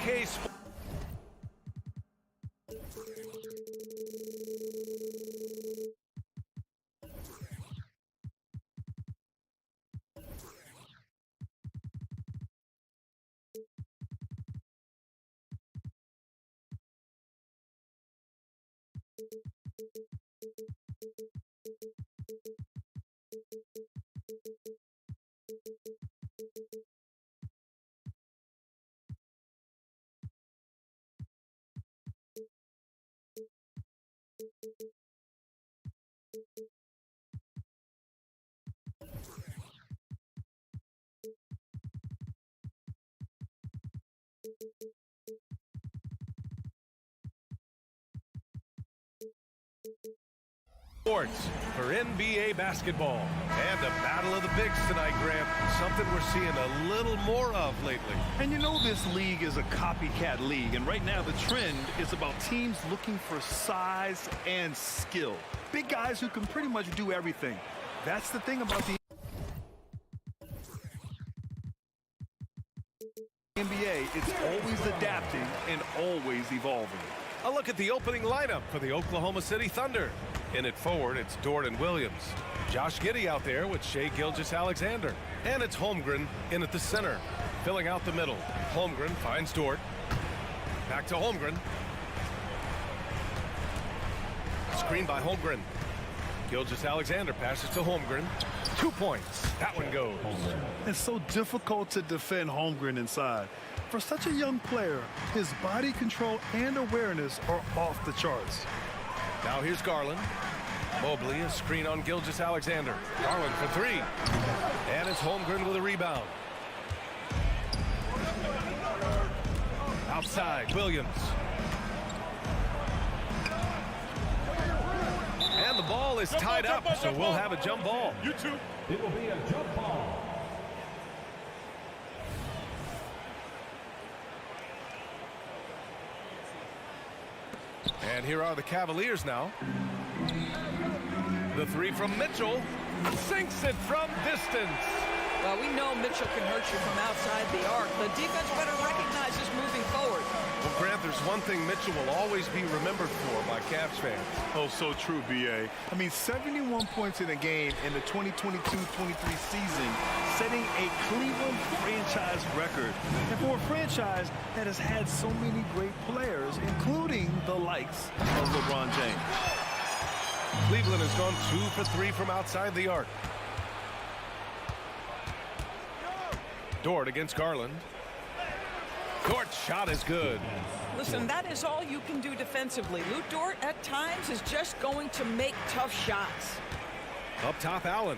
AK Sports for NBA basketball. And a battle of the bigs tonight, Grant. Something we're seeing a little more of lately. And you know this league is a copycat league, and right now the trend is about teams looking for size and skill. Big guys who can pretty much do everything. That's the thing about the NBA. It's always adapting and always evolving. A look at the opening lineup for the Oklahoma City Thunder. In at forward, it's Dort and Williams. Josh Giddey out there with Shai Gilgeous-Alexander. And it's Holmgren in at the center, filling out the middle. Holmgren finds Dort. Back to Holmgren. Screen by Holmgren. Gilgeous-Alexander passes to Holmgren. 2 points. That one goes. It's so difficult to defend Holmgren inside. For such a young player, his body control and awareness are off the charts. Now here's Garland. Mobley, a screen on Gilgeous-Alexander. Garland for three. And it's Holmgren with a rebound. Outside, Williams. And the ball is tied up, so we'll have a jump ball. It will be a jump ball. And here are the Cavaliers now. The three from Mitchell. Sinks it from distance. Well, we know Mitchell can hurt you from outside the arc. The defense better recognize this moving forward. Well, Grant, there's one thing Mitchell will always be remembered for by Cavs fans. Oh, so true, B.A. I mean, 71 points in a game in the 2022-23 season, setting a Cleveland franchise record. And for a franchise that has had so many great players, including the likes of LeBron James. Cleveland has gone 2 for 3 from outside the arc. Dort against Garland. Dort's shot is good. Listen, that is all you can do defensively. Lou Dort, at times, is just going to make tough shots. Up top, Allen.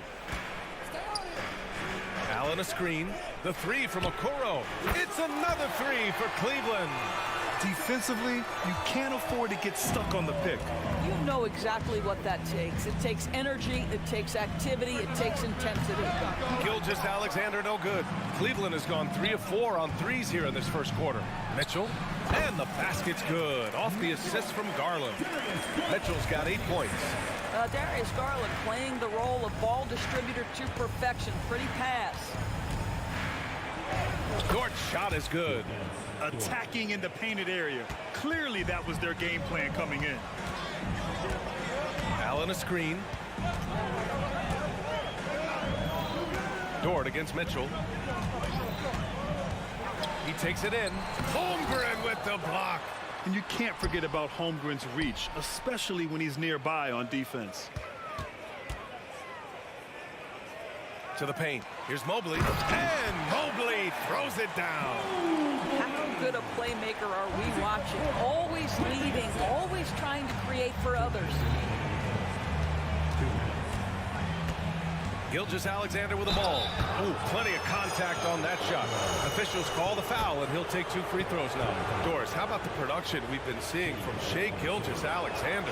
Allen a screen. The three from Okoro. It's another three for Cleveland. Defensively, you can't afford to get stuck on the pick. You know exactly what that takes. It takes energy, it takes activity, it takes intensity. Gilgeous-Alexander no good. Cleveland has gone 3 of 4 on threes here in this first quarter. Mitchell, and the basket's good. Off the assist from Garland. Mitchell's got 8 points. Darius Garland playing the role of ball distributor to perfection. Pretty pass. Dort's shot is good. Attacking in the painted area. Clearly that was their game plan coming in. Allen a screen. Dort against Mitchell. He takes it in. Holmgren with the block. And you can't forget about Holmgren's reach, especially when he's nearby on defense. To the paint. Here's Mobley. And Mobley throws it down. How good a playmaker are we watching? Always leading, always trying to create for others. Gilgeous-Alexander with the ball. Ooh, plenty of contact on that shot. Officials call the foul, and he'll take 2 free throws now. Doris, how about the production we've been seeing from Shai Gilgeous-Alexander?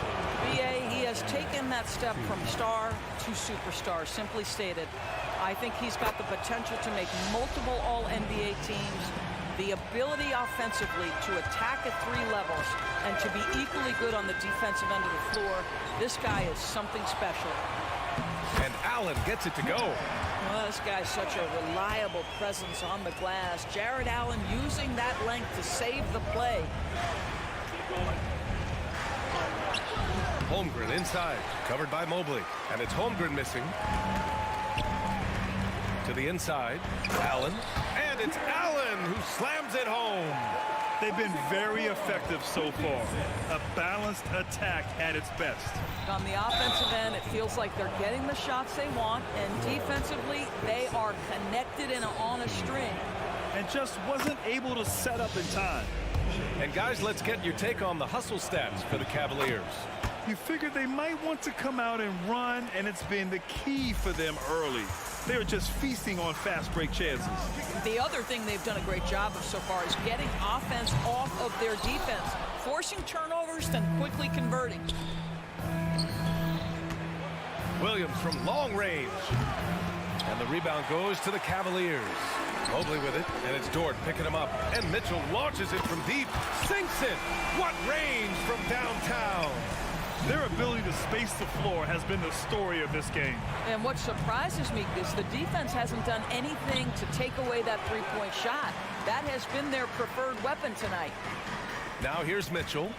B.A., he has taken that step from star to superstar, simply stated. I think he's got the potential to make multiple All-NBA teams, the ability offensively to attack at 3 levels, and to be equally good on the defensive end of the floor. This guy is something special. And Allen gets it to go. Well, this guy's such a reliable presence on the glass. Jared Allen using that length to save the play. Holmgren inside, covered by Mobley. And it's Holmgren missing. To the inside, Allen. And it's Allen who slams it home. They've been very effective so far. A balanced attack at its best. On the offensive end, it feels like they're getting the shots they want, and defensively, they are connected and on a string. And just wasn't able to set up in time. And guys, let's get your take on the hustle stats for the Cavaliers. You figured they might want to come out and run, and it's been the key for them early. They're just feasting on fast break chances. The other thing they've done a great job of so far is getting offense off of their defense, forcing turnovers, then quickly converting. Williams from long range. And the rebound goes to the Cavaliers. Mobley with it, and it's Dort picking him up. And Mitchell launches it from deep, sinks it. What range from downtown. Their ability to space the floor has been the story of this game. And what surprises me is the defense hasn't done anything to take away that three-point shot. That has been their preferred weapon tonight. Now here's Mitchell.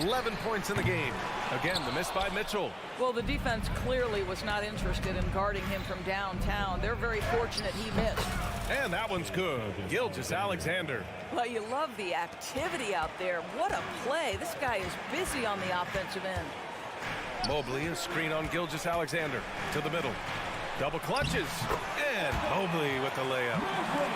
11 points in the game. Again, the miss by Mitchell. Well, the defense clearly was not interested in guarding him from downtown. They're very fortunate he missed. And that one's good. Gilgeous-Alexander. Well, you love the activity out there. What a play. This guy is busy on the offensive end. Mobley, a screen on Gilgeous-Alexander. To the middle. Double clutches. And Mobley with the layup.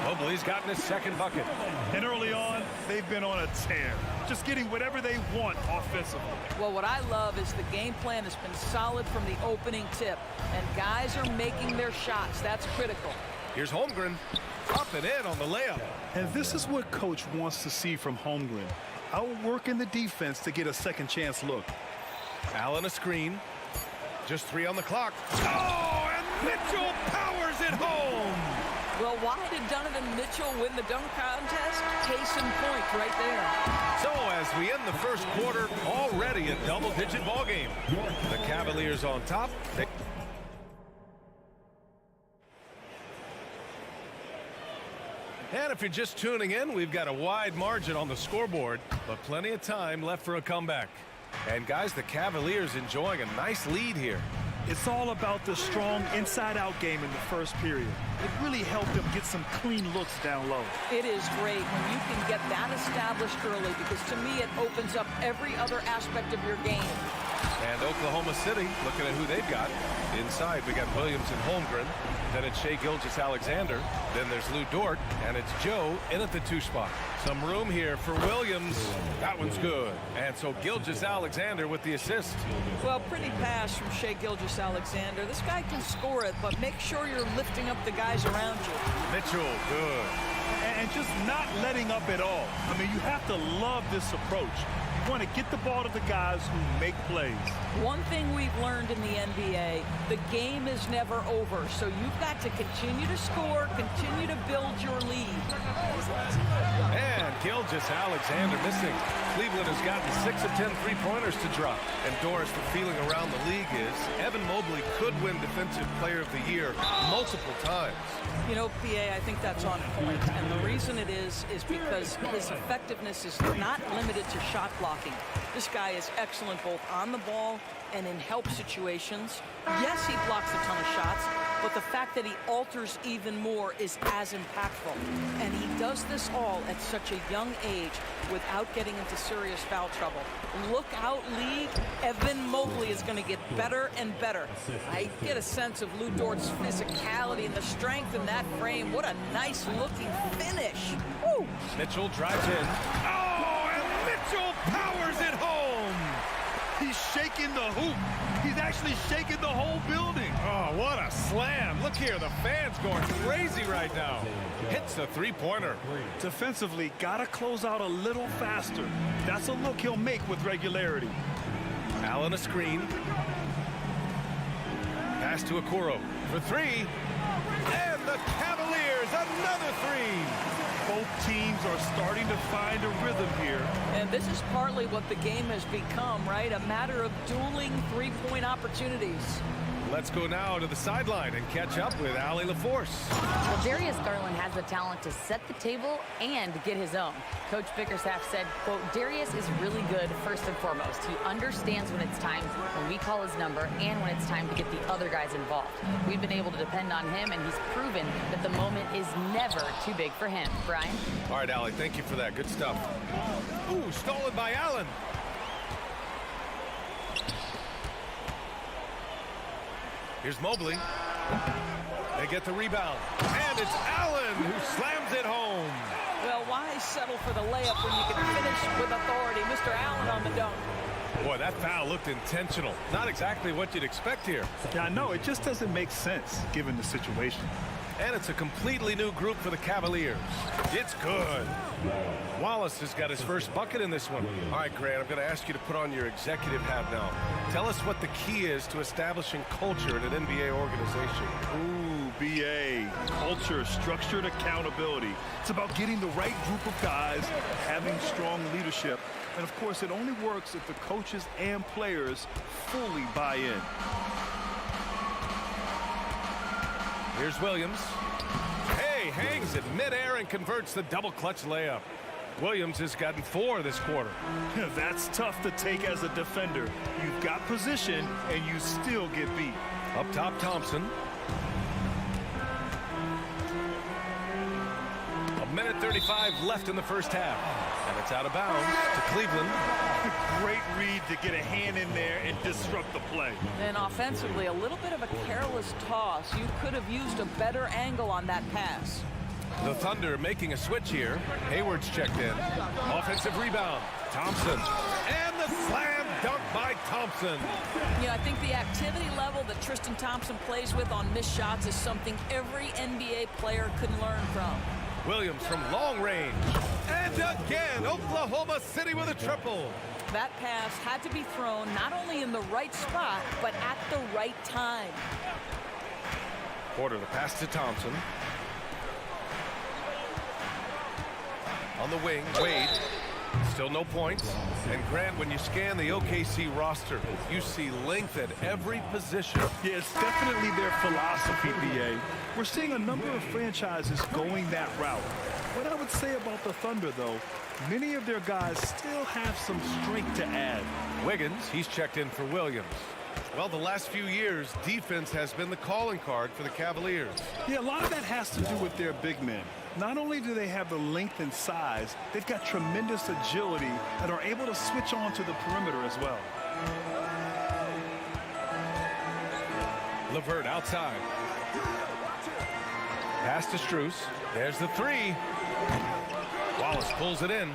Mobley's gotten his second bucket. And early on, they've been on a tear. Just getting whatever they want offensively. Well, what I love is the game plan has been solid from the opening tip. And guys are making their shots. That's critical. Here's Holmgren. Up and in on the layup. And this is what Coach wants to see from Holmgren. Outworking the defense to get a second chance look. Allen a screen. Just 3 on the clock. Oh, and Mitchell powers it home. Well, why did Donovan Mitchell win the dunk contest? Case in point right there. So as we end the first quarter, already a double-digit ball game. The Cavaliers on top. And if you're just tuning in, we've got a wide margin on the scoreboard, but plenty of time left for a comeback. And guys, the Cavaliers enjoying a nice lead here. It's all about the strong inside-out game in the first period. It really helped them get some clean looks down low. It is great when you can get that established early, because to me it opens up every other aspect of your game. And Oklahoma City, looking at who they've got. Inside, we got Williams and Holmgren. Then it's Shai Gilgeous-Alexander. Then there's Lou Dort. And it's Joe in at the 2 spot. Some room here for Williams. That one's good. And so Gilgeous-Alexander with the assist. Well, pretty pass from Shai Gilgeous-Alexander. This guy can score it, but make sure you're lifting up the guys around you. Mitchell, good. And just not letting up at all. I mean, you have to love this approach. You want to get the ball to the guys who make plays. One thing we've learned in the NBA, the game is never over. So you've got to continue to score, continue to build your lead. And Gilgeous-Alexander missing. Cleveland has gotten 6 of 10 three-pointers to drop. And Doris, the feeling around the league is Evan Mobley could win Defensive Player of the Year multiple times. You know, PA, I think that's on point. And the reason it is because his effectiveness is not limited to shot blocking. This guy is excellent both on the ball and in help situations. Yes, he blocks a ton of shots, but the fact that he alters even more is as impactful. And he does this all at such a young age without getting into serious foul trouble. Look out, league. Evan Mobley is going to get better and better. I get a sense of Lou Dort's physicality and the strength in that frame. What a nice-looking finish. Woo! Mitchell drives in. Oh, and Mitchell powers it home. He's shaking the hoop. He's actually shaking the whole building. Oh, what a slam. Look here, the fans going crazy right now. Hits the three-pointer. Defensively, gotta close out a little faster. That's a look he'll make with regularity. Allen a screen. Pass to Okoro for 3. And the Cavaliers, another 3. Both teams are starting to find a rhythm here. And this is partly what the game has become, right? A matter of dueling three-point opportunities. Let's go now to the sideline and catch up with Allie LaForce. Well, Darius Garland has the talent to set the table and get his own. Coach Bickerstaff said, quote, Darius is really good first and foremost. He understands when it's time, when we call his number, and when it's time to get the other guys involved. We've been able to depend on him, and he's proven that the moment is never too big for him. Brian? All right, Allie, thank you for that. Good stuff. Ooh, stolen by Allen. Here's Mobley. They get the rebound. And it's Allen who slams it home. Well, why settle for the layup when you can finish with authority? Mr. Allen on the dunk. Boy, that foul looked intentional. Not exactly what you'd expect here. Yeah, I know. It just doesn't make sense given the situation. And it's a completely new group for the Cavaliers. It's good. Wallace has got his first bucket in this one. All right, Grant, I'm going to ask you to put on your executive hat now. Tell us what the key is to establishing culture in an NBA organization. Ooh, BA. Culture, structured accountability. It's about getting the right group of guys, having strong leadership. And, of course, it only works if the coaches and players fully buy in. Here's Williams. Hey, hangs it midair and converts the double clutch layup. Williams has gotten 4 this quarter. That's tough to take as a defender. You've got position and you still get beat. Up top, Thompson. A minute 35 left in the first half. And it's out of bounds to Cleveland. Great read to get a hand in there and disrupt the play. And offensively, a little bit of a careless toss. You could have used a better angle on that pass. The Thunder making a switch here. Hayward's checked in. Offensive rebound. Thompson. And the slam dunk by Thompson. You know, I think the activity level that Tristan Thompson plays with on missed shots is something every NBA player can learn from. Williams from long range. And again, Oklahoma City with a triple. That pass had to be thrown not only in the right spot, but at the right time. Porter the pass to Thompson. On the wing, Wade. Still no points. And Grant, when you scan the OKC roster, you see length at every position. Yeah, it's definitely their philosophy, BA. We're seeing a number of franchises going that route. What I would say about the Thunder, though, many of their guys still have some strength to add. Wiggins, he's checked in for Williams. Well, the last few years, defense has been the calling card for the Cavaliers. Yeah, a lot of that has to do with their big men. Not only do they have the length and size, they've got tremendous agility and are able to switch on to the perimeter as well. LeVert outside. Pass to Strus. There's the 3. Wallace pulls it in.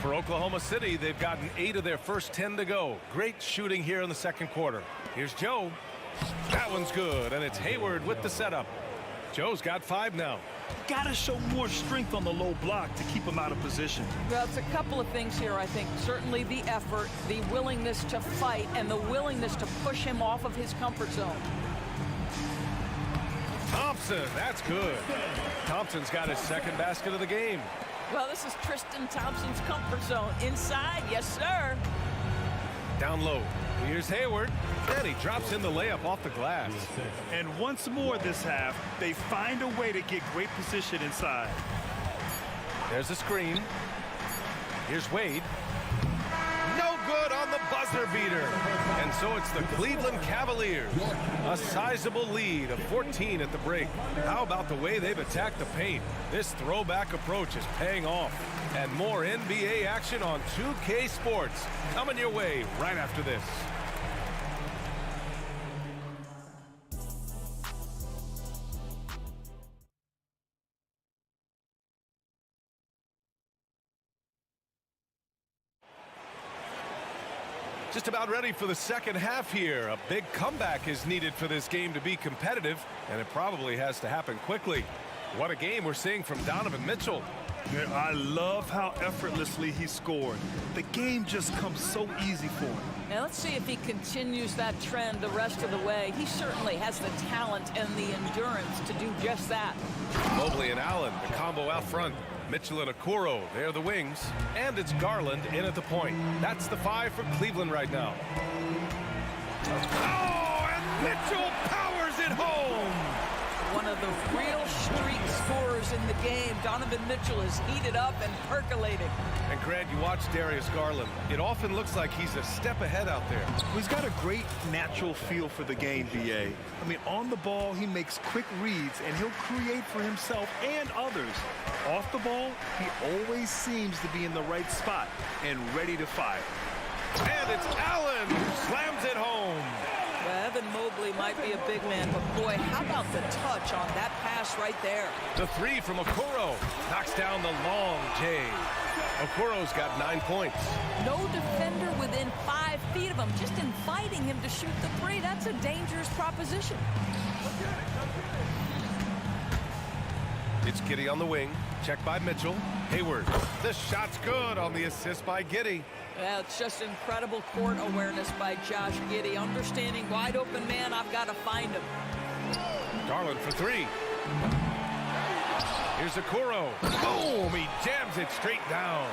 For Oklahoma City, they've gotten 8 of their first 10 to go. Great shooting here in the second quarter. Here's Joe. That one's good, and it's Hayward with the setup. Joe's got 5 now. Got to show more strength on the low block to keep him out of position. Well, it's a couple of things here, I think. Certainly the effort, the willingness to fight, and the willingness to push him off of his comfort zone. Thompson, that's good. Thompson's got his second basket of the game. Well, this is Tristan Thompson's comfort zone. Inside, yes, sir. Down low. Here's Hayward. And he drops in the layup off the glass. And once more this half, they find a way to get great position inside. There's a screen. Here's Wade. No good on the buzzer beater. And so it's the Cleveland Cavaliers. A sizable lead of 14 at the break. How about the way they've attacked the paint? This throwback approach is paying off. And more NBA action on 2K Sports coming your way right after this. Just about ready for the second half here. A big comeback is needed for this game to be competitive, and it probably has to happen quickly. What a game we're seeing from Donovan Mitchell. Yeah, I love how effortlessly he scored. The game just comes so easy for him. Now let's see if he continues that trend the rest of the way. He certainly has the talent and the endurance to do just that. Mobley and Allen, the combo out front. Mitchell and Okoro, they're the wings. And it's Garland in at the point. That's the 5 for Cleveland right now. Oh, and Mitchell One of the real streak scorers in the game. Donovan Mitchell is heated up and percolating. And Grant, you watch Darius Garland. It often looks like he's a step ahead out there. Well, he's got a great natural feel for the game, BA. I mean, on the ball, he makes quick reads, and he'll create for himself and others. Off the ball, he always seems to be in the right spot and ready to fire. And it's Allen who slams it home. Well, Evan Mobley might be a big man, but boy, how about the touch on that pass right there? The three from Okoro knocks down the long J. Okoro's got 9 points. No defender within 5 feet of him, just inviting him to shoot the three. That's a dangerous proposition. It's Giddey on the wing. Checked by Mitchell. Hayward. The shot's good on the assist by Giddey. Well, it's just incredible court awareness by Josh Giddey. Understanding wide open man, I've got to find him. Garland for three. Here's Okoro. Boom! He jams it straight down.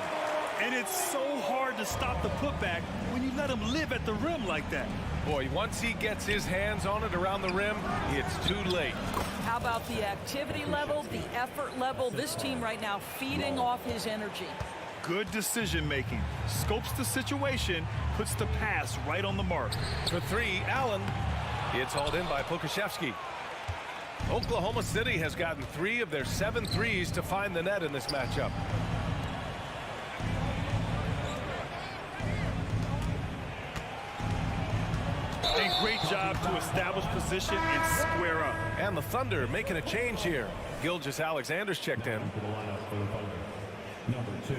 And it's so hard to stop the putback when you let him live at the rim like that. Boy, once he gets his hands on it around the rim, it's too late. How about the activity level, the effort level? This team right now feeding off his energy. Good decision making. Scopes the situation, puts the pass right on the mark. For three, Allen. It's hauled in by Pokusevski. Oklahoma City has gotten 3 of their 7 threes to find the net in this matchup. A great job to establish position and square up. And the Thunder making a change here. Gilgeous-Alexander's checked in. Number 2,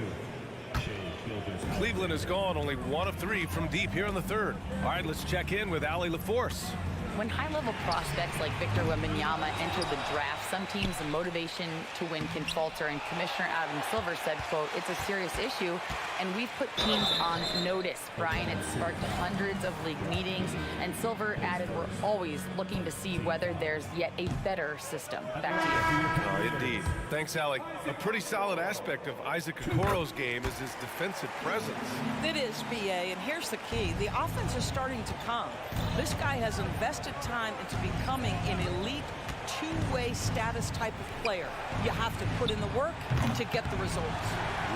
Shea Gilgeous. Cleveland is gone, only 1 of 3 from deep here in the third. All right, let's check in with Allie LaForce. When high-level prospects like Victor Wembanyama enter the draft, some teams' motivation to win can falter, and Commissioner Adam Silver said, quote, "It's a serious issue, and we've put teams on notice." Brian, it sparked hundreds of league meetings, and Silver added, "We're always looking to see whether there's yet a better system." Back to you. Oh, indeed. Thanks, Allie. A pretty solid aspect of Isaac Okoro's game is his defensive presence. It is, BA, and here's the key. The offense is starting to come. This guy has invested time into becoming an elite two-way status type of player. You have to put in the work to get the results.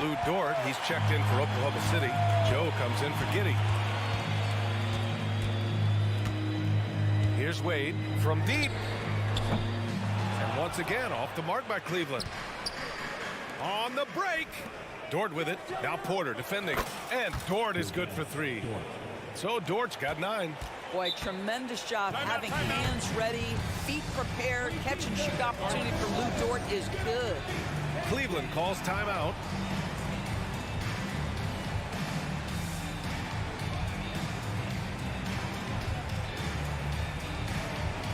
Lou Dort, he's checked in for Oklahoma City. Joe comes in for Giddey. Here's Wade from deep. And once again, off the mark by Cleveland. On the break. Dort with it. Now Porter defending. And Dort is good for 3. So Dort's got 9. Boy, tremendous job having hands ready, feet prepared, catch and shoot opportunity for Lou Dort is good. Cleveland calls timeout.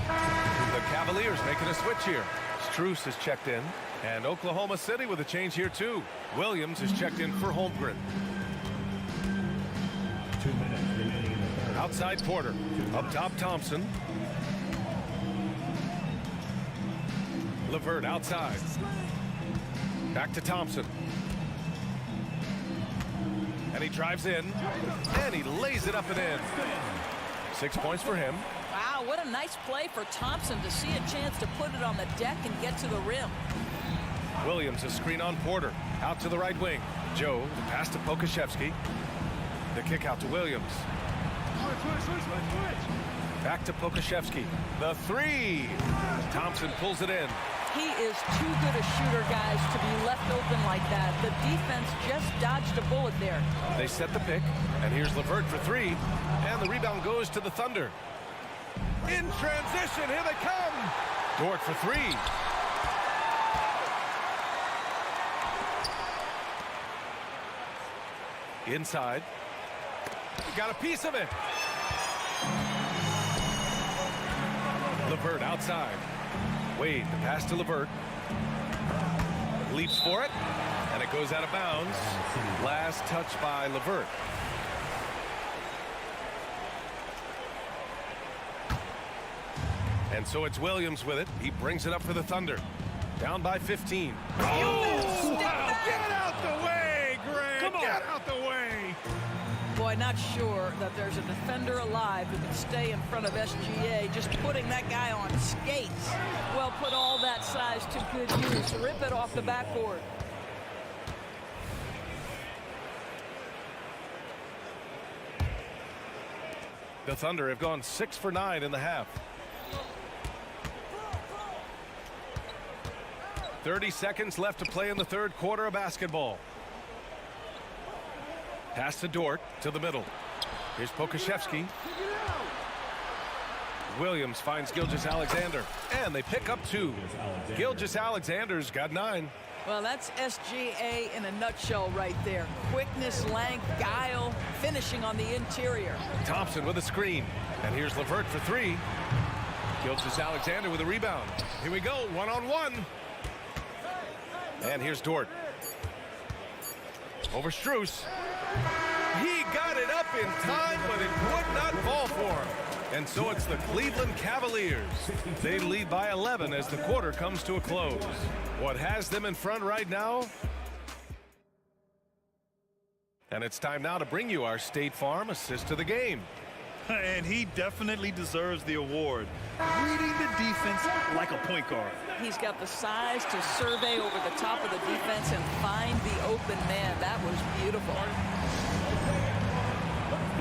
The Cavaliers making a switch here. Strus is checked in. And Oklahoma City with a change here too. Williams is checked in for Holmgren. 2 minutes remaining in the third. Outside Porter. Up top Thompson. LeVert outside. Back to Thompson. And he drives in. And he lays it up and in. 6 points for him. Wow, what a nice play for Thompson to see a chance to put it on the deck and get to the rim. Williams a screen on Porter. Out to the right wing. Joe, the pass to Pokusevski. The kick out to Williams. Back to Pokusevski. The 3. Thompson pulls it in. He is too good a shooter, guys, to be left open like that. The defense just dodged a bullet there. They set the pick, and here's LeVert for 3. And the rebound goes to the Thunder. In transition, here they come. Dort for 3. Inside. Got a piece of it. LeVert outside. Wade, the pass to LeVert. Leaps for it, and it goes out of bounds. Last touch by LeVert. And so it's Williams with it. He brings it up for the Thunder. Down by 15. Oh! Get out the way, Greg! Come on. Get out the way! Boy, not sure that there's a defender alive who can stay in front of SGA. Just putting that guy on skates. Well put all size to good use. Rip it off the backboard. The Thunder have gone 6 for 9 in the half. 30 seconds left to play in the third quarter of basketball. Pass to Dort to the middle. Here's Pokashevsky. Williams finds Gilgeous-Alexander, and they pick up 2. Gilgeous-Alexander's got 9. Well, that's SGA in a nutshell right there. Quickness, length, guile, finishing on the interior. Thompson with a screen, and here's LeVert for 3. Gilgeous-Alexander with a rebound. Here we go, one-on-one. And here's Dort. Over Strus. He got it up in time, but it would not fall for him. And so it's the Cleveland Cavaliers. They lead by 11 as the quarter comes to a close. What has them in front right now? And it's time now to bring you our State Farm assist of the game. And he definitely deserves the award. Reading the defense like a point guard. He's got the size to survey over the top of the defense and find the open man. That was beautiful.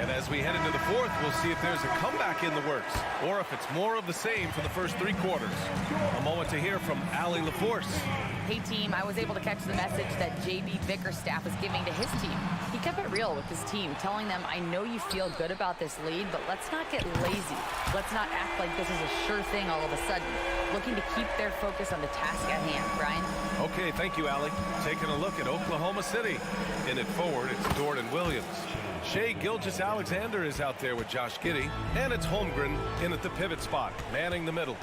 And as we head into the fourth, we'll see if there's a comeback in the works or if it's more of the same for the first 3 quarters. A moment to hear from Allie LaForce. Hey team, I was able to catch the message that JB Bickerstaff is giving to his team. He kept it real with his team, telling them, I know you feel good about this lead, but let's not get lazy. Let's not act like this is a sure thing all of a sudden. Looking to keep their focus on the task at hand, Brian. Okay, thank you, Allie. Taking a look at Oklahoma City. In it forward, it's Dort and Williams. Shai Gilgeous-Alexander is out there with Josh Giddey, and it's Holmgren in at the pivot spot, manning the middle.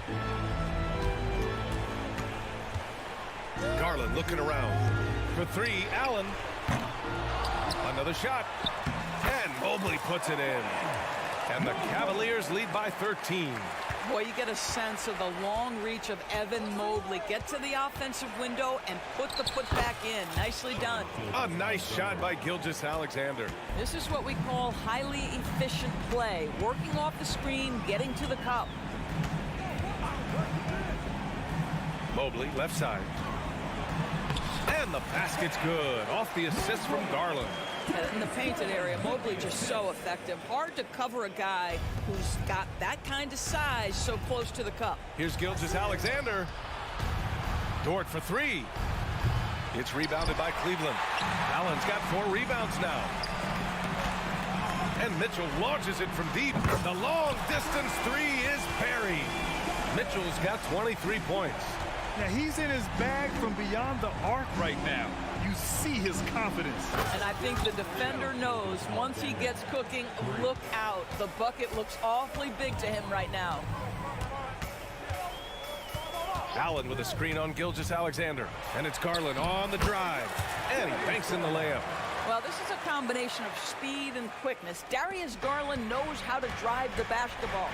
Garland looking around. For 3, Allen. Another shot. And Mobley puts it in. And the Cavaliers lead by 13. Boy, you get a sense of the long reach of Evan Mobley. Get to the offensive window and put the putback in. Nicely done. A nice shot by Gilgeous-Alexander. This is what we call highly efficient play. Working off the screen, getting to the cup. Mobley, left side. And the basket's good. Off the assist from Garland. In the painted area, Mobley just so effective. Hard to cover a guy who's got that kind of size so close to the cup. Here's Gilgeous-Alexander. Dort for 3. It's rebounded by Cleveland. Allen's got 4 rebounds now. And Mitchell launches it from deep. The long distance 3 is buried. Mitchell's got 23 points. Now he's in his bag from beyond the arc right now. You see his confidence. And I think the defender knows once he gets cooking, look out. The bucket looks awfully big to him right now. Allen with a screen on Gilgeous-Alexander. And it's Garland on the drive. And he banks in the layup. Well, this is a combination of speed and quickness. Darius Garland knows how to drive the basketball.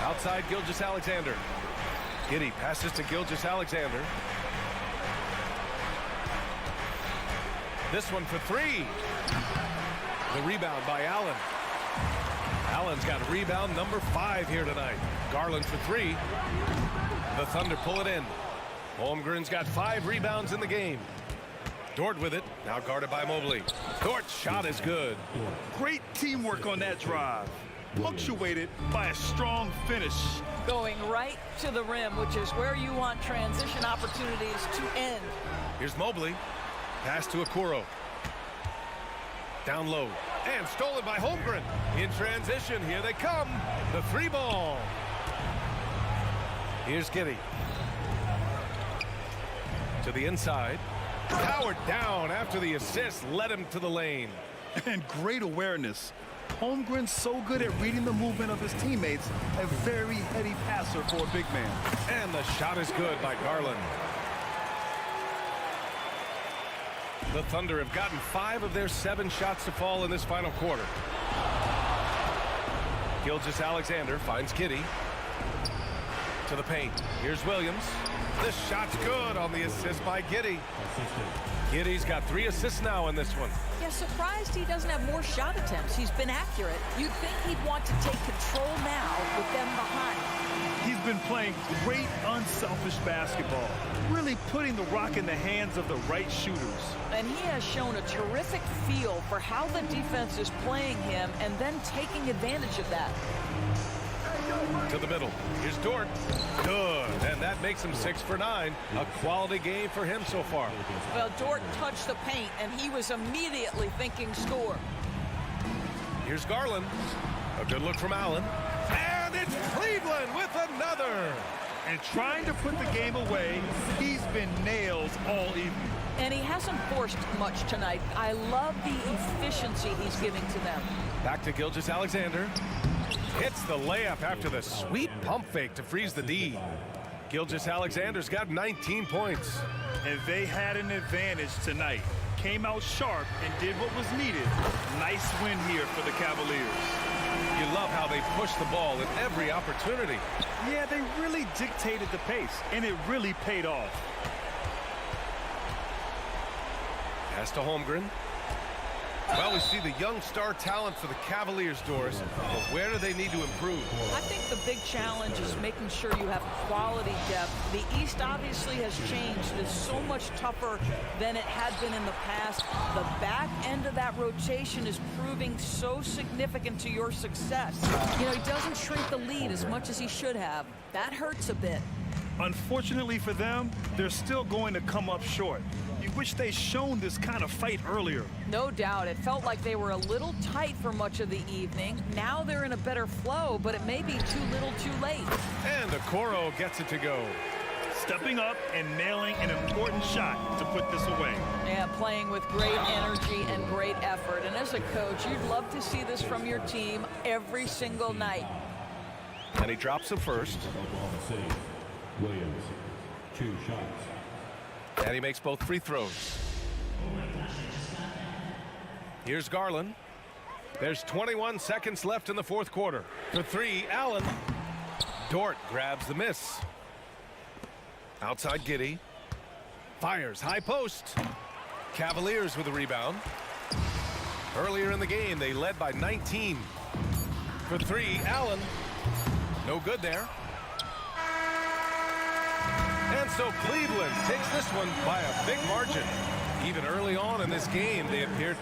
Outside Gilgeous-Alexander. Giddey passes to Gilgeous-Alexander. This one for 3. The rebound by Allen. Allen's got rebound number 5 here tonight. Garland for 3. The Thunder pull it in. Holmgren's got 5 rebounds in the game. Dort with it, now guarded by Mobley. Dort's shot is good. Great teamwork on that drive. Punctuated by a strong finish. Going right to the rim, which is where you want transition opportunities to end. Here's Mobley. Pass to Okoro. Down low. And stolen by Holmgren. In transition, here they come. The 3 ball. Here's Giddey. To the inside. Powered down after the assist led him to the lane. And great awareness. Holmgren's so good at reading the movement of his teammates. A very heady passer for a big man. And the shot is good by Garland. The Thunder have gotten 5 of their 7 shots to fall in this final quarter. Gilgeous-Alexander finds Giddey. To the paint. Here's Williams. This shot's good on the assist by Giddey. Giddey's got 3 assists now in this one. Yeah, surprised he doesn't have more shot attempts. He's been accurate. You'd think he'd want to take control now with them behind. been playing great unselfish basketball, really putting the rock in the hands of the right shooters. And he has shown a terrific feel for how the defense is playing him and then taking advantage of that. To the middle. Here's Dort. Good. And that makes him 6 for 9. A quality game for him so far. Well, Dort touched the paint, and he was immediately thinking score. Here's Garland. A good look from Allen. And it's Cleveland with another. And trying to put the game away, he's been nails all evening. And he hasn't forced much tonight. I love the efficiency he's giving to them. Back to Gilgeous-Alexander. Hits the layup after the sweet pump fake to freeze the D. Gilgeous-Alexander's got 19 points. And they had an advantage tonight. Came out sharp and did what was needed. Nice win here for the Cavaliers. You love how they push the ball at every opportunity. Yeah, they really dictated the pace, and it really paid off. Pass to Holmgren. Well, we see the young star talent for the Cavaliers, Doris, but where do they need to improve? I think the big challenge is making sure you have quality depth. The East obviously has changed. It's so much tougher than it had been in the past. The back end of that rotation is proving so significant to your success. You know, he doesn't shrink the lead as much as he should have. That hurts a bit. Unfortunately for them, they're still going to come up short. You wish they'd shown this kind of fight earlier. No doubt. It felt like they were a little tight for much of the evening. Now they're in a better flow, but it may be too little too late. And Okoro gets it to go. Stepping up and nailing an important shot to put this away. Yeah, playing with great energy and great effort. And as a coach, you'd love to see this from your team every single night. And he drops the first. Oklahoma City. Williams, 2 shots. And he makes both free throws. Here's Garland. There's 21 seconds left in the fourth quarter. For 3, Allen. Dort grabs the miss. Outside Giddey. Fires high post. Cavaliers with a rebound. Earlier in the game, they led by 19. For 3, Allen. No good there. And so Cleveland takes this one by a big margin. Even early on in this game, they appeared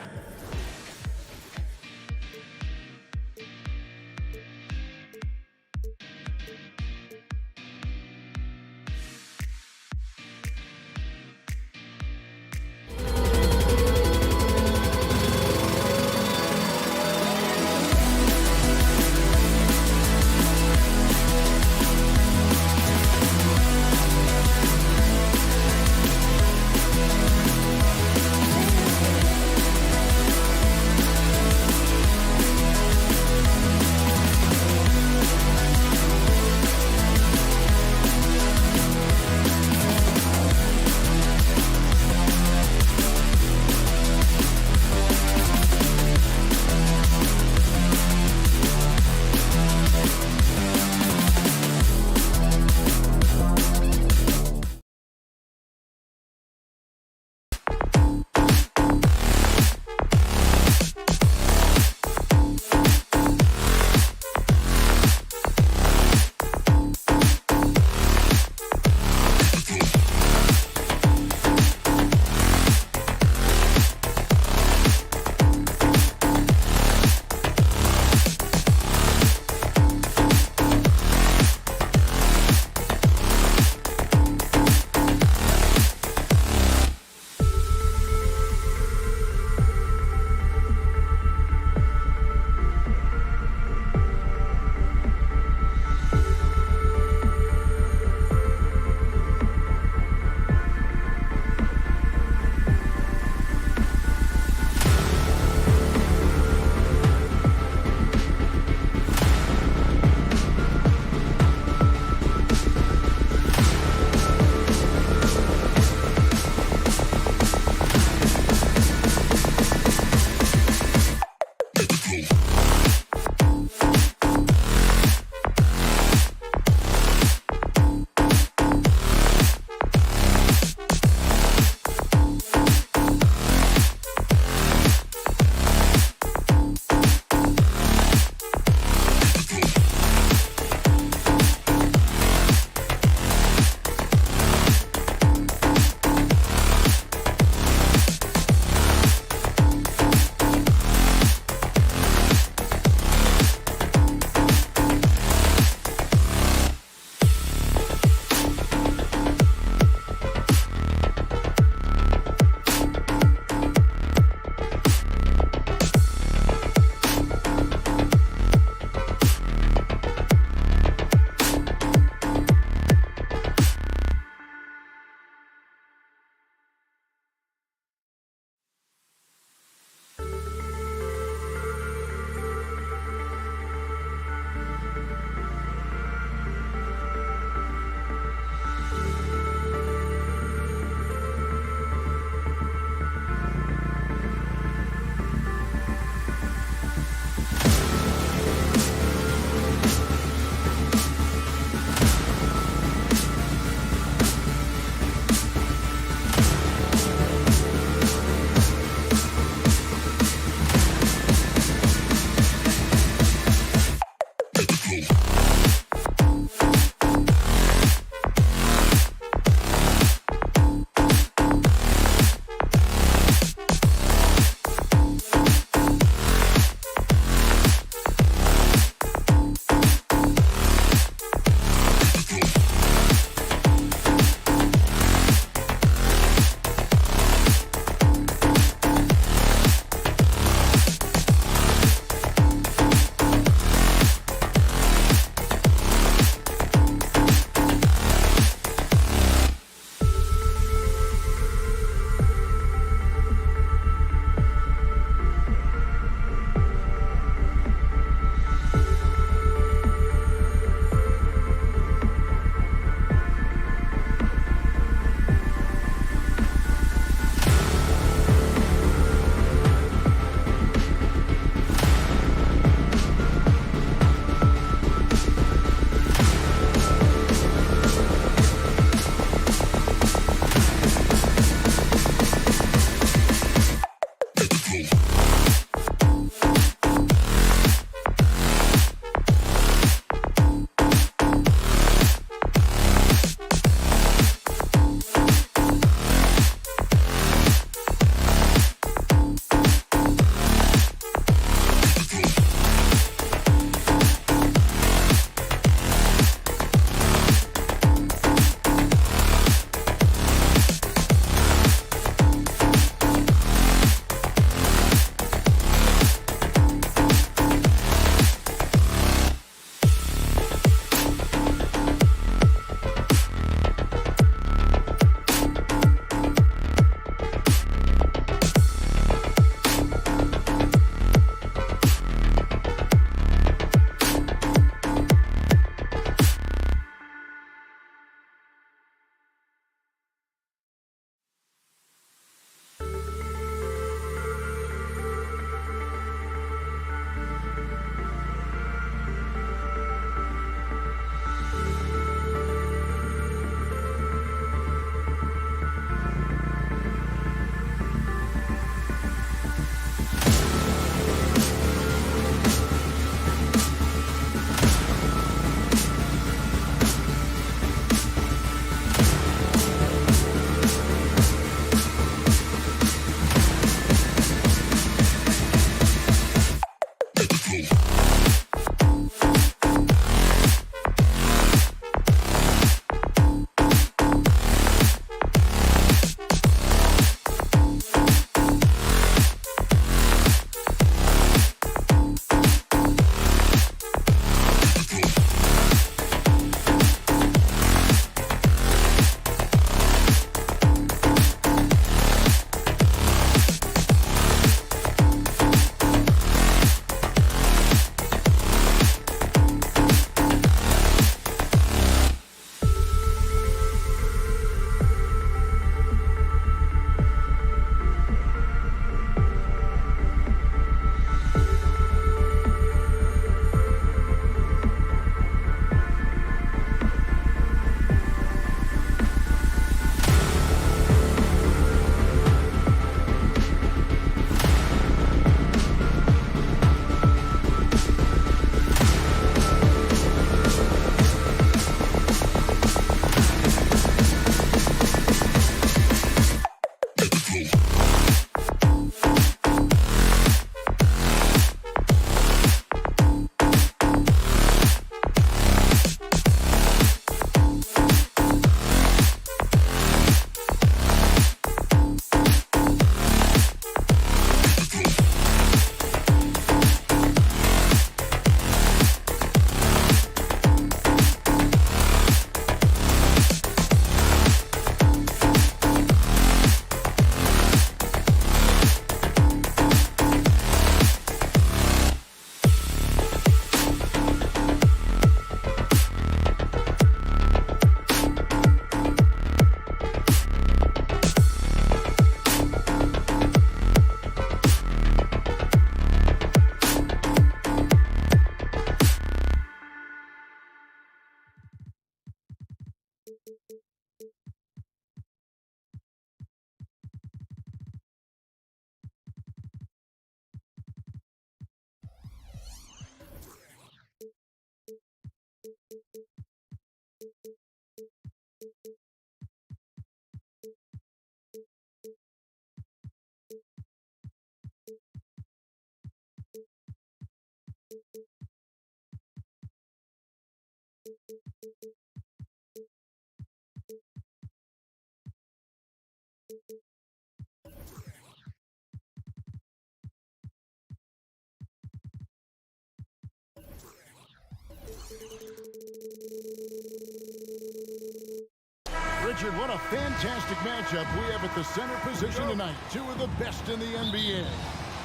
Richard, what a fantastic matchup we have at the center position tonight. Two of the best in the NBA.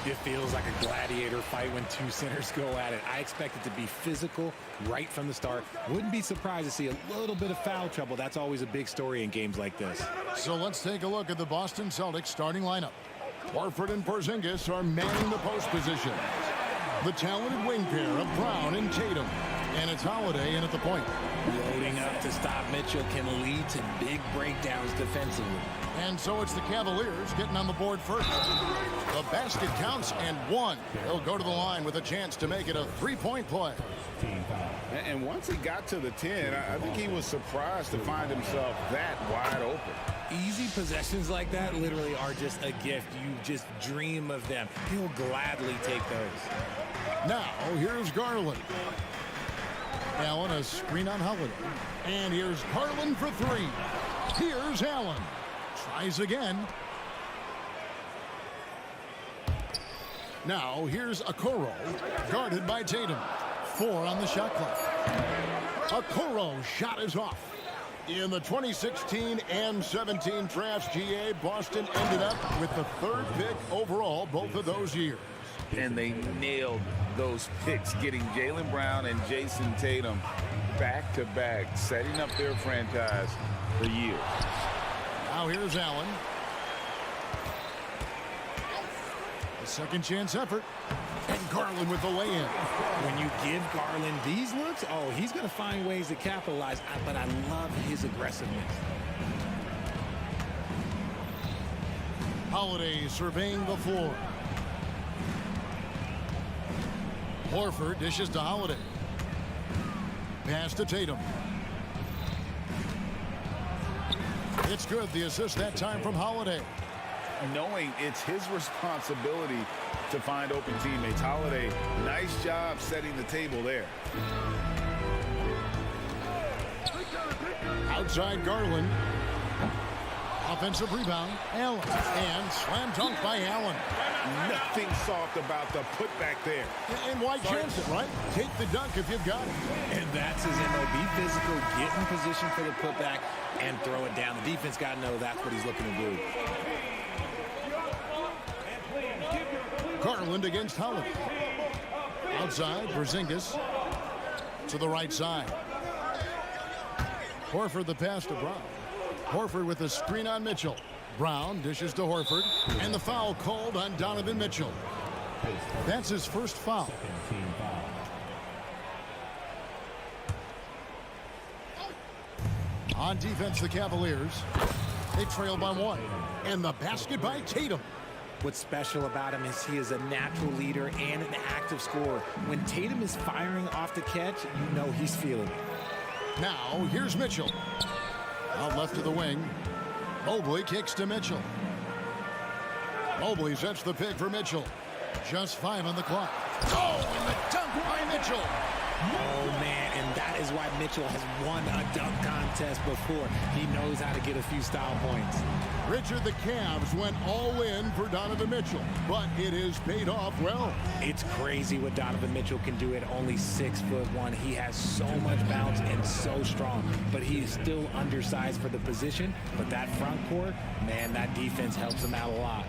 It feels like a gladiator fight when two centers go at it. I expect it to be physical right from the start. Wouldn't be surprised to see a little bit of foul trouble. That's always a big story in games like this. So let's take a look at the Boston Celtics starting lineup. Horford and Porzingis are manning the post position. The talented wing pair of Brown and Tatum. And it's Holiday in at the point. Loading up to stop Mitchell can lead to big breakdowns defensively. And so it's the Cavaliers getting on the board first. The basket counts and one. He'll go to the line with a chance to make it a three-point play. And once he got to the 10, I think he was surprised to find himself that wide open. Easy possessions like that literally are just a gift. You just dream of them. He'll gladly take those. Now, here's Garland. Allen, a screen on Holiday. And here's Garland for three. Here's Allen. Tries again. Now, here's Okoro, guarded by Tatum. 4 on the shot clock. Okoro's shot is off. In the 2016 and 17 drafts, GA, Boston ended up with the 3rd pick overall both of those years. And they nailed those picks, getting Jaylen Brown and Jason Tatum back-to-back, setting up their franchise for years. Now here's Allen. A second chance effort. And Garland with the lay-in. When you give Garland these looks, oh, he's going to find ways to capitalize. But I love his aggressiveness. Holiday surveying the floor. Horford dishes to Holiday. Pass to Tatum. It's good. The assist that time from Holiday. Knowing it's his responsibility to find open teammates. Holiday, nice job setting the table there. Outside Garland. Offensive rebound. Allen. And slam dunk by Allen. Nothing soft about the putback there. And why chance it, right? Take the dunk if you've got it. And that's his MO. Be physical, get in position for the putback, and throw it down. The defense got to know that's what he's looking to do. Garland against Holiday. Outside, Porzingis to the right side. Horford the pass to Brown. Horford with a screen on Mitchell. Brown dishes to Horford. And the foul called on Donovan Mitchell. That's his first foul. On defense, the Cavaliers. They trail by 1. And the basket by Tatum. What's special about him is he is a natural leader and an active scorer. When Tatum is firing off the catch, you know he's feeling it. Now, here's Mitchell. Out left to the wing. Mobley kicks to Mitchell. Mobley sets the pick for Mitchell. Just 5 on the clock. Oh, and the dunk by Mitchell. Oh, man, and that is why Mitchell has won a dunk contest before. He knows how to get a few style points. Richard, the Cavs went all in for Donovan Mitchell, but it has paid off well. It's crazy what Donovan Mitchell can do at only 6'1". He has so much bounce and so strong, but he is still undersized for the position. But that front court, man, that defense helps him out a lot.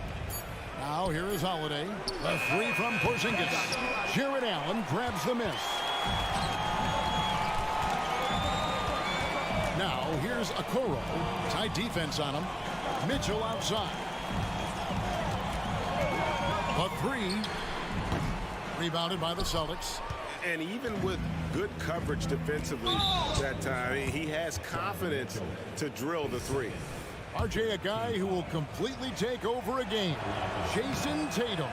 Now here is Holiday. The 3 from Porzingis. Jared Allen grabs the miss. Now here's Okoro. Tight defense on him. Mitchell outside. A 3. Rebounded by the Celtics. And even with good coverage defensively that time, he has confidence to drill the 3. RJ, a guy who will completely take over a game. Jason Tatum.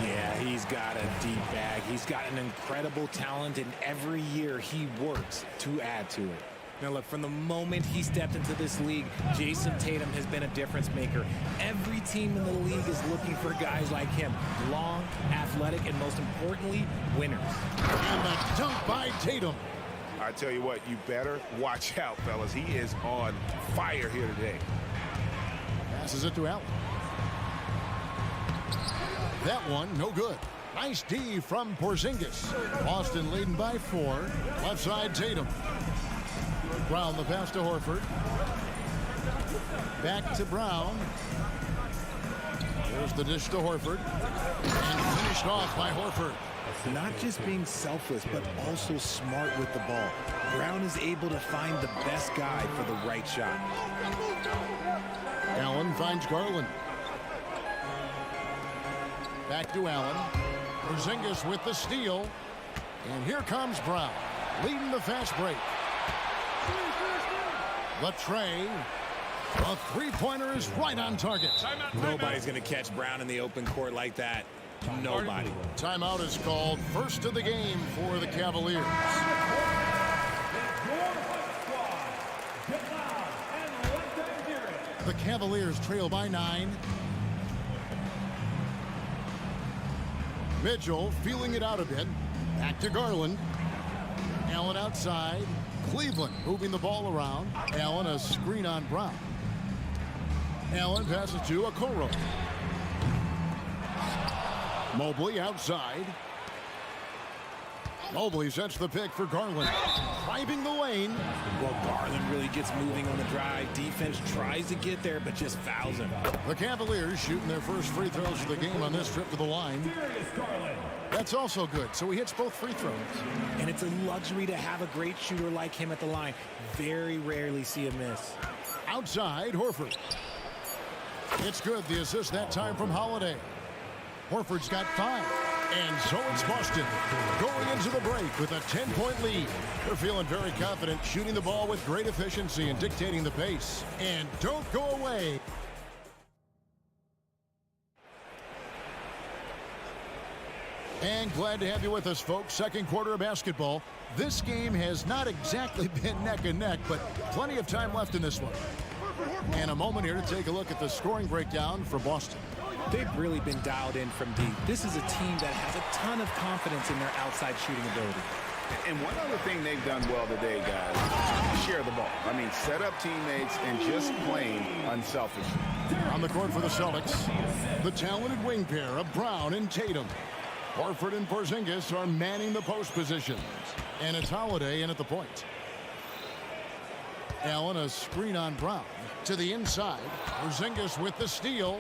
Yeah, he's got a deep bag. He's got an incredible talent, and every year he works to add to it. Now look, from the moment he stepped into this league, Jason Tatum has been a difference maker. Every team in the league is looking for guys like him. Long, athletic, and most importantly, winners. And the dunk by Tatum. I tell you what, you better watch out, fellas. He is on fire here today. Passes it to Allen. That one, no good. Nice D from Porzingis. Boston leading by 4. Left side, Tatum. Brown the pass to Horford. Back to Brown. There's the dish to Horford. And finished off by Horford. Not just being selfless, but also smart with the ball. Brown is able to find the best guy for the right shot. Allen finds Garland. Back to Allen. Porzingis with the steal. And here comes Brown, leading the fast break. The tray. A three-pointer is right on target. Nobody's going to catch Brown in the open court like that. Nobody. Timeout is called. First of the game for the Cavaliers. The Cavaliers trail by 9. Mitchell feeling it out a bit. Back to Garland. Allen outside. Cleveland moving the ball around. Allen a screen on Brown. Allen passes to Okoro. Mobley outside. Mobley sets the pick for Garland. Driving the lane. Well, Garland really gets moving on the drive. Defense tries to get there, but just fouls him. The Cavaliers shooting their first free throws of the game on this trip to the line. That's also good, so he hits both free throws. And it's a luxury to have a great shooter like him at the line. Very rarely see a miss. Outside, Horford. It's good, the assist that time from Holiday. Horford's got 5. And so it's Boston going into the break with a 10-point lead. They're feeling very confident, shooting the ball with great efficiency and dictating the pace. And don't go away. And glad to have you with us, folks. Second quarter of basketball. This game has not exactly been neck and neck, but plenty of time left in this one. And a moment here to take a look at the scoring breakdown for Boston. They've really been dialed in from deep. This is a team that has a ton of confidence in their outside shooting ability. And one other thing they've done well today, guys, share the ball. I mean, set up teammates and just plain unselfish. On the court for the Celtics, the talented wing pair of Brown and Tatum. Horford and Porzingis are manning the post positions. And it's Holiday in at the point. Allen a screen on Brown. To the inside. Porzingis with the steal.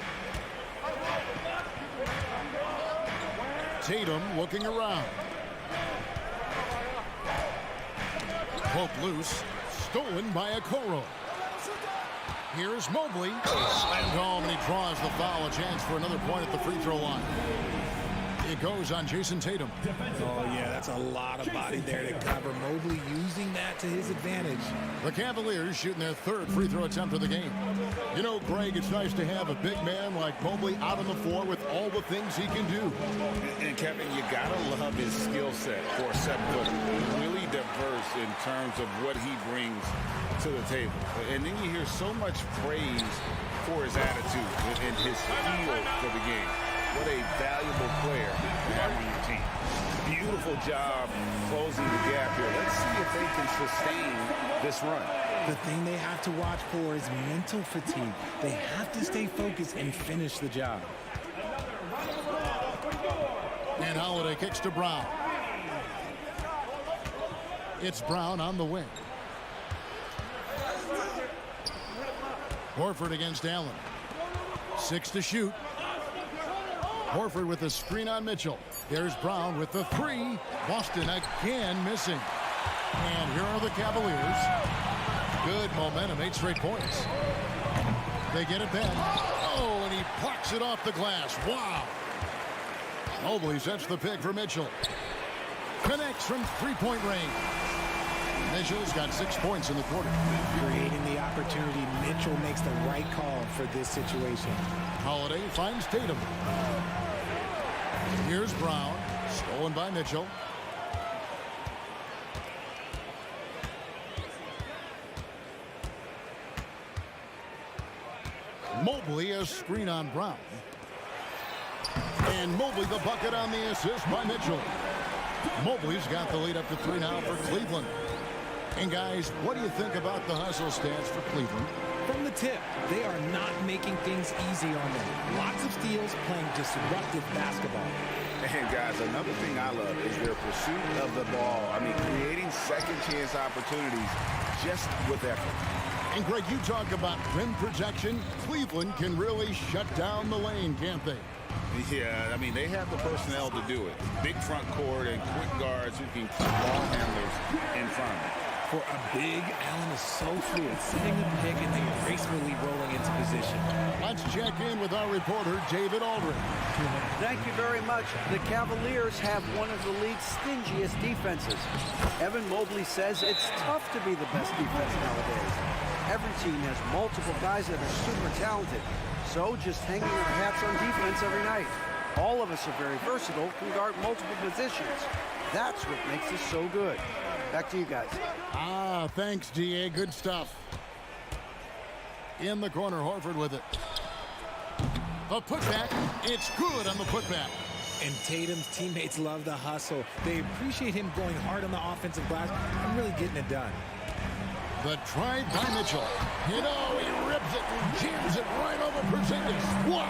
Tatum looking around. Poke loose. Stolen by Okoro. Here's Mobley. Slammed home and he draws the foul. A chance for another point at the free throw line. It goes on Jason Tatum. Oh, yeah, that's a lot of body there to cover. Mobley using that to his advantage. The Cavaliers shooting their third free throw attempt of the game. You know, Greg, it's nice to have a big man like Mobley out on the floor with all the things he can do. And Kevin, you got to love his skill set for a 7-footer. Really diverse in terms of what he brings to the table. And then you hear so much praise for his attitude and his feel for the game. What a valuable player to have on your team. Beautiful job closing the gap here. Let's see if they can sustain this run. The thing they have to watch for is mental fatigue. They have to stay focused and finish the job. And Holiday kicks to Brown. It's Brown on the wing. Horford against Allen. 6 to shoot. Horford with the screen on Mitchell. There's Brown with the 3. Boston again missing. And here are the Cavaliers. Good momentum, 8 straight points. They get it back. Oh, and he plucks it off the glass. Wow. Mobley sets the pick for Mitchell. Connects from three-point range. Mitchell's got 6 points in the quarter. Creating the opportunity, Mitchell makes the right call for this situation. Holiday finds Tatum. Here's Brown, stolen by Mitchell. Mobley a screen on Brown. And Mobley the bucket on the assist by Mitchell. Mobley's got the lead up to 3 now for Cleveland. And guys, what do you think about the hustle stance for Cleveland? From the tip, they are not making things easy on them. Lots of steals, playing disruptive basketball. And guys, another thing I love is their pursuit of the ball. I mean, creating second chance opportunities just with effort. And Greg, you talk about rim protection. Cleveland can really shut down the lane, can't they? Yeah, I mean, they have the personnel to do it. Big front court and quick guards who can keep ball handlers in front. For a big, Allen is so fluid, setting the pick and then gracefully rolling into position. Let's check in with our reporter, David Aldridge. Thank you very much. The Cavaliers have one of the league's stingiest defenses. Evan Mobley says it's tough to be the best defense nowadays. Every team has multiple guys that are super talented. So just hanging our hats on defense every night. All of us are very versatile, can guard multiple positions. That's what makes us so good. Back to you guys. Thanks, DA. Good stuff. In the corner, Horford with it. The putback. It's good on the putback. And Tatum's teammates love the hustle. They appreciate him going hard on the offensive glass and really getting it done. The try by Mitchell. You know, he rips it and jams it right over Porzingis. Wow!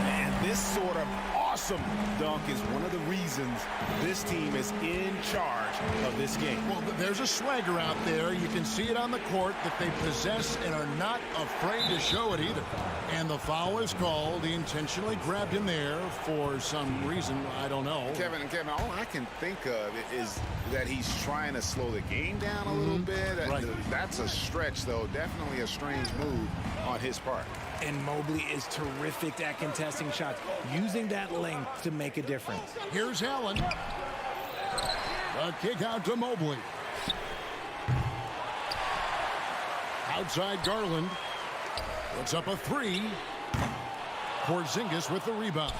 And this sort of awesome dunk is one of the reasons this team is in charge of this game. Well, there's a swagger out there. You can see it on the court that they possess and are not afraid to show it either. And the foul is called. He intentionally grabbed him there for some reason. I don't know. Kevin, all I can think of is that he's trying to slow the game down a little bit. Right. That's a stretch, though. Definitely a strange move on his part. And Mobley is terrific at contesting shots, using that length to make a difference. Here's Allen. The kick out to Mobley. Outside Garland. Puts up a three. Porzingis with the rebound.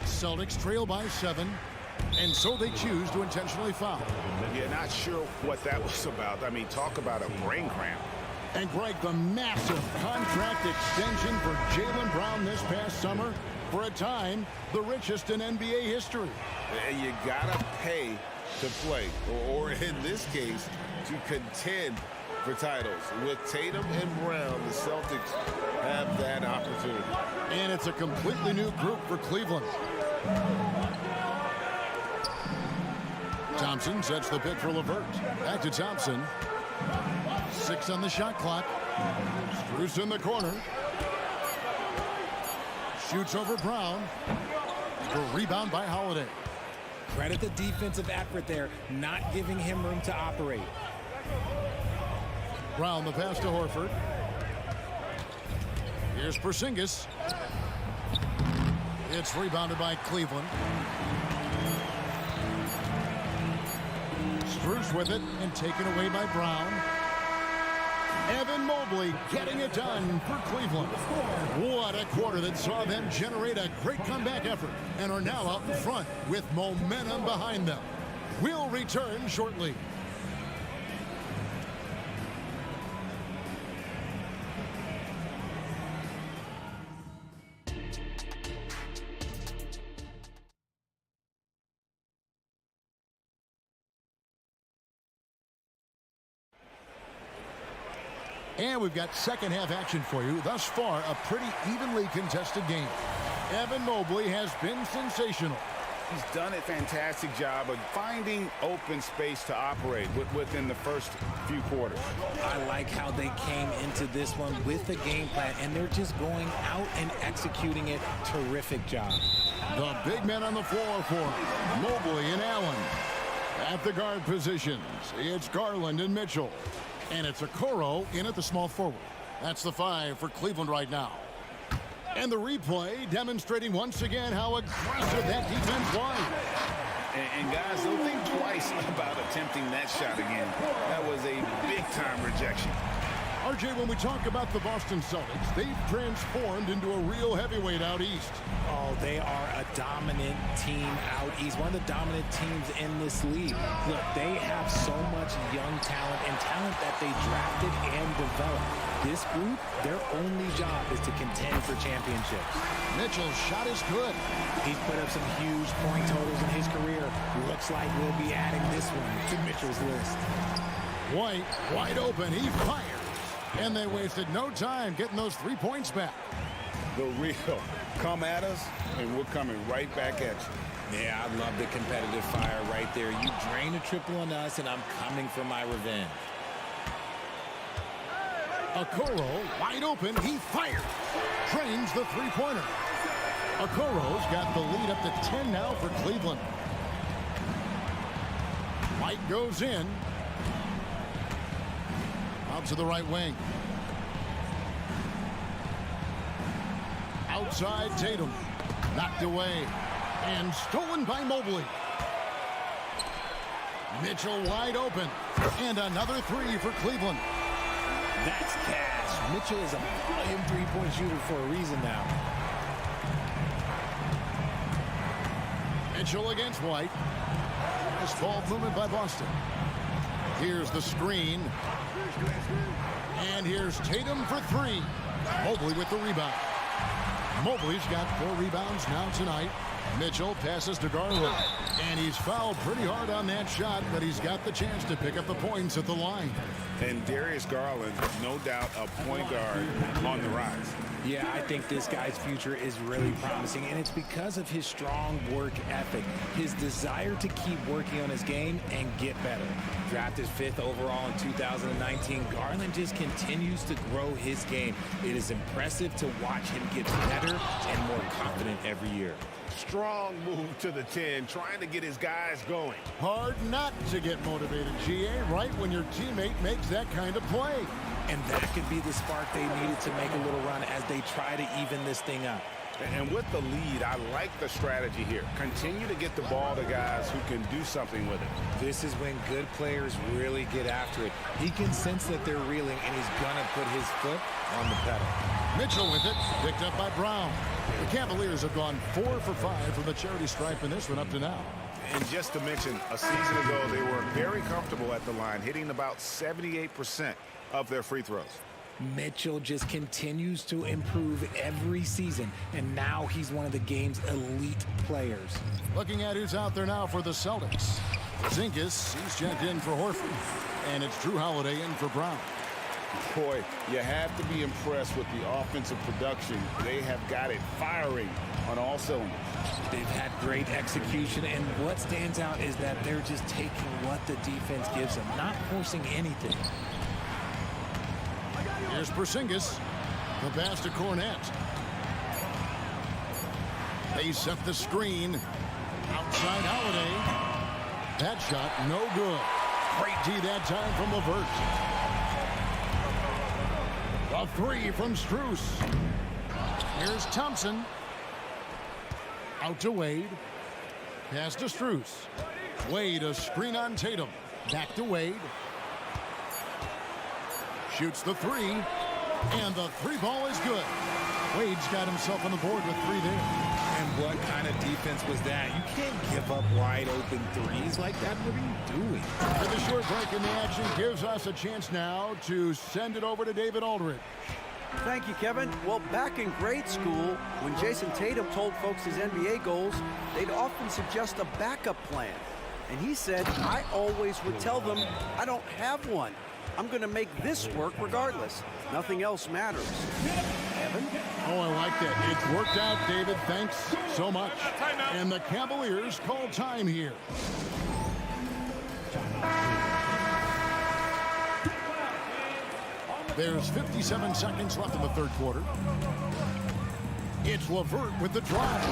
Celtics trail by 7. And so they choose to intentionally foul. Yeah, not sure what that was about. I mean, talk about a brain cramp. And Greg, the massive contract extension for Jaylen Brown this past summer, for a time, the richest in NBA history. And you gotta pay to play, or in this case, to contend for titles. With Tatum and Brown, the Celtics have that opportunity. And it's a completely new group for Cleveland. Thompson sets the pick for LeVert. Back to Thompson. 6 on the shot clock. Strus in the corner. Shoots over Brown. The rebound by Holiday. Credit the defensive effort there, not giving him room to operate. Brown the pass to Horford. Here's Porzingis. It's rebounded by Cleveland. Strus with it and taken away by Brown. Evan Mobley getting it done for Cleveland. What a quarter that saw them generate a great comeback effort and are now out in front with momentum behind them. We'll return shortly. And we've got second half action for you. Thus far, a pretty evenly contested game. Evan Mobley has been sensational. He's done a fantastic job of finding open space to operate within the first few quarters. I like how they came into this one with a game plan, and they're just going out and executing it. Terrific job. The big men on the floor for Mobley and Allen. At the guard positions, it's Garland and Mitchell. And it's Okoro in at the small forward. That's the 5 for Cleveland right now. And the replay demonstrating once again how aggressive that defense was. And guys, don't think twice about attempting that shot again. That was a big-time rejection. RJ, when we talk about the Boston Celtics, they've transformed into a real heavyweight out east. Oh, they are a dominant team out east. One of the dominant teams in this league. Look, they have so much young talent and talent that they drafted and developed. This group, their only job is to contend for championships. Mitchell's shot is good. He's put up some huge point totals in his career. Looks like we'll be adding this one to Mitchell's list. White, wide open, he fires. And they wasted no time getting those 3 points back. The real come at us, and we're coming right back at you. Yeah, I love the competitive fire right there. You drain a triple on us, and I'm coming for my revenge. Okoro wide open. He fires. Drains the three-pointer. Okoro's got the lead up to 10 now for Cleveland. White goes in. Out to the right wing. Outside Tatum. Knocked away. And stolen by Mobley. Mitchell wide open. And another three for Cleveland. That's cash. Mitchell is a volume three-point shooter for a reason now. Mitchell against White. Nice ball movement by Boston. Here's the screen. And here's Tatum for three. Mobley with the rebound. Mobley's got 4 rebounds now tonight. Mitchell passes to Garland. And he's fouled pretty hard on that shot, but he's got the chance to pick up the points at the line. And Darius Garland, no doubt a point guard on the rise. Yeah, I think this guy's future is really promising, and it's because of his strong work ethic, his desire to keep working on his game and get better. Drafted 5th overall in 2019, Garland just continues to grow his game. It is impressive to watch him get better and more confident every year. Strong move to the 10, trying to get his guys going. Hard not to get motivated, GA, right when your teammate makes that kind of play. And that could be the spark they needed to make a little run as they try to even this thing up. And with the lead, I like the strategy here. Continue to get the ball to guys who can do something with it. This is when good players really get after it. He can sense that they're reeling, and he's going to put his foot on the pedal. Mitchell with it, picked up by Brown. The Cavaliers have gone 4 for 5 from the charity stripe in this one up to now. And just to mention, a season ago, they were very comfortable at the line, hitting about 78% of their free throws. Mitchell just continues to improve every season, and now he's one of the game's elite players. Looking at who's out there now for the Celtics. Zinkas, he's checked in for Horford. And it's Drew Holiday in for Brown. Boy, you have to be impressed with the offensive production. They have got it firing on all cylinders. They've had great execution, and what stands out is that they're just taking what the defense gives them, not forcing anything. Here's Porzingis. The pass to Cornet. They set the screen. Outside Holiday. That shot no good. Great D that time from LeVert. A three from Strus. Here's Thompson. Out to Wade. Pass to Strus. Wade a screen on Tatum. Back to Wade. Shoots the three. And the three ball is good. Wade's got himself on the board with 3 there. And what kind of defense was that? You can't give up wide open threes like that. What are you doing? And the short break in the action gives us a chance now to send it over to David Aldridge. Thank you, Kevin. Well, back in grade school, when Jason Tatum told folks his NBA goals, they'd often suggest a backup plan. And he said, I always would tell them, I don't have one. I'm going to make this work regardless. Nothing else matters. Evan? Oh, I like that. It's worked out, David. Thanks so much. And the Cavaliers call time here. There's 57 seconds left in the third quarter. It's LeVert with the drive.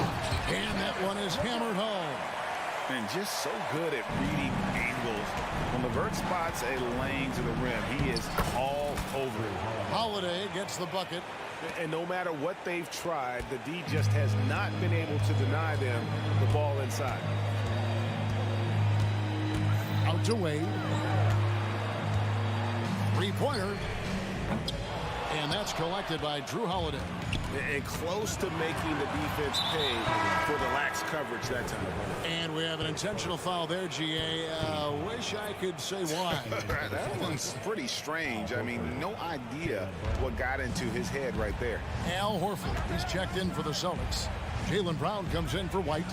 And that one is hammered home. And just so good at reading angles. When LeVert spots a lane to the rim, he is all over it. Holiday gets the bucket. And no matter what they've tried, the D just has not been able to deny them the ball inside. Out to Wade. Three-pointer. And that's collected by Drew Holiday. And close to making the defense pay for the lax coverage that time. And we have an intentional foul there, GA. Wish I could say why. That one's pretty strange. I mean, no idea what got into his head right there. Al Horford, he's checked in for the Celtics. Jaylen Brown comes in for White.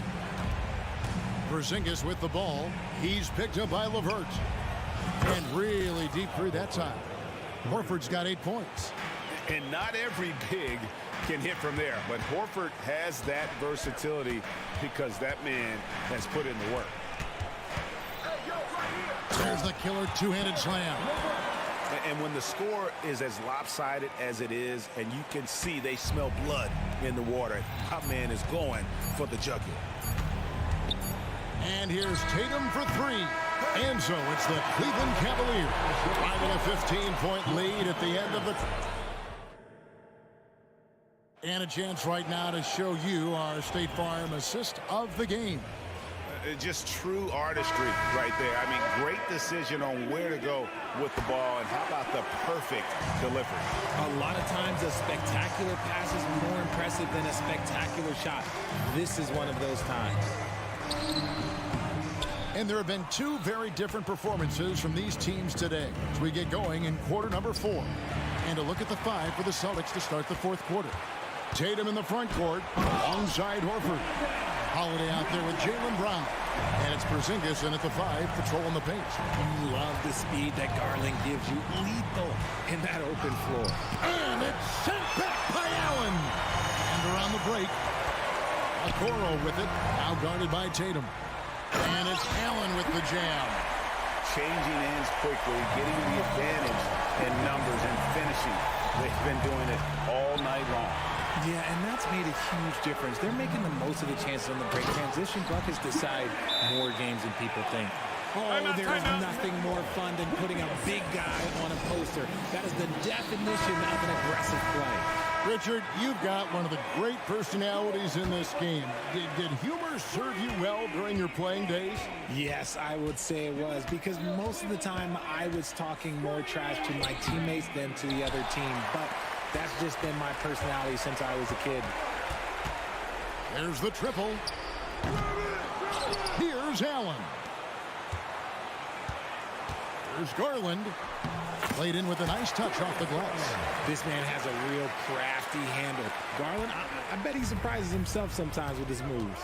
Porzingis with the ball. He's picked up by LeVert. And really deep three that time. Horford's got 8 points. And not every big can hit from there, but Horford has that versatility because that man has put in the work. There's the killer two-handed slam. And when the score is as lopsided as it is, and you can see they smell blood in the water, my man is going for the jugular. And here's Tatum for three. And so it's the Cleveland Cavaliers driving a 15-point lead at the end of the... And a chance right now to show you our State Farm assist of the game. Just true artistry right there. I mean, great decision on where to go with the ball, and how about the perfect delivery? A lot of times a spectacular pass is more impressive than a spectacular shot. This is one of those times. And there have been two very different performances from these teams today as we get going in quarter number 4. And a look at the 5 for the Celtics to start the fourth quarter. Tatum in the front court alongside Horford. Holiday out there with Jaylen Brown. And it's Porzingis in at the 5 patrolling the paint. You love the speed that Garland gives you. Lethal in that open floor. And it's sent back by Allen. And around the break, Okoro with it. Now guarded by Tatum. And it's Allen with the jam. Changing ends quickly, getting the advantage in numbers and finishing. They've been doing it all night long. Yeah, and that's made a huge difference. They're making the most of the chances on the break. Transition buckets decide more games than people think. Oh, there is nothing more fun than putting a big guy on a poster. That is the definition of an aggressive play. Richard, you've got one of the great personalities in this game. Did humor serve you well during your playing days? Yes, I would say it was, because most of the time I was talking more trash to my teammates than to the other team. But that's just been my personality since I was a kid. There's the triple. Here's Allen. Here's Garland. Played in with a nice touch off the glass. This man has a real crafty handle. Garland, I bet he surprises himself sometimes with his moves.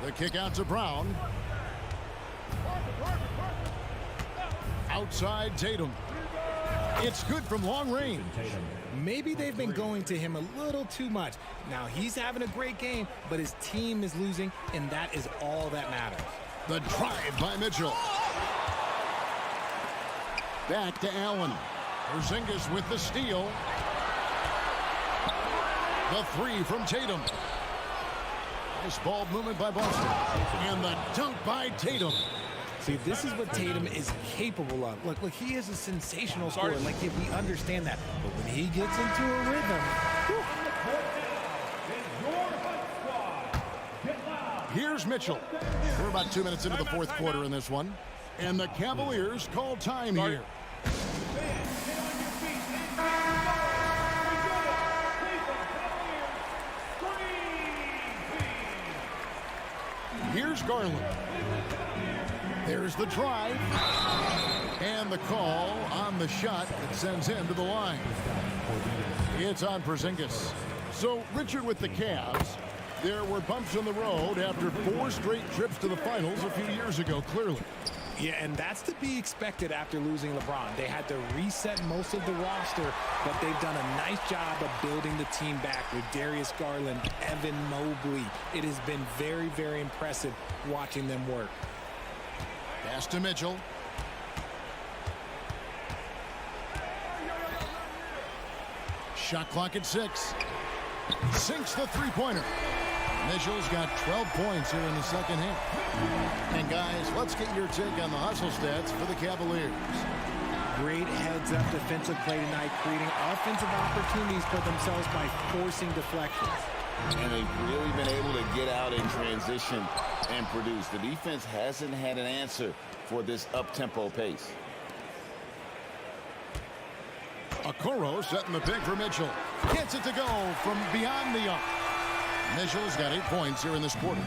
The kick out to Brown. Outside Tatum. It's good from long range. Maybe they've been going to him a little too much. Now he's having a great game, but his team is losing, and that is all that matters. The drive by Mitchell. Back to Allen. Porzingis with the steal. The 3 from Tatum. Nice ball movement by Boston. And the dunk by Tatum. See, this is what Tatum is capable of. Look, he is a sensational scorer. Like, if we understand that. But when he gets into a rhythm, here's Mitchell. We're about 2 minutes into the fourth quarter in this one. And the Cavaliers call time here. Here's Garland. There's the drive. And the call on the shot that sends him to the line. It's on Porzingis. So, Richard, with the Cavs, there were bumps in the road after 4 straight trips to the finals a few years ago, clearly. yeah, and that's to be expected after losing LeBron. They had to reset most of the roster, but they've done a nice job of building the team back with Darius Garland, Evan Mobley. It has been very, very impressive watching them work. Pass to Mitchell. Shot clock at 6. Sinks the three-pointer. Mitchell's got 12 points here in the second half. And guys, let's get your take on the hustle stats for the Cavaliers. Great heads-up defensive play tonight, creating offensive opportunities for themselves by forcing deflections. And they've really been able to get out in transition and produce. The defense hasn't had an answer for this up-tempo pace. Okoro setting the pick for Mitchell. Gets it to go from beyond the arc. Mitchell's got 8 points here in this quarter.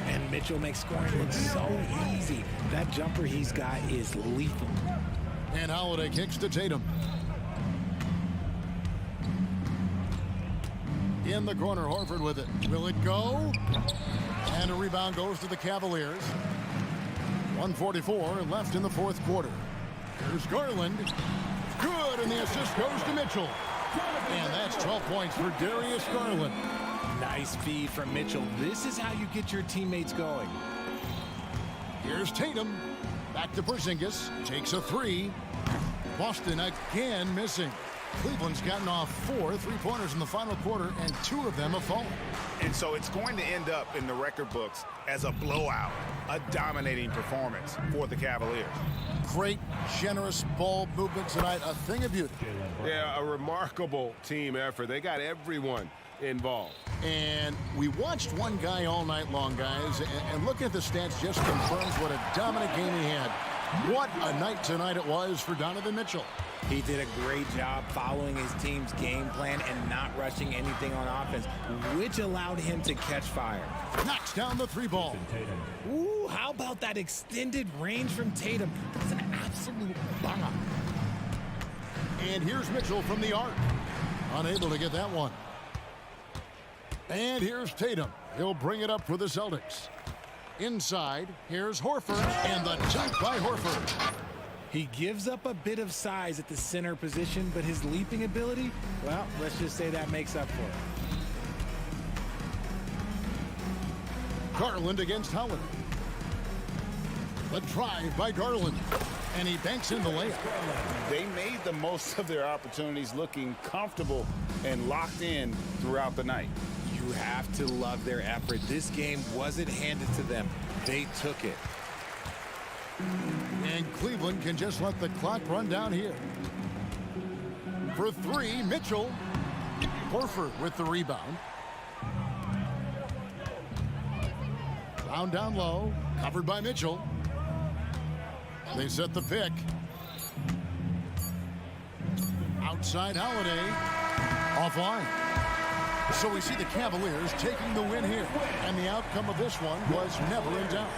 And Mitchell makes scoring look so easy. That jumper he's got is lethal. And Holiday kicks to Tatum. In the corner, Horford with it. Will it go? And a rebound goes to the Cavaliers. 1:44 left in the fourth quarter. Here's Garland. Good, and the assist goes to Mitchell. And that's 12 points for Darius Garland. Nice feed from Mitchell. This is how you get your teammates going. Here's Tatum. Back to Porzingis. Takes a 3. Boston again missing. Cleveland's gotten off 4 3-pointers in the final quarter, and 2 of them have fallen. And so it's going to end up in the record books as a blowout, a dominating performance for the Cavaliers. Great, generous ball movement tonight, a thing of beauty. Yeah, a remarkable team effort. They got everyone involved. And we watched one guy all night long, guys, and looking at the stats just confirms what a dominant game he had. What a night tonight it was for Donovan Mitchell. He did a great job following his team's game plan and not rushing anything on offense, which allowed him to catch fire. Knocks down the 3-ball. Ooh, how about that extended range from Tatum? That's an absolute bomb. And here's Mitchell from the arc. Unable to get that one. And here's Tatum. He'll bring it up for the Celtics. Inside, here's Horford, and the dunk by Horford. He gives up a bit of size at the center position, but his leaping ability, well, let's just say that makes up for it. Garland against Howard. The drive by Garland, and he banks in the layup. They made the most of their opportunities, looking comfortable and locked in throughout the night. You have to love their effort. This game wasn't handed to them. They took it. And Cleveland can just let the clock run down here. For 3, Mitchell. Horford with the rebound. Down low, covered by Mitchell. They set the pick. Outside Holiday. Offline. So we see the Cavaliers taking the win here. And the outcome of this one was never in doubt.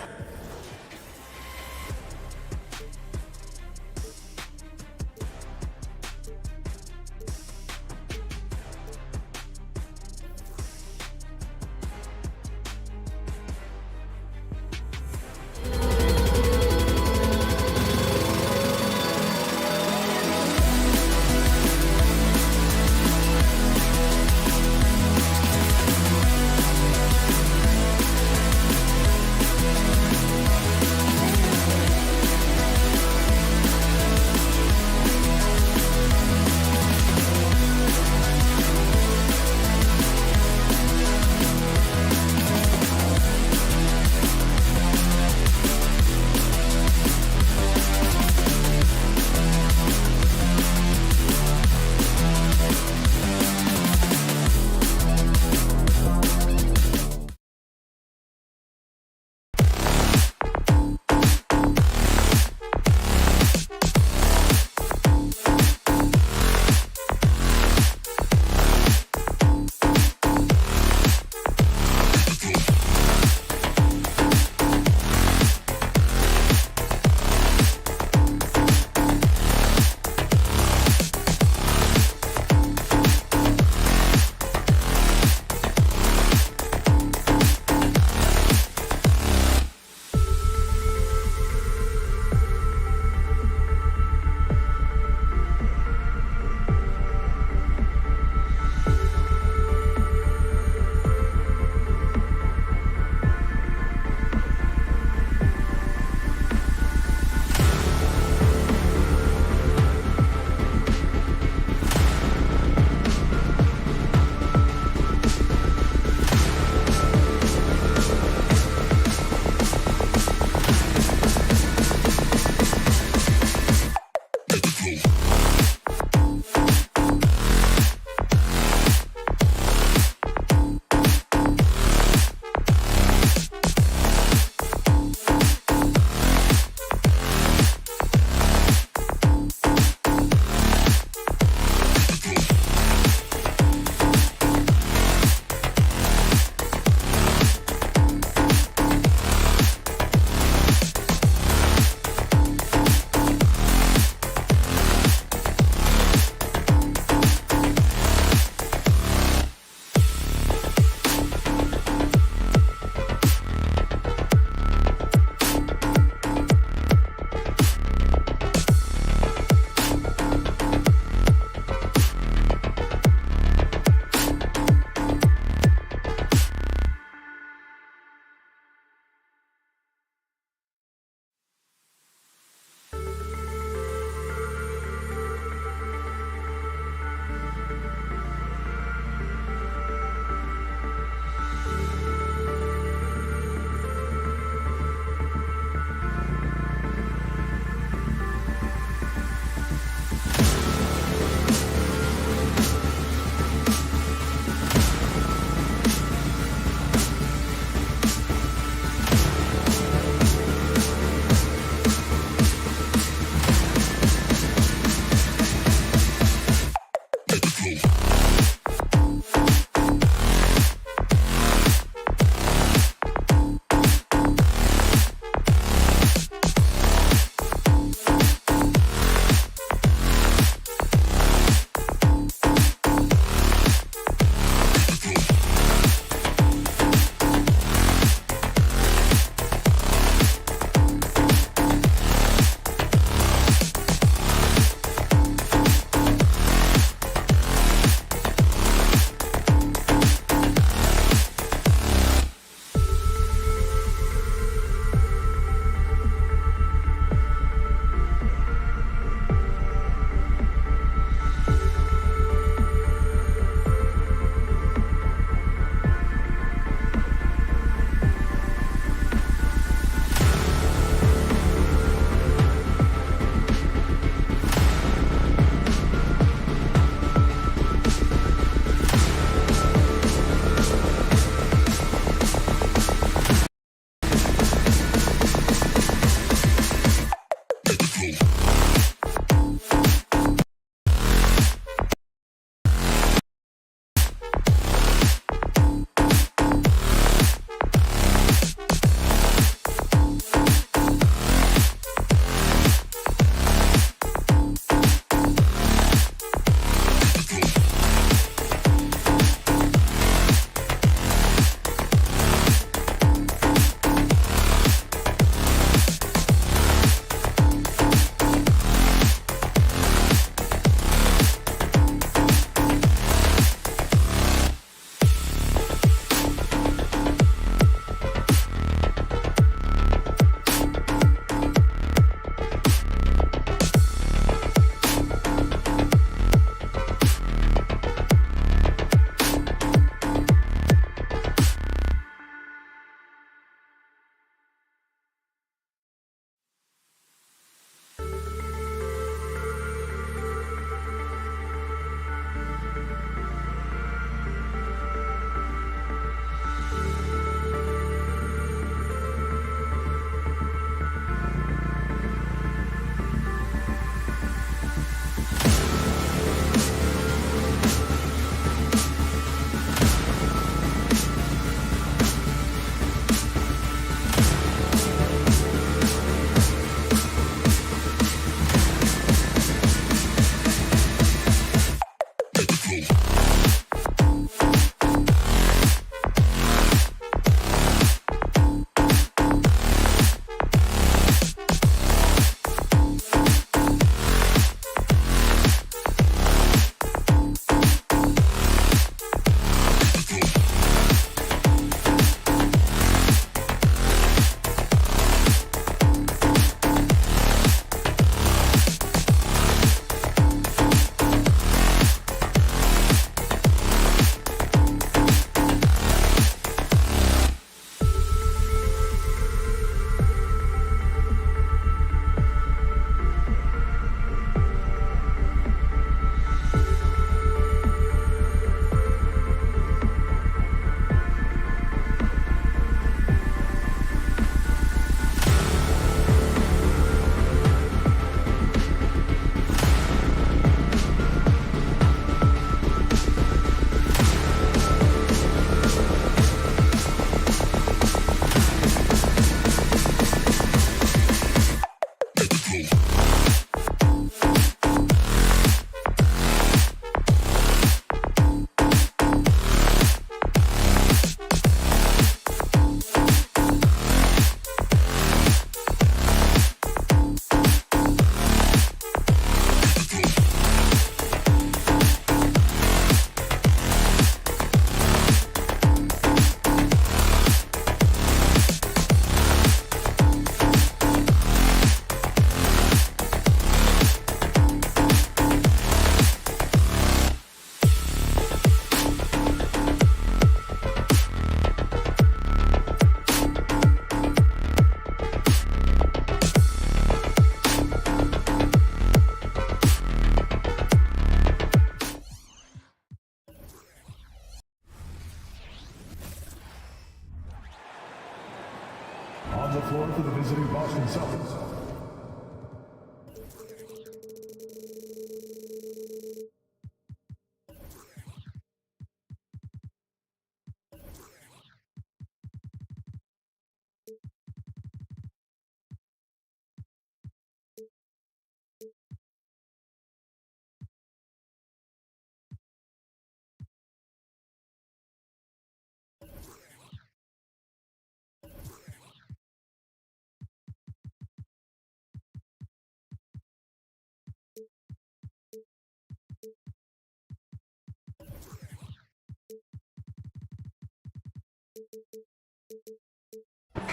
On the floor for the visiting Boston Celtics.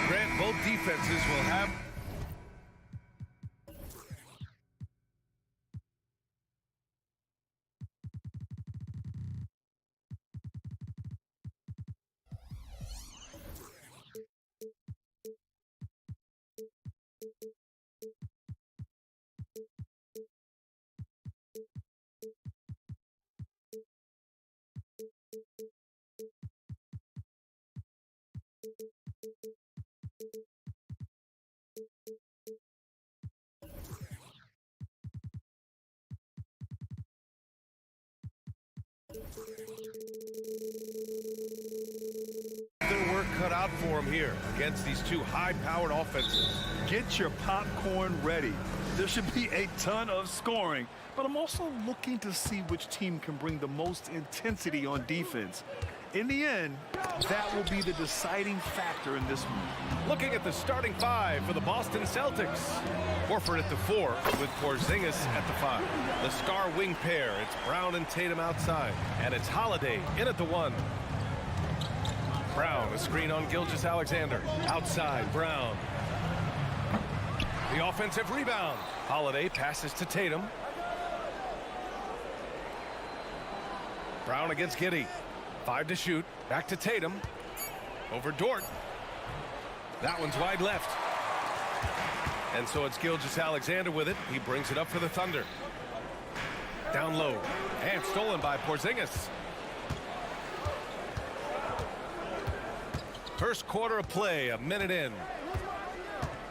Grant, both defenses will have... their work cut out for him here against these two high-powered offenses. Get your popcorn ready. There should be a ton of scoring, but I'm also looking to see which team can bring the most intensity on defense. In the end, that will be the deciding factor in this one. Looking at the starting five for the Boston Celtics. Horford at the 4 with Porzingis at the 5. The star wing pair, it's Brown and Tatum outside. And it's Holiday in at the 1. Brown, a screen on Gilgeous-Alexander. Outside, Brown. The offensive rebound. Holiday passes to Tatum. Brown against Giddey. 5 to shoot. Back to Tatum. Over Dort. That one's wide left. And so it's Gilgeous-Alexander with it. He brings it up for the Thunder. Down low. And stolen by Porzingis. First quarter of play, a minute in.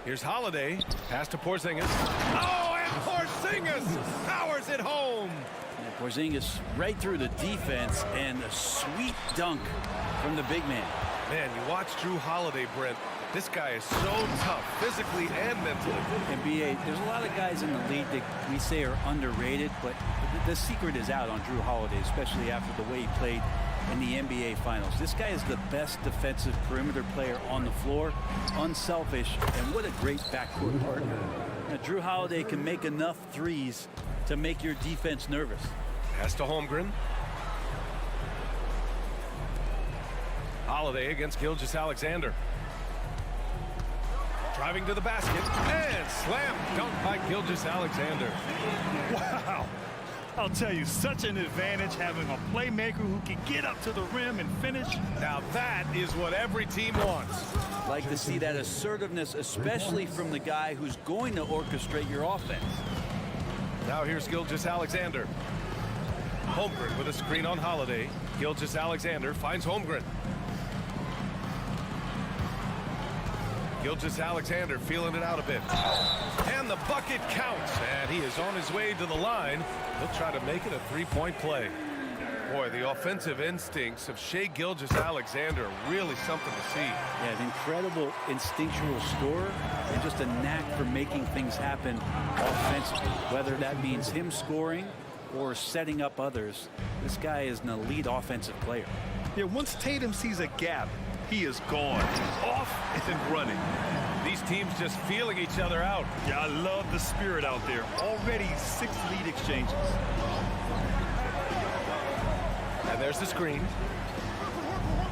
Here's Holiday. Pass to Porzingis. Oh, and Porzingis powers it home. Porzingis right through the defense, and a sweet dunk from the big man. Man, you watch Jrue Holiday, Brent. This guy is so tough, physically and mentally. NBA, there's a lot of guys in the league that we say are underrated, but the secret is out on Jrue Holiday, especially after the way he played in the NBA Finals. This guy is the best defensive perimeter player on the floor, unselfish, and what a great backcourt partner. Now, Jrue Holiday can make enough threes to make your defense nervous. Pass to Holmgren. Holiday against Gilgeous-Alexander. Driving to the basket and slam dunk by Gilgeous-Alexander. Wow. I'll tell you, such an advantage having a playmaker who can get up to the rim and finish. Now that is what every team wants. Like to see that assertiveness, especially from the guy who's going to orchestrate your offense. Now here's Gilgeous-Alexander. Holmgren with a screen on Holiday. Gilgeous-Alexander finds Holmgren. Gilgeous-Alexander feeling it out a bit. And the bucket counts. And he is on his way to the line. He'll try to make it a three-point play. Boy, the offensive instincts of Shai Gilgeous-Alexander are really something to see. Yeah, an incredible instinctual scorer and just a knack for making things happen offensively, whether that means him scoring or setting up others. This guy is an elite offensive player. Yeah, once Tatum sees a gap, he is gone. Off and running. These teams just feeling each other out. Yeah, I love the spirit out there. Already 6 lead exchanges. And there's the screen.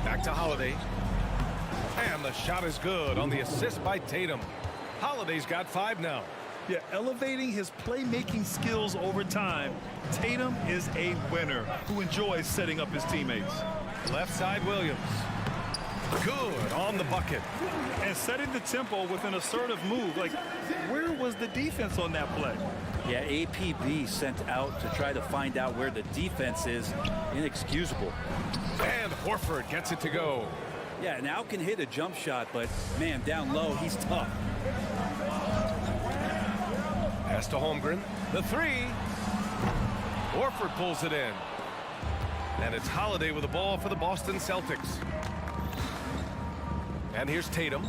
Back to Holiday. And the shot is good on the assist by Tatum. Holiday's got 5 now. Yeah, elevating his playmaking skills over time. Tatum is a winner who enjoys setting up his teammates. Left side Williams. Good on the bucket. And setting the tempo with an assertive move. Like, where was the defense on that play? Yeah, APB sent out to try to find out where the defense is. Inexcusable. And Horford gets it to go. Yeah, now can hit a jump shot, but man, down low, he's tough. Pass to Holmgren. The 3. Horford pulls it in. And it's Holiday with the ball for the Boston Celtics. And here's Tatum.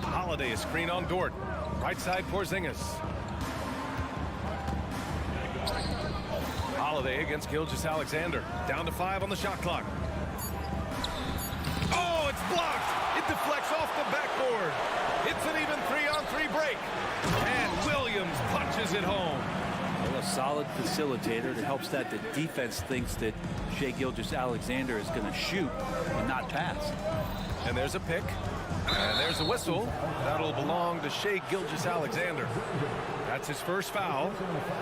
Holiday, a screen on Dort. Right side Porzingis. Holiday against Gilgeous-Alexander. Down to 5 on the shot clock. Oh, it's blocked. It deflects off the backboard. It's an even 3-on-3 break. And Williams punches it home. Well, a solid facilitator that helps that the defense thinks that Shai Gilgeous-Alexander is going to shoot and not pass. And there's a pick. And there's a whistle. That'll belong to Shai Gilgeous-Alexander. That's his first foul.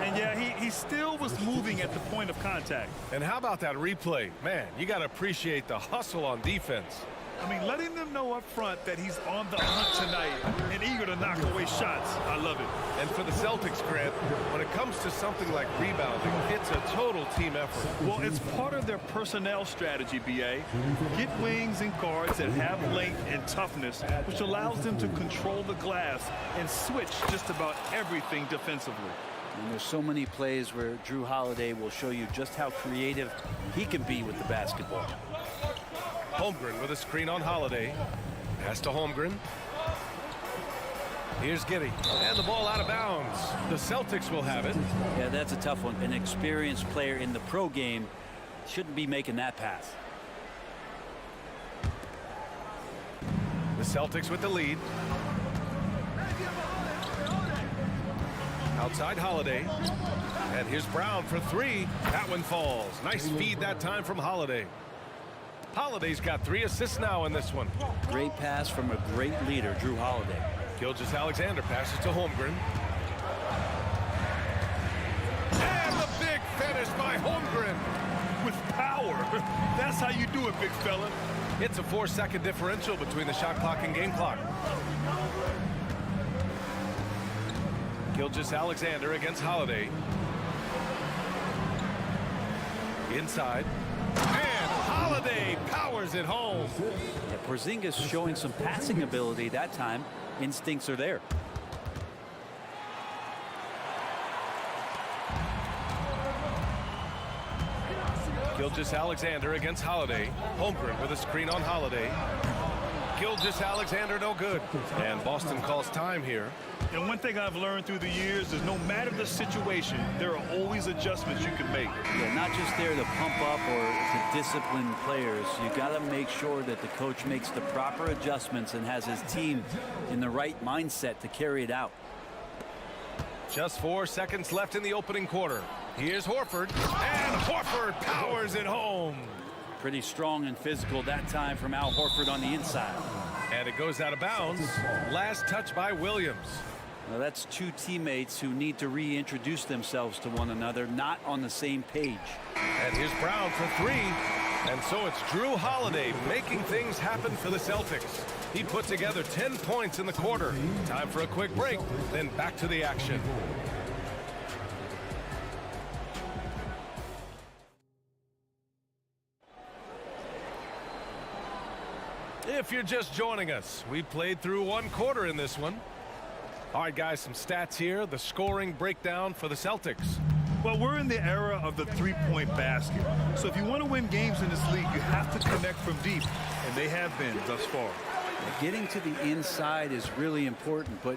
And yeah, he still was moving at the point of contact. And how about that replay? Man, you got to appreciate the hustle on defense. I mean, letting them know up front that he's on the hunt tonight and eager to knock away shots. I love it. And for the Celtics, Grant, when it comes to something like rebounding, it's a total team effort. Well, it's part of their personnel strategy, BA. Get wings and guards that have length and toughness, which allows them to control the glass and switch just about everything defensively. And there's so many plays where Drew Holiday will show you just how creative he can be with the basketball. Holmgren with a screen on Holiday. Pass to Holmgren. Here's Giddey. And the ball out of bounds. The Celtics will have it. Yeah, that's a tough one. An experienced player in the pro game shouldn't be making that pass. The Celtics with the lead. Outside Holiday. And here's Brown for 3. That one falls. Nice feed that time from Holiday. Holiday's got 3 assists now in this one. Great pass from a great leader, Drew Holiday. Gilgeous-Alexander passes to Holmgren. And the big finish by Holmgren. With power. That's how you do it, big fella. It's a 4-second differential between the shot clock and game clock. Gilgeous-Alexander against Holiday. Inside. And Holiday powers it home. Yeah, Porzingis showing some passing ability that time. Instincts are there. Gilgeous-Alexander against Holiday. Holmgren with a screen on Holiday. Gilgeous-Alexander no good. And Boston calls time here. And one thing I've learned through the years is no matter the situation, there are always adjustments you can make. Yeah, not just there to pump up or to discipline players. You got to make sure that the coach makes the proper adjustments and has his team in the right mindset to carry it out. Just 4 seconds left in the opening quarter. Here's Horford. And Horford powers it home. Pretty strong and physical that time from Al Horford on the inside. And it goes out of bounds. Last touch by Williams. Now that's 2 teammates who need to reintroduce themselves to one another, not on the same page. And here's Brown for 3. And so it's Drew Holiday making things happen for the Celtics. He put together 10 points in the quarter. Time for a quick break, then back to the action. If you're just joining us, we played through 1 quarter in this one. All right, guys, some stats here. The scoring breakdown for the Celtics. Well, we're in the era of the three-point basket. So if you want to win games in this league, you have to connect from deep, and they have been thus far. Getting to the inside is really important, but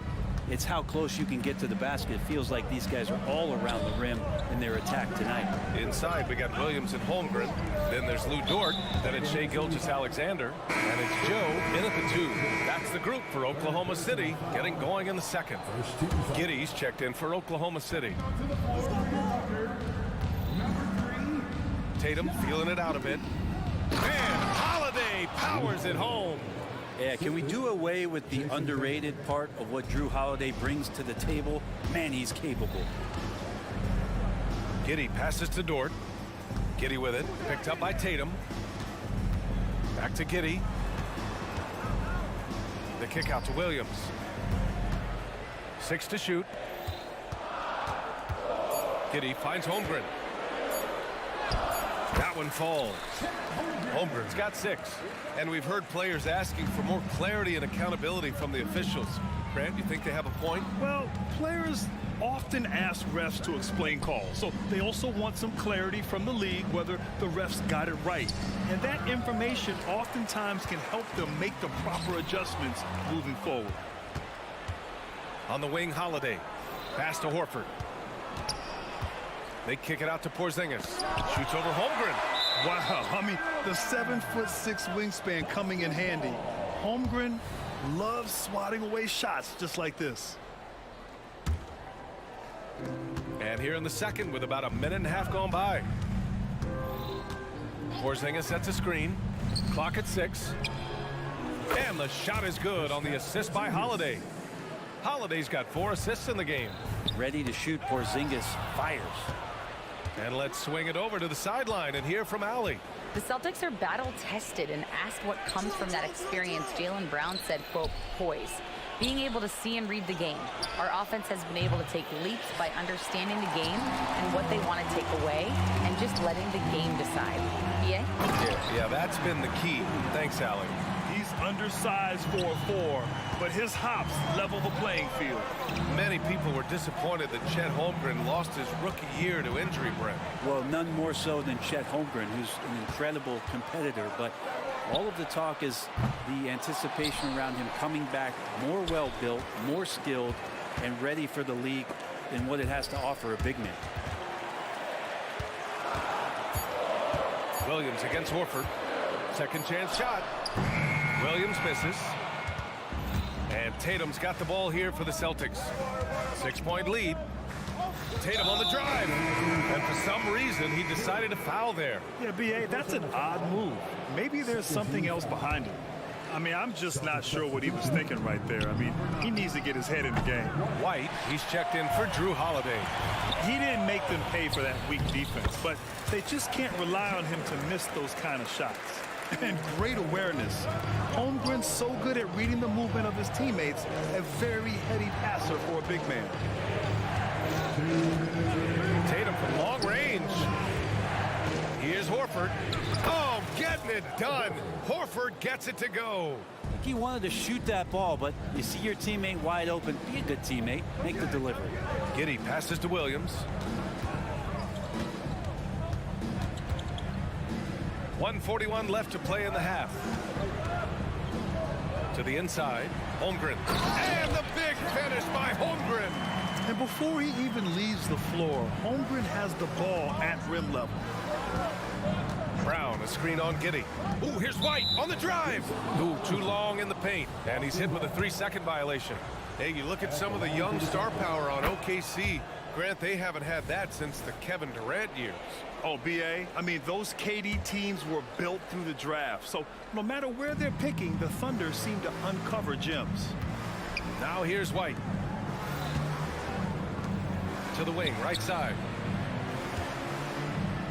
it's how close you can get to the basket. It feels like these guys are all around the rim in their attack tonight. Inside, we got Williams and Holmgren. Then there's Lou Dort. Then it's Shai Gilgeous-Alexander. And it's Joe in at the 2. That's the group for Oklahoma City, getting going in the second. Giddey's checked in for Oklahoma City. Tatum feeling it out a bit. And Holiday powers it home. Yeah, can we do away with the underrated part of what Drew Holiday brings to the table? Man, he's capable. Giddey passes to Dort. Giddey with it, picked up by Tatum. Back to Giddey. The kick out to Williams. 6 to shoot. Giddey finds Holmgren. That one falls. Holmgren's got 6. And we've heard players asking for more clarity and accountability from the officials. Grant, you think they have a point? Well, players often ask refs to explain calls. So they also want some clarity from the league whether the refs got it right. And that information oftentimes can help them make the proper adjustments moving forward. On the wing, Holiday. Pass to Horford. They kick it out to Porzingis. Shoots over Holmgren. Wow, I mean, the 7'6" wingspan coming in handy. Holmgren loves swatting away shots just like this. And here in the second with about a minute and a half gone by. Porzingis sets a screen. Clock at 6. And the shot is good on the assist by Holiday. Holiday's got 4 assists in the game. Ready to shoot. Porzingis fires. And let's swing it over to the sideline and hear from Allie. The Celtics are battle-tested, and asked what comes from that experience, Jaylen Brown said, quote, poise. Being able to see and read the game. Our offense has been able to take leaps by understanding the game and what they want to take away and just letting the game decide. BA? Yeah, that's been the key. Thanks, Allie. He's undersized for a 4, but his hops level the playing field. Many people were disappointed that Chet Holmgren lost his rookie year to injury, Brent. Well, none more so than Chet Holmgren, who's an incredible competitor, but all of the talk is the anticipation around him coming back more well-built, more skilled, and ready for the league in what it has to offer a big man. Williams against Horford. Second chance shot. Williams misses. And Tatum's got the ball here for the Celtics. 6-point lead. Tatum on the drive. And for some reason, he decided to foul there. Yeah, B.A., that's an odd move. Maybe there's something else behind it. I mean, I'm just not sure what he was thinking right there. I mean, he needs to get his head in the game. White, he's checked in for Drew Holiday. He didn't make them pay for that weak defense, but they just can't rely on him to miss those kind of shots. And great awareness. Holmgren's so good at reading the movement of his teammates, a very heady passer for a big man. Tatum from long range. Here's Horford. Oh, getting it done. Horford gets it to go. He wanted to shoot that ball, but you see your teammate wide open. Be a good teammate. Make the delivery. Giddey passes to Williams. 1:41 left to play in the half. To the inside, Holmgren. And the big finish by Holmgren. And before he even leaves the floor, Holmgren has the ball at rim level. Brown, a screen on Giddey. Ooh, here's White on the drive. Ooh, too long in the paint. And he's hit with a 3-second violation. Hey, you look at some of the young star power on OKC. Grant, they haven't had that since the Kevin Durant years. Oh, B.A., I mean, those KD teams were built through the draft. So no matter where they're picking, the Thunder seem to uncover gems. Now here's White. To the wing, right side.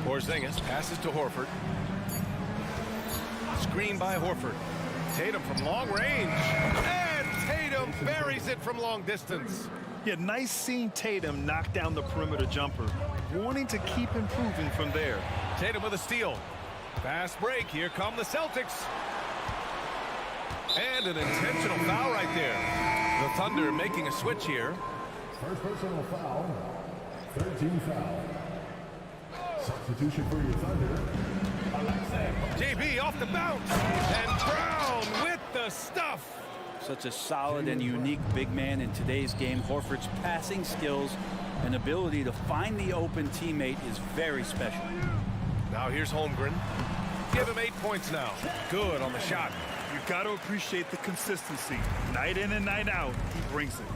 Porzingis passes to Horford. Screen by Horford. Tatum from long range. And Tatum buries it from long distance. Yeah, nice seeing Tatum knock down the perimeter jumper. Wanting to keep improving from there. Tatum with a steal. Fast break. Here come the Celtics. And an intentional foul right there. The Thunder making a switch here. First personal foul. 13 foul. Substitution for your Thunder. JB off the bounce. And Brown with the stuff. Such a solid and unique big man in today's game. Horford's passing skills and ability to find the open teammate is very special. Now here's Holmgren. Give him 8 points now. Good on the shot. You've got to appreciate the consistency. Night in and night out, he brings it.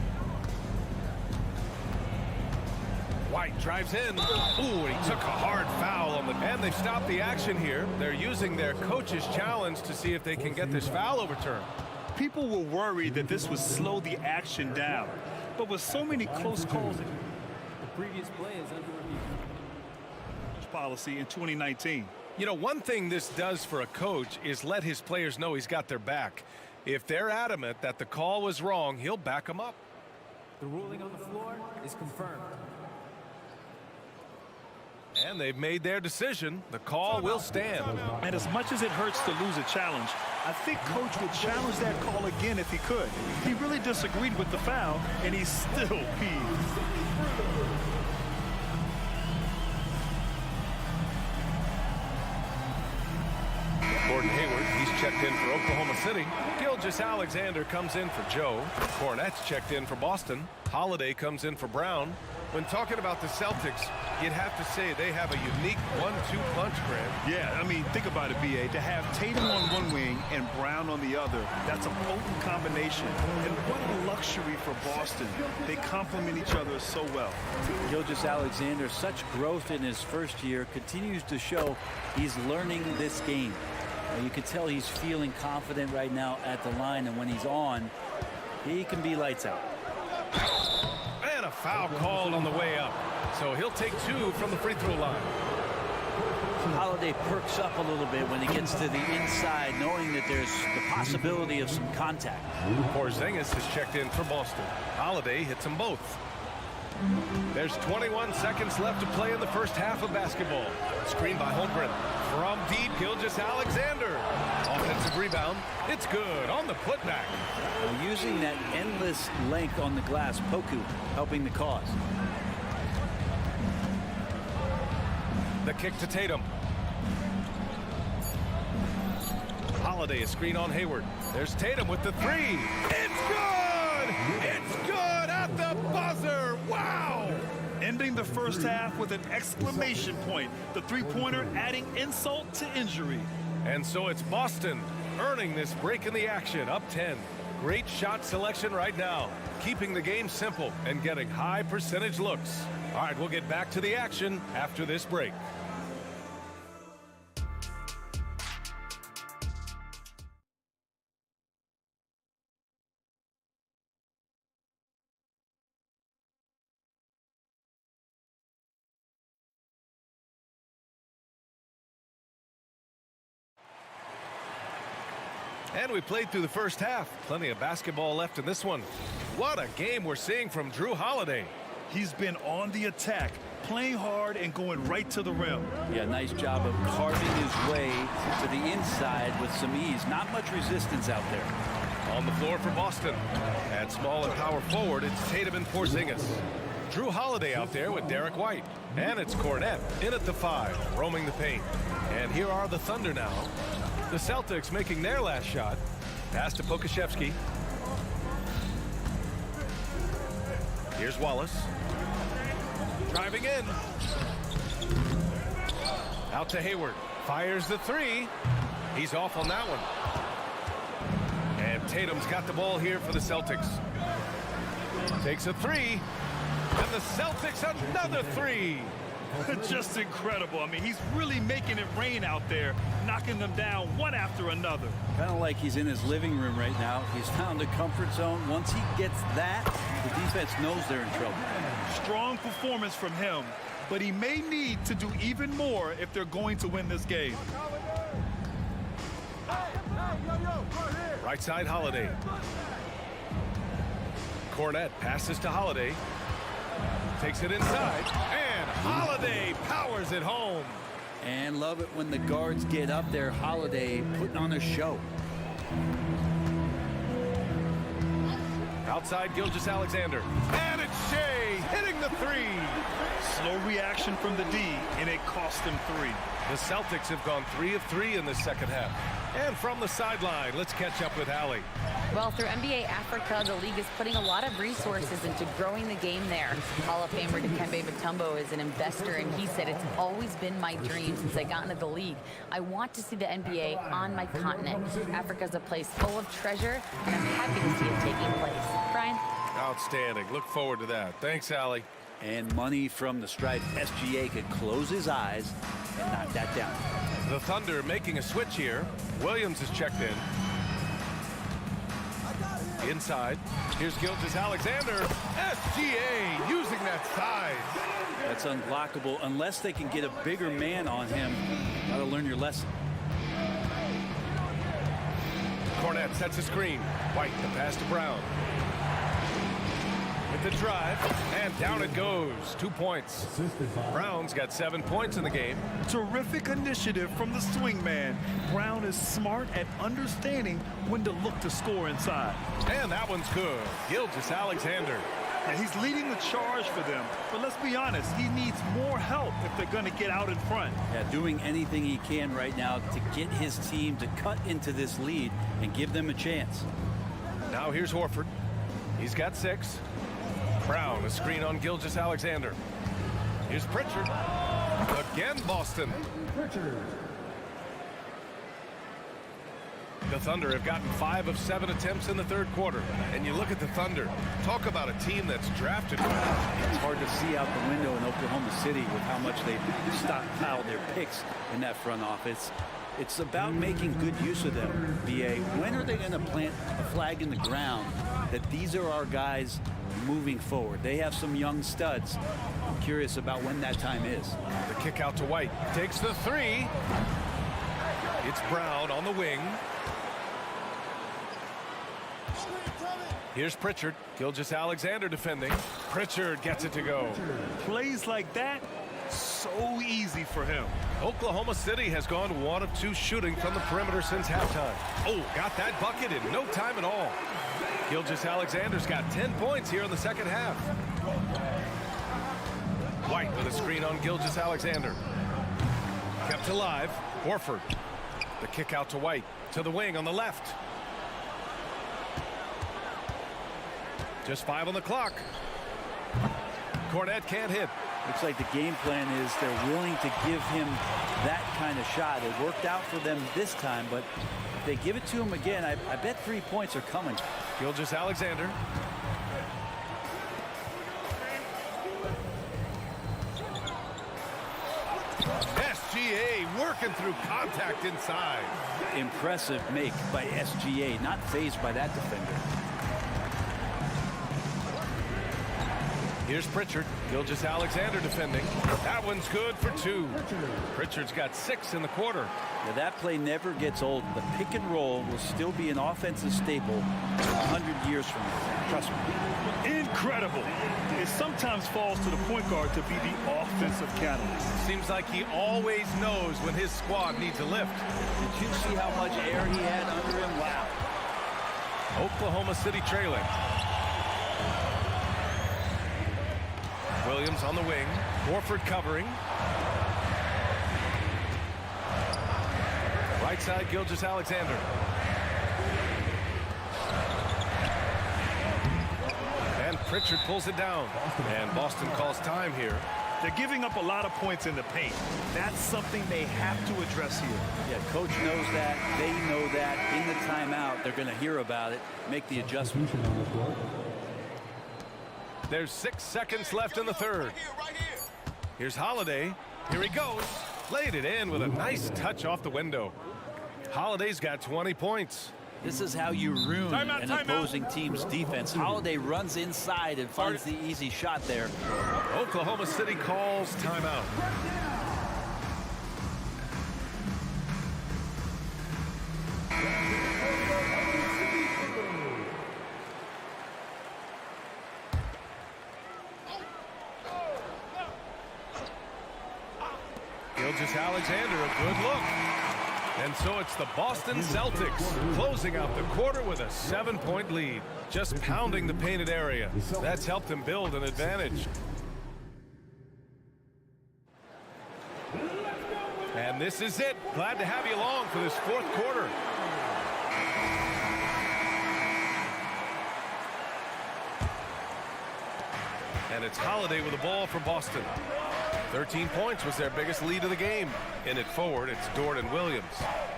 White drives in. Ooh, he took a hard foul on the... And they've stopped the action here. They're using their coach's challenge to see if they can get this foul overturned. People were worried that this would slow the action down. But with so many close calls, the previous play is under review. Policy in 2019. You know, one thing this does for a coach is let his players know he's got their back. If they're adamant that the call was wrong, he'll back them up. The ruling on the floor is confirmed. And they've made their decision. The call will stand. And as much as it hurts to lose a challenge, I think Coach would challenge that call again if he could. He really disagreed with the foul, and he's still peeved. Gordon Hayward, he's checked in for Oklahoma City. Gilgeous-Alexander comes in for Joe. Cornette's checked in for Boston. Holiday comes in for Brown. When talking about the Celtics, you'd have to say they have a unique 1-2 punch, Grant. Yeah, I mean, think about it, B.A. To have Tatum on one wing and Brown on the other, that's a potent combination. And what a luxury for Boston. They complement each other so well. Gilgeous-Alexander, such growth in his first year, continues to show he's learning this game. You can tell he's feeling confident right now at the line, and when he's on, he can be lights out. And a foul called on the way up. So he'll take 2 from the free throw line. Holiday perks up a little bit when he gets to the inside, knowing that there's the possibility of some contact. Porzingis is checked in for Boston. Holiday hits them both. There's 21 seconds left to play in the first half of basketball. Screen by Holmgren. From deep, Gilgeous-Alexander. Offensive rebound. It's good on the putback. Using that endless length on the glass, Poku helping the cause. The kick to Tatum. Holiday is screen on Hayward. There's Tatum with the 3. It's good! It's good at the buzzer! Wow! Ending the first half with an exclamation point. The three-pointer adding insult to injury. And so it's Boston earning this break in the action, up 10. Great shot selection right now, keeping the game simple and getting high percentage looks. All right, we'll get back to the action after this break. And we played through the first half. Plenty of basketball left in this one. What a game we're seeing from Drew Holiday. He's been on the attack, playing hard and going right to the rim. Yeah, nice job of carving his way to the inside with some ease. Not much resistance out there. On the floor for Boston. At small and power forward, it's Tatum and Porzingis. Drew Holiday out there with Derek White. And it's Cornette in at the 5, roaming the paint. And here are the Thunder now. The Celtics making their last shot. Pass to Pokashevsky. Here's Wallace. Driving in. Out to Hayward. Fires the 3. He's off on that one. And Tatum's got the ball here for the Celtics. Takes a 3. And the Celtics another 3. Just incredible. I mean, he's really making it rain out there, knocking them down one after another. Kind of like he's in his living room right now. He's found a comfort zone. Once he gets that, the defense knows they're in trouble. Strong performance from him, but he may need to do even more if they're going to win this game. Right side, Holiday. Cornette passes to Holiday. Takes it inside, and Holiday powers it home. And love it when the guards get up there. Holiday putting on a show. Outside, Gilgeous-Alexander. And it's Shea hitting the 3. reaction from the D, and it cost them 3. The Celtics have gone 3 of 3 in the second half. And from the sideline, let's catch up with Allie. Well, through NBA Africa, the league is putting a lot of resources into growing the game there. Hall of Famer Dikembe Mutombo is an investor, and he said, "It's always been my dream since I got into the league. I want to see the NBA on my continent. Africa's a place full of treasure, and I'm happy to see it taking place." Brian? Outstanding. Look forward to that. Thanks, Allie. And money from the stripe. SGA could close his eyes and knock that down. The Thunder making a switch here. Williams is checked in. Inside. Here's Gilgeous-Alexander. SGA using that size. That's unblockable unless they can get a bigger man on him. Gotta learn your lesson. Cornette sets a screen. White, the pass to Brown. With the drive, and down it goes. 2 points. Brown's got 7 points in the game. Terrific initiative from the swing man. Brown is smart at understanding when to look to score inside. And that one's good. Gilgeous-Alexander. And he's leading the charge for them. But let's be honest, he needs more help if they're going to get out in front. Yeah, doing anything he can right now to get his team to cut into this lead and give them a chance. Now here's Horford. He's got 6. Brown, a screen on Gilgeous-Alexander. Here's Pritchard. Again, Boston. The Thunder have gotten 5 of 7 attempts in the third quarter. And you look at the Thunder. Talk about a team that's drafted well. It's hard to see out the window in Oklahoma City with how much they stockpile their picks in that front office. It's about making good use of them, BA. When are they going to plant a flag in the ground that these are our guys moving forward? They have some young studs. I'm curious about when that time is. The kick out to White. Takes the 3. It's Brown on the wing. Here's Pritchard. Gilgeous-Alexander defending. Pritchard gets it to go. Plays like that, so easy for him. Oklahoma City has gone 1 of 2 shooting from the perimeter since halftime. Oh, got that bucket in no time at all. Gilgeous-Alexander's got 10 points here in the second half. White with a screen on Gilgeous-Alexander. Kept alive. Horford. The kick out to White. To the wing on the left. Just 5 on the clock. Cornette can't hit. Looks like the game plan is they're willing to give him that kind of shot. It worked out for them this time, but if they give it to him again, I bet 3 points are coming. Gilgeous-Alexander. SGA working through contact inside. Impressive make by SGA, not fazed by that defender. Here's Pritchard. Gilgeous-Alexander defending. That one's good for 2. Pritchard's got 6 in the quarter. Yeah, that play never gets old. The pick and roll will still be an offensive staple 100 years from now. Trust me. Incredible. It sometimes falls to the point guard to be the offensive catalyst. Seems like he always knows when his squad needs a lift. Did you see how much air he had under him? Wow. Oklahoma City trailing. Williams on the wing. Horford covering. Right side, Gilgeous-Alexander. And Pritchard pulls it down. And Boston calls time here. They're giving up a lot of points in the paint. That's something they have to address here. Yeah, coach knows that. They know that. In the timeout, they're going to hear about it, make the adjustment. There's 6 seconds left in the third. Here's Holiday. Here he goes. Laid it in with a nice touch off the window. Holiday's got 20 points. This is how you ruin an opposing team's defense. Holiday runs inside and finds the easy shot there. Oklahoma City calls timeout. Gilgeous-Alexander, a good look. And so it's the Boston Celtics closing out the quarter with a 7-point lead. Just pounding the painted area. That's helped them build an advantage. And this is it. Glad to have you along for this fourth quarter. And it's Holiday with the ball for Boston. 13 points was their biggest lead of the game. In at forward, it's Dort and Williams.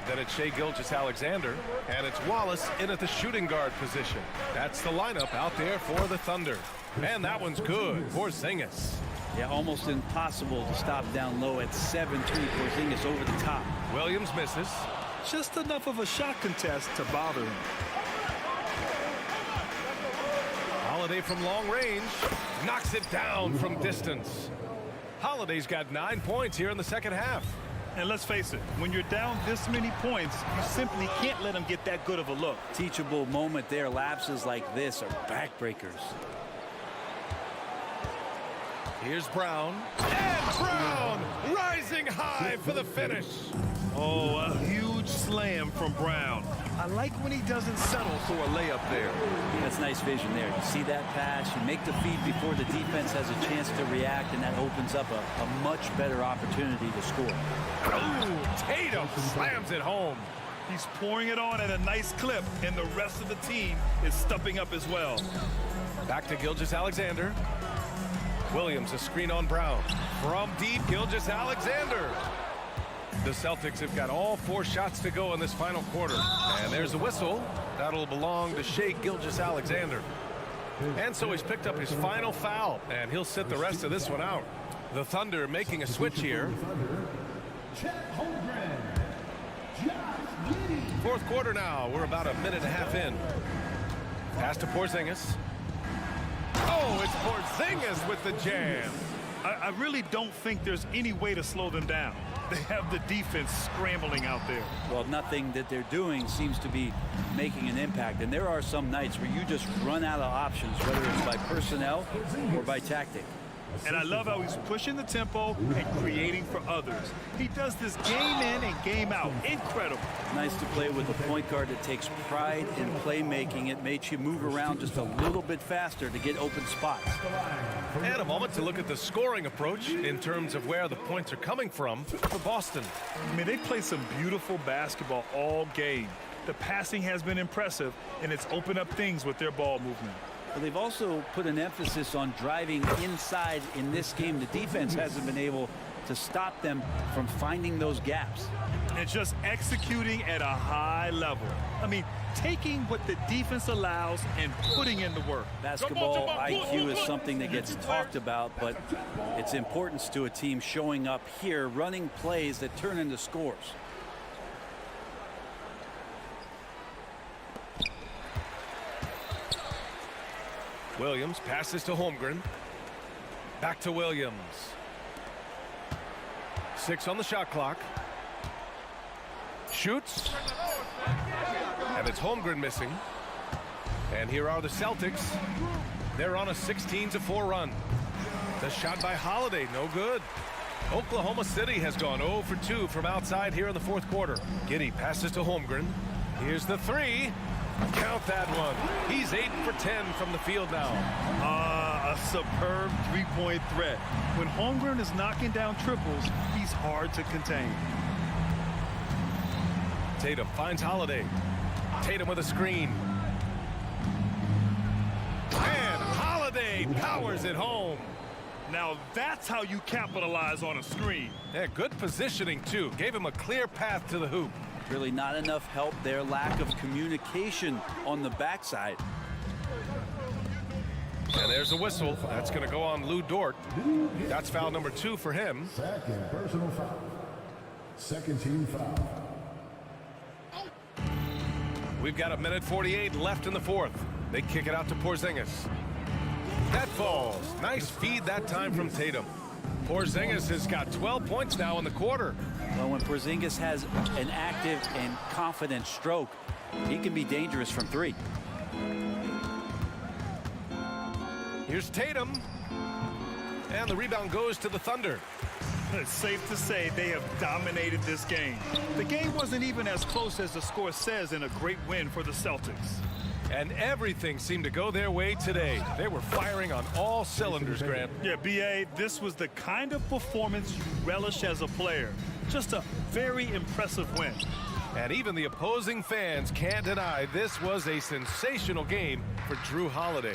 Then it's Shai Gilgeous-Alexander. And it's Wallace in at the shooting guard position. That's the lineup out there for the Thunder. And that one's good. Porzingis. Yeah, almost impossible to stop down low at 7-3. Porzingis over the top. Williams misses. Just enough of a shot contest to bother him. Holiday from long range. Knocks it down from distance. Holiday's got 9 points here in the second half. And let's face it, when you're down this many points, you simply can't let him get that good of a look. Teachable moment there. Lapses like this are backbreakers. Here's Brown. And Brown rising high for the finish. Oh, a huge slam from Brown. I like when he doesn't settle for a layup there. That's nice vision there. You see that pass, you make the feed before the defense has a chance to react, and that opens up a much better opportunity to score. Oh, Tatum slams it home. He's pouring it on at a nice clip, and the rest of the team is stepping up as well. Back to Gilgeous-Alexander. Williams, a screen on Brown. From deep, Gilgeous-Alexander. The Celtics have got all 4 shots to go in this final quarter. And there's a whistle. That'll belong to Shai Gilgeous-Alexander. And so he's picked up his final foul, and he'll sit the rest of this one out. The Thunder making a switch here. Fourth quarter now. We're about a minute and a half in. Pass to Porzingis. Oh, it's Porzingis with the jam. I really don't think there's any way to slow them down. They have the defense scrambling out there. Well, nothing that they're doing seems to be making an impact. And there are some nights where you just run out of options, whether it's by personnel or by tactic. And I love how he's pushing the tempo and creating for others. He does this game in and game out. Incredible. Nice to play with a point guard that takes pride in playmaking. It makes you move around just a little bit faster to get open spots. And a moment to look at the scoring approach in terms of where the points are coming from for Boston. I mean, they play some beautiful basketball all game. The passing has been impressive, and it's opened up things with their ball movement. But they've also put an emphasis on driving inside in this game. The defense hasn't been able to stop them from finding those gaps. And just executing at a high level. I mean, taking what the defense allows and putting in the work. Basketball IQ is something that gets talked about, but its importance to a team showing up here, running plays that turn into scores. Williams passes to Holmgren. Back to Williams. 6 on the shot clock. Shoots. And it's Holmgren missing. And here are the Celtics. They're on a 16-4 run. The shot by Holiday, no good. Oklahoma City has gone 0 for 2 from outside here in the fourth quarter. Giddey passes to Holmgren. Here's the 3. Count that one. He's 8 for 10 from the field now. A superb three-point threat. When Holmgren is knocking down triples, he's hard to contain. Tatum finds Holiday. Tatum with a screen. And Holiday powers it home. Now that's how you capitalize on a screen. Yeah, good positioning, too. Gave him a clear path to the hoop. Really not enough help there. Lack of communication on the backside. And there's a whistle. That's going to go on Lou Dort. That's foul number 2 for him. Second personal foul. Second team foul. We've got a minute 48 left in the fourth. They kick it out to Porzingis. That falls. Nice feed that time from Tatum. Porzingis has got 12 points now in the quarter. Well, when Porzingis has an active and confident stroke, he can be dangerous from 3. Here's Tatum. And the rebound goes to the Thunder. It's safe to say they have dominated this game. The game wasn't even as close as the score says in a great win for the Celtics. And everything seemed to go their way today. They were firing on all cylinders, Grant. Yeah, B.A., this was the kind of performance you relish as a player. Just a very impressive win. And even the opposing fans can't deny this was a sensational game for Drew Holiday.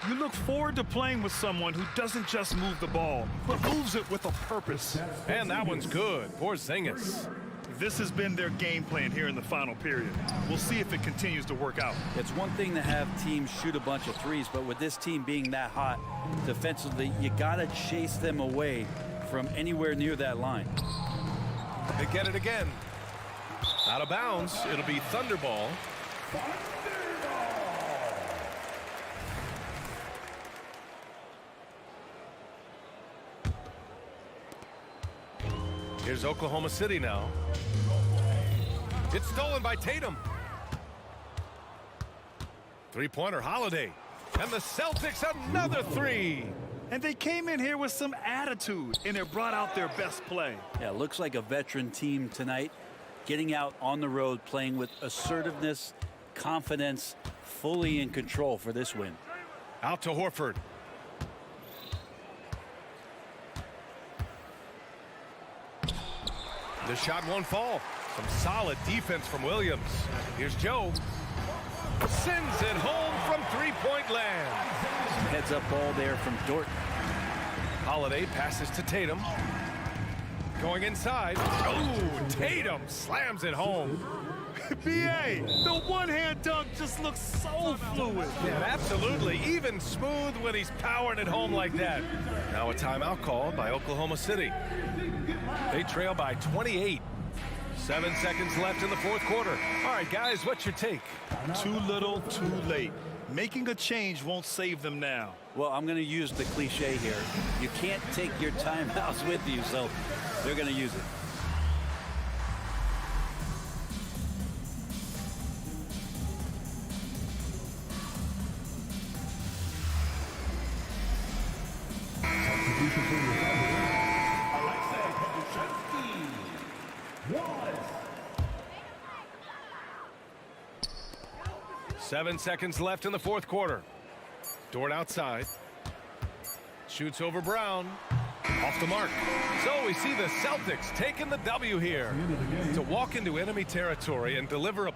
You look forward to playing with someone who doesn't just move the ball, but moves it with a purpose. And that one's good. Porzingis. This has been their game plan here in the final period. We'll see if it continues to work out. It's one thing to have teams shoot a bunch of threes, but with this team being that hot defensively, you got to chase them away from anywhere near that line. They get it again. Out of bounds. It'll be Thunderball. Here's Oklahoma City now. It's stolen by Tatum. Three-pointer Holiday. And the Celtics another three. And they came in here with some attitude, and it brought out their best play. Yeah, looks like a veteran team tonight, getting out on the road, playing with assertiveness, confidence, fully in control for this win. Out to Horford. The shot won't fall. Some solid defense from Williams. Here's Joe. Sends it home from three-point land. Heads up ball there from Dort. Holiday passes to Tatum. Going inside. Oh, Tatum slams it home. B.A., the one-hand dunk just looks so fluid. Yeah, absolutely. Even smooth when he's powering it home like that. Now a timeout called by Oklahoma City. They trail by 28. 7 seconds left in the fourth quarter. All right, guys, what's your take? Too little, too late. Making a change won't save them now. Well, I'm going to use the cliche here. You can't take your timeouts with you, so they're going to use it. Substitution for the Thunder. 7 seconds left in the fourth quarter. Dort outside. Shoots over Brown. Off the mark. So we see the Celtics taking the W here. To walk into enemy territory and deliver a...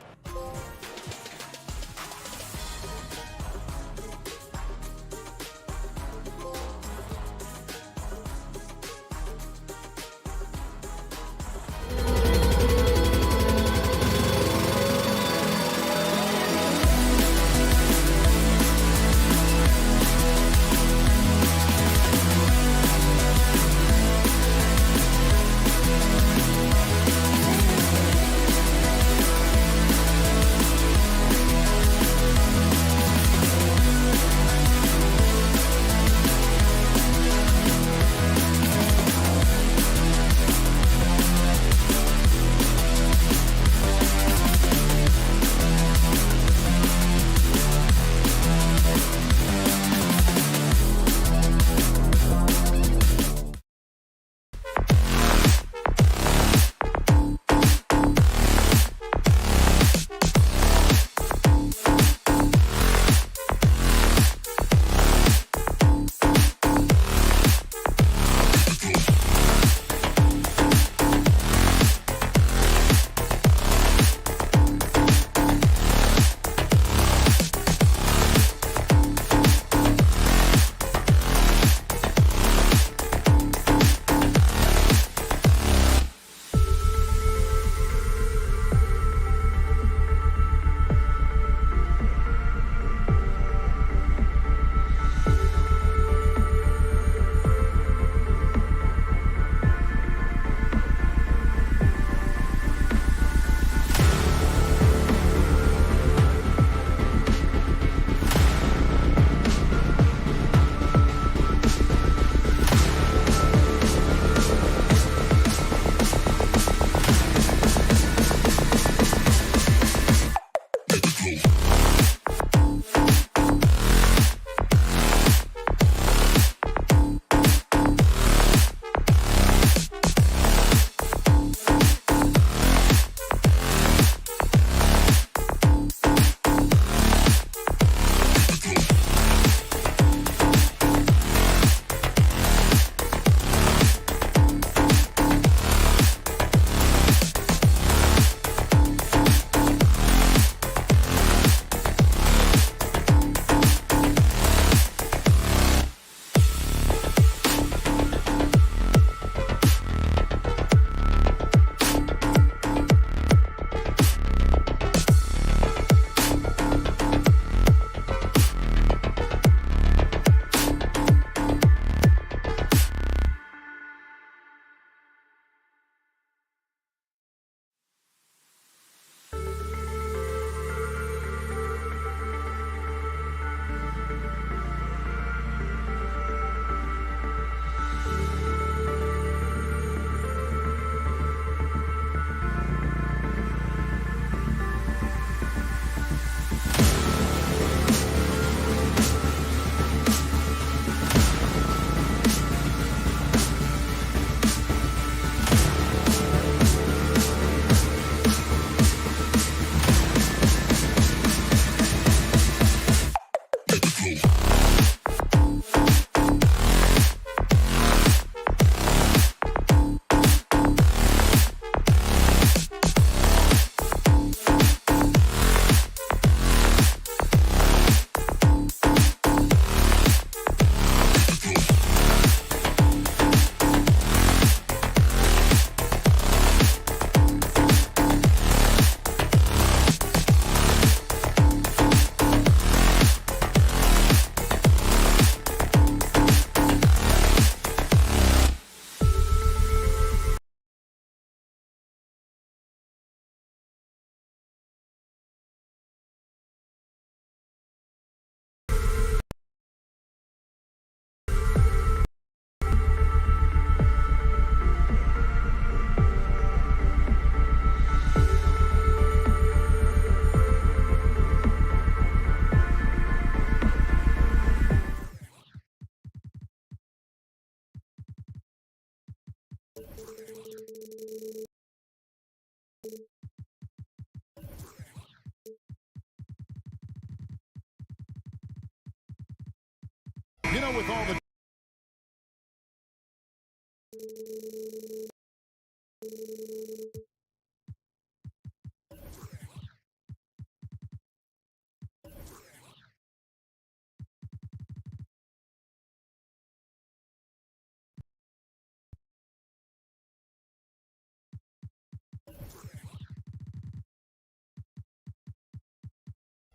You know, with all the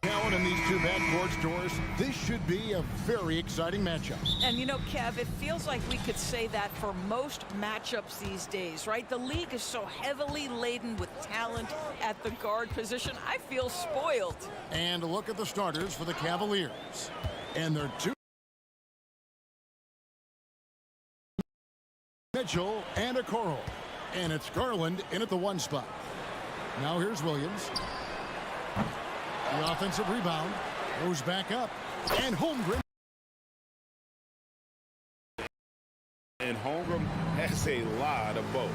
talent in these two backcourt stores, this should be a very exciting matchup. And you know, Kev, it feels like we could say that for most matchups these days, right? The league is so heavily laden with talent at the guard position. I feel spoiled. And look at the starters for the Cavaliers. And they're two. Mitchell and Okoro. And it's Garland in at the 1 spot. Now here's Williams. The offensive rebound goes back up. And Holmgren. And Holmgren has a lot of both.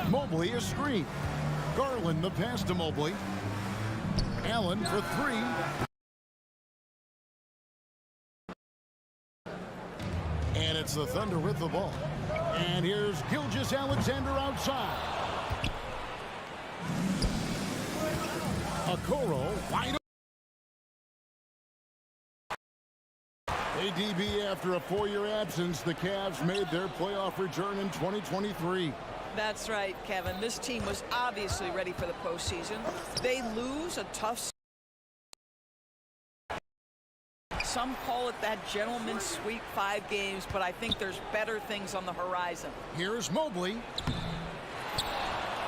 Mobley a screen. Garland the pass to Mobley. Allen for 3. And it's the Thunder with the ball. And here's Gilgeous-Alexander outside. Okoro wide open. ADB after a 4-year absence, the Cavs made their playoff return in 2023. That's right, Kevin. This team was obviously ready for the postseason. They lose a tough. Some call it that gentleman's sweep, 5 games, but I think there's better things on the horizon. Here's Mobley.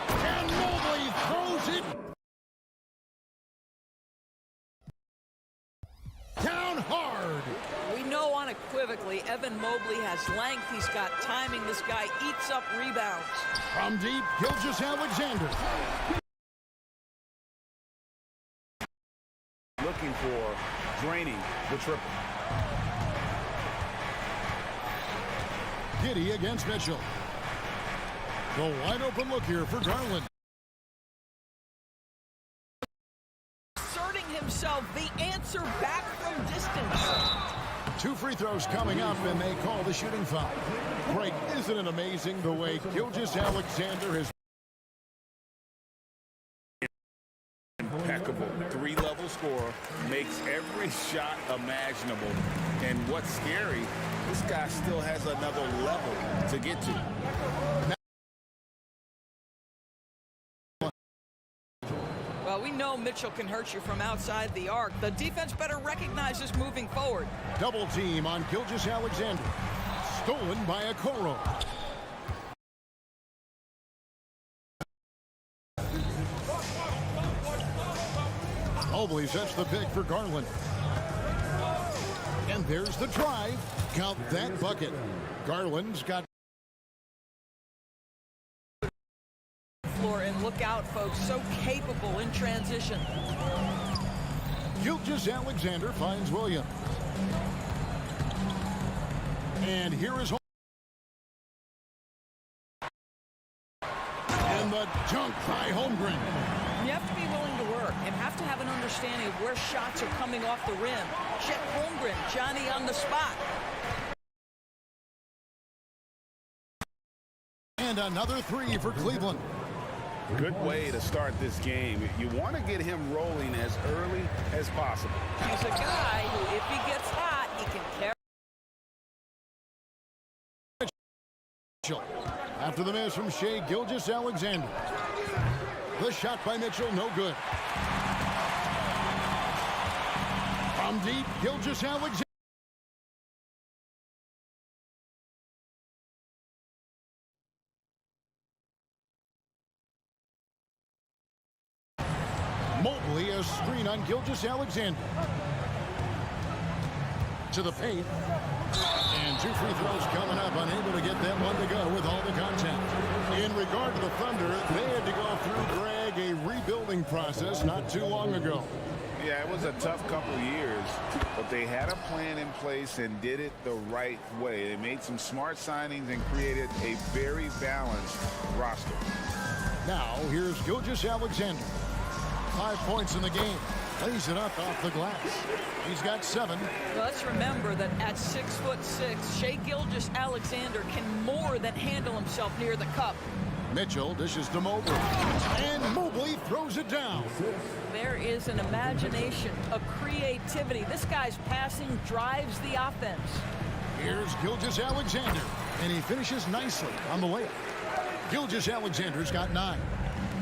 And Mobley throws it down hard. We know unequivocally Evan Mobley has length. He's got timing. This guy eats up rebounds. From deep, Gilgeous-Alexander. Looking for draining the triple. Giddey against Mitchell. The wide open look here for Garland. Asserting himself, the answer back from distance. 2 free throws coming up, and they call the shooting foul. Great, isn't it amazing the way Gilgeous-Alexander has Impeccable 3-level scorer, makes every shot imaginable. And what's scary, this guy still has another level to get to. Well, we know Mitchell can hurt you from outside the arc. The defense better recognize this moving forward. Double team on Gilgeous-Alexander. Stolen by Okoro. Mobley sets the pick for Garland. And there's the drive. Count that bucket. Garland's got floor, and look out, folks. So capable in transition. Gilgeous-Alexander finds Williams. And here is and the dunk by Holmgren. You have to be willing to work and have to have an understanding of where shots are coming off the rim. Chet Holmgren, Johnny on the spot. And another 3 for Cleveland. Good way to start this game. You want to get him rolling as early as possible. He's a guy who, if he gets hot, he can carry. After the miss from Shai Gilgeous-Alexander. The shot by Mitchell, no good. From deep, Gilgeous-Alexander. Mobley, a screen on Gilgeous-Alexander. To the paint. And 2 free throws coming up, unable to get that one to go with all the contact. In regard to the Thunder, they had to go through, Greg, a rebuilding process not too long ago. Yeah, it was a tough couple years, but they had a plan in place and did it the right way. They made some smart signings and created a very balanced roster. Now, here's Gilgeous-Alexander. 5 points in the game. Lays it up off the glass. He's got 7. Well, let's remember that at 6'6", Shai Gilgeous-Alexander can more than handle himself near the cup. Mitchell dishes to Mobley. And Mobley throws it down. There is an imagination, a creativity. This guy's passing drives the offense. Here's Gilgeous-Alexander. And he finishes nicely on the layup. Gilgeous-Alexander's got 9.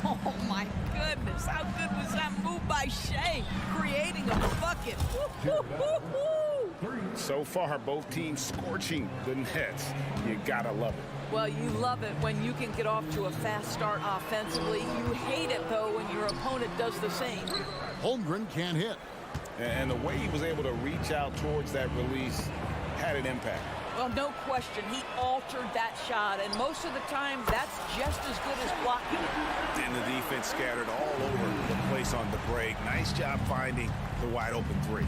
Oh, my goodness. How good was that move by Shai? Creating a bucket. Woo-hoo-hoo-hoo. So far, both teams scorching the nets. You gotta love it. Well, you love it when you can get off to a fast start offensively. You hate it, though, when your opponent does the same. Holmgren can't hit. And the way he was able to reach out towards that release had an impact. Well, no question. He altered that shot, and most of the time, that's just as good as blocking it. And the defense scattered all over the place on the break. Nice job finding the wide open 3.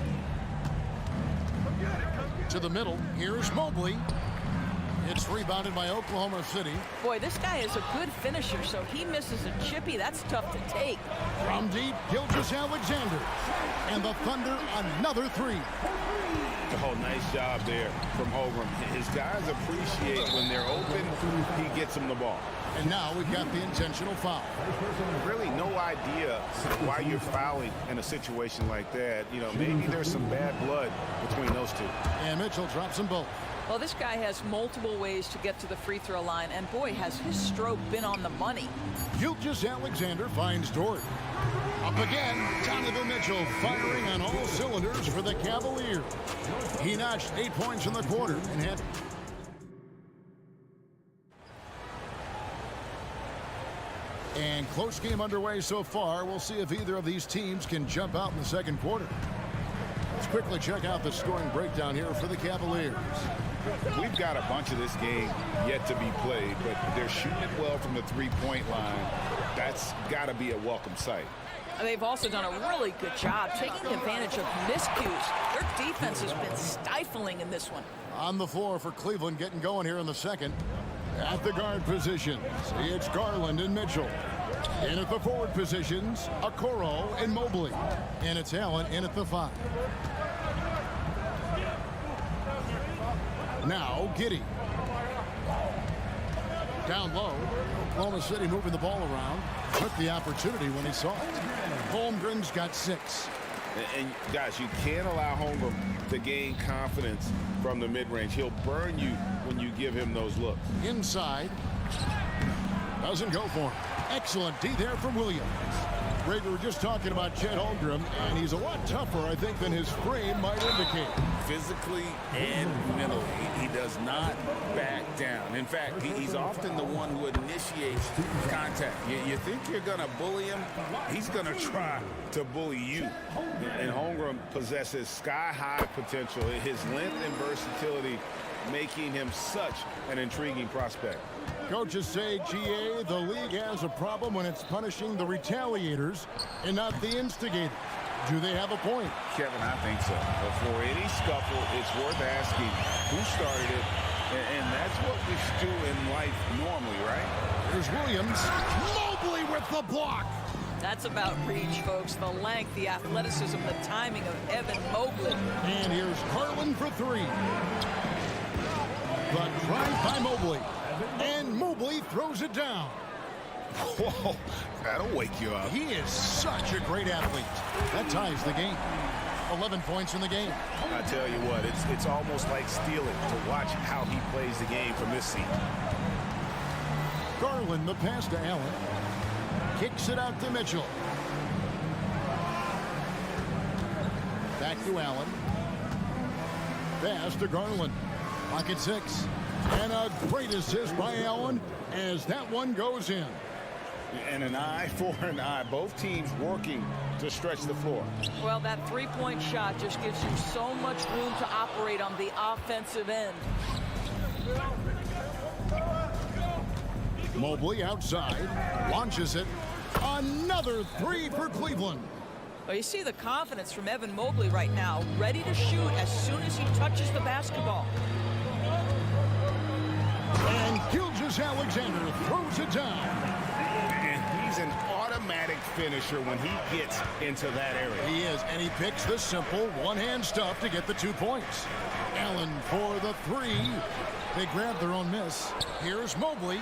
To the middle. Here's Mobley. It's rebounded by Oklahoma City. Boy, this guy is a good finisher, so he misses a chippy. That's tough to take. From deep, Gilgeous-Alexander. And the Thunder another 3. Oh, nice job there from Holmgren. His guys appreciate when they're open, he gets them the ball. And now we've got the intentional foul. Really no idea why you're fouling in a situation like that. You know, maybe there's some bad blood between those two. And Mitchell drops them both. Well, this guy has multiple ways to get to the free throw line, and boy, has his stroke been on the money. Gilgeous-Alexander finds Dort. Up again, Donovan Mitchell firing on all cylinders for the Cavaliers. He notched 8 points in the quarter and had... And close game underway so far. We'll see if either of these teams can jump out in the second quarter. Let's quickly check out the scoring breakdown here for the Cavaliers. We've got a bunch of this game yet to be played, but they're shooting it well from the three-point line. That's got to be a welcome sight. They've also done a really good job taking advantage of miscues. Their defense has been stifling in this one. On the floor for Cleveland, getting going here in the second. At the guard positions, it's Garland and Mitchell. In at the forward positions, Okoro and Mobley. And it's Allen in at the 5. Now, Giddey. Down low, Oklahoma City moving the ball around. Took the opportunity when he saw it. Holmgren's got 6. And guys, you can't allow Holmgren to gain confidence from the mid-range. He'll burn you when you give him those looks. Inside. Doesn't go for him. Excellent D there from Williams. Greg, we were just talking about Chet Holmgren, and he's a lot tougher, I think, than his frame might indicate. Physically and mentally, he does not back down. In fact, he's often the one who initiates contact. You think you're going to bully him, he's going to try to bully you. And Holmgren possesses sky-high potential. His length and versatility making him such an intriguing prospect. Coaches say, GA, the league has a problem when it's punishing the retaliators and not the instigators. Do they have a point? Kevin, I think so. But for any scuffle, it's worth asking who started it, and that's what we do in life normally, right? Here's Williams. Mobley with the block. That's about reach, folks. The length, the athleticism, the timing of Evan Mobley. And here's Garland for 3. The drive by Mobley. And Mobley throws it down. Whoa, that'll wake you up. He is such a great athlete. That ties the game. 11 points in the game. I tell you what, it's almost like stealing to watch how he plays the game from this seat. Garland, the pass to Allen. Kicks it out to Mitchell. Back to Allen. Pass to Garland. Pocket 6. And a great assist by Allen as that one goes in. And an eye for an eye. Both teams working to stretch the floor. Well, that three-point shot just gives you so much room to operate on the offensive end. Mobley outside. Launches it. Another 3 for Cleveland. Well, you see the confidence from Evan Mobley right now, ready to shoot as soon as he touches the basketball. And Gilgeous-Alexander throws it down. And he's an automatic finisher when he gets into that area. He is, and he picks the simple one-hand stuff to get the 2 points. Allen for the 3. They grab their own miss. Here's Mobley.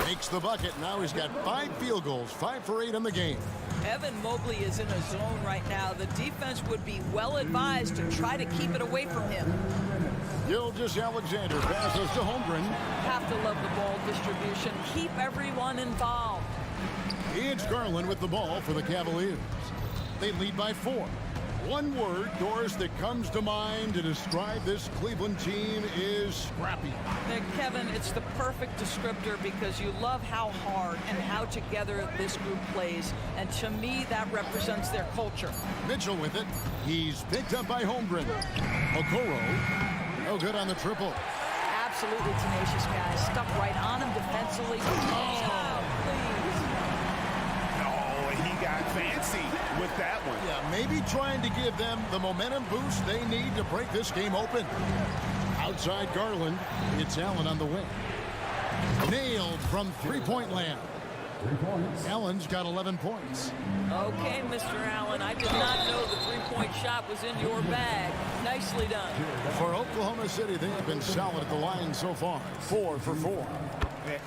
Makes the bucket. Now he's got 5 field goals, 5 for 8 in the game. Evan Mobley is in a zone right now. The defense would be well advised to try to keep it away from him. Gilgeous-Alexander passes to Holmgren. Have to love the ball distribution. Keep everyone involved. It's Garland with the ball for the Cavaliers. They lead by 4. One word, Doris, that comes to mind to describe this Cleveland team is scrappy. Kevin, it's the perfect descriptor because you love how hard and how together this group plays. And to me, that represents their culture. Mitchell with it. He's picked up by Holmgren. Okoro, no good on the triple. Absolutely tenacious guys. Stuck right on him defensively. Oh, please. Oh, he got fancy with that one. Yeah, maybe trying to give them the momentum boost they need to break this game open. Outside Garland, it's Allen on the wing. Nailed from three-point land. 3 points. Allen's got 11 points. Okay, Mr. Allen, I did not know the three-point shot was in your bag. Nicely done. For Oklahoma City, they have been solid at the line so far. 4 for 4.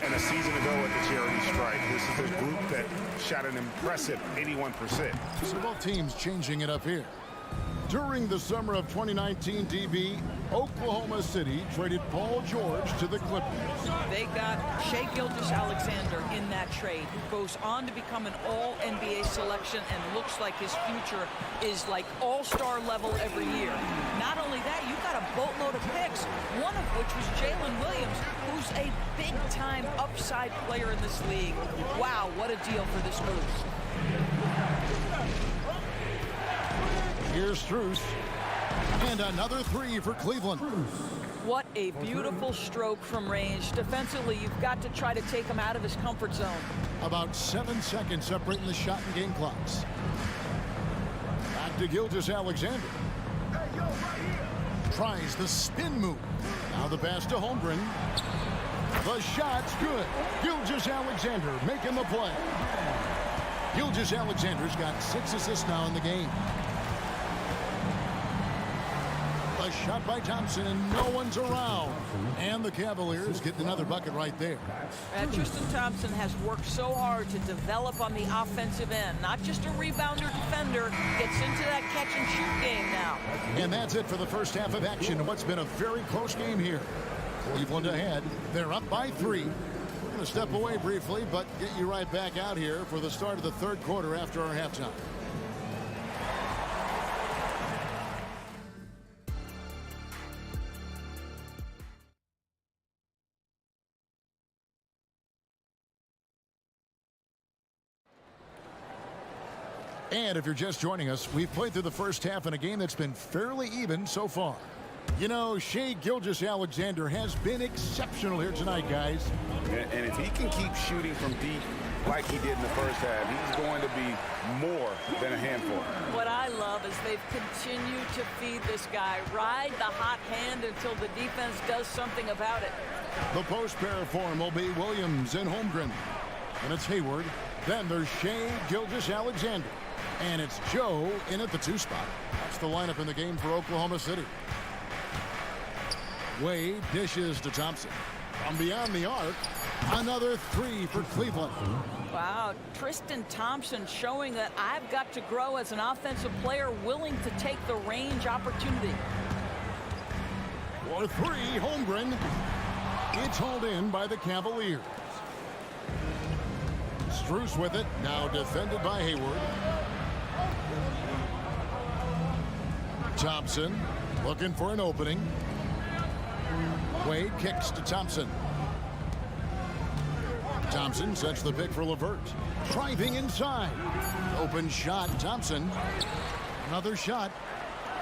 And a season ago at the charity strike, this is a group that shot an impressive 81%. So both teams changing it up here. During the summer of 2019, DB, Oklahoma City traded Paul George to the Clippers. They got Shai Gilgeous-Alexander in that trade, who goes on to become an all-NBA selection and looks like his future is like all-star level every year. Not only that, you got a boatload of picks, one of which was Jalen Williams, who's a big-time upside player in this league. Wow, what a deal for this group. Here's Strus. And another 3 for Cleveland. What a beautiful stroke from range. Defensively, you've got to try to take him out of his comfort zone. About 7 seconds separating the shot and game clocks. Back to Gilgeous-Alexander. Tries the spin move. Now the pass to Holmgren. The shot's good. Gilgeous-Alexander making the play. Gilgeous-Alexander's got 6 assists now in the game. A shot by Thompson, and no one's around. And the Cavaliers get another bucket right there. Tristan Thompson has worked so hard to develop on the offensive end. Not just a rebounder defender, gets into that catch-and-shoot game now. And that's it for the first half of action. What's been a very close game here. Cleveland ahead. They're up by 3. We're going to step away briefly, but get you right back out here for the start of the third quarter after our halftime. And if you're just joining us, we've played through the first half in a game that's been fairly even so far. You know, Shai Gilgeous-Alexander has been exceptional here tonight, guys. And if he can keep shooting from deep like he did in the first half, he's going to be more than a handful. What I love is they've continued to feed this guy. Ride the hot hand until the defense does something about it. The post pair form will be Williams and Holmgren. And it's Hayward. Then there's Shai Gilgeous-Alexander. And it's Joe in at the 2 spot. That's the lineup in the game for Oklahoma City. Wade dishes to Thompson. From beyond the arc, another 3 for Cleveland. Wow, Tristan Thompson showing that I've got to grow as an offensive player willing to take the range opportunity. For 3, Holmgren. It's hauled in by the Cavaliers. Strus with it, now defended by Hayward. Thompson looking for an opening. Wade kicks to Thompson. Thompson sets the pick for LeVert. Driving inside. Open shot, Thompson. Another shot.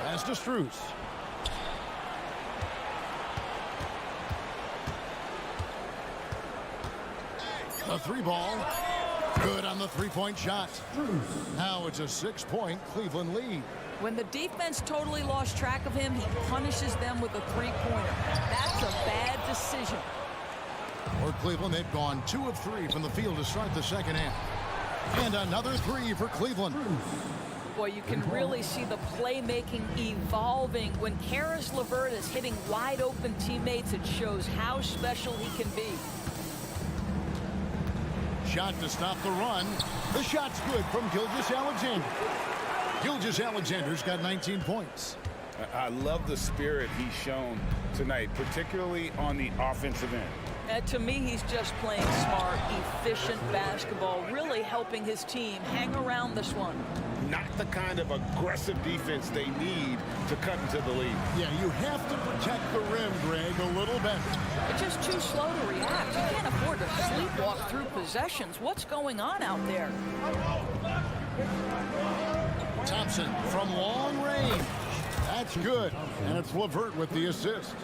Pass to Strus. The 3 ball. Good on the three-point shot. Now it's a 6-point Cleveland lead. When the defense totally lost track of him, he punishes them with a three-pointer. That's a bad decision. For Cleveland, they've gone 2 of 3 from the field to start the second half. And another 3 for Cleveland. Boy, you can really see the playmaking evolving. When Karis LeVert is hitting wide-open teammates, it shows how special he can be. Shot to stop the run. The shot's good from Gilgeous-Alexander. Gilgeous-Alexander's got 19 points. I love the spirit he's shown tonight, particularly on the offensive end. To me, he's just playing smart, efficient basketball, really helping his team hang around this one. Not the kind of aggressive defense they need to cut into the lead. Yeah, you have to protect the rim, Greg, a little better. It's just too slow to react. You can't afford to sleepwalk through possessions. What's going on out there? Thompson from long range. That's good. And it's LeVert with the assist.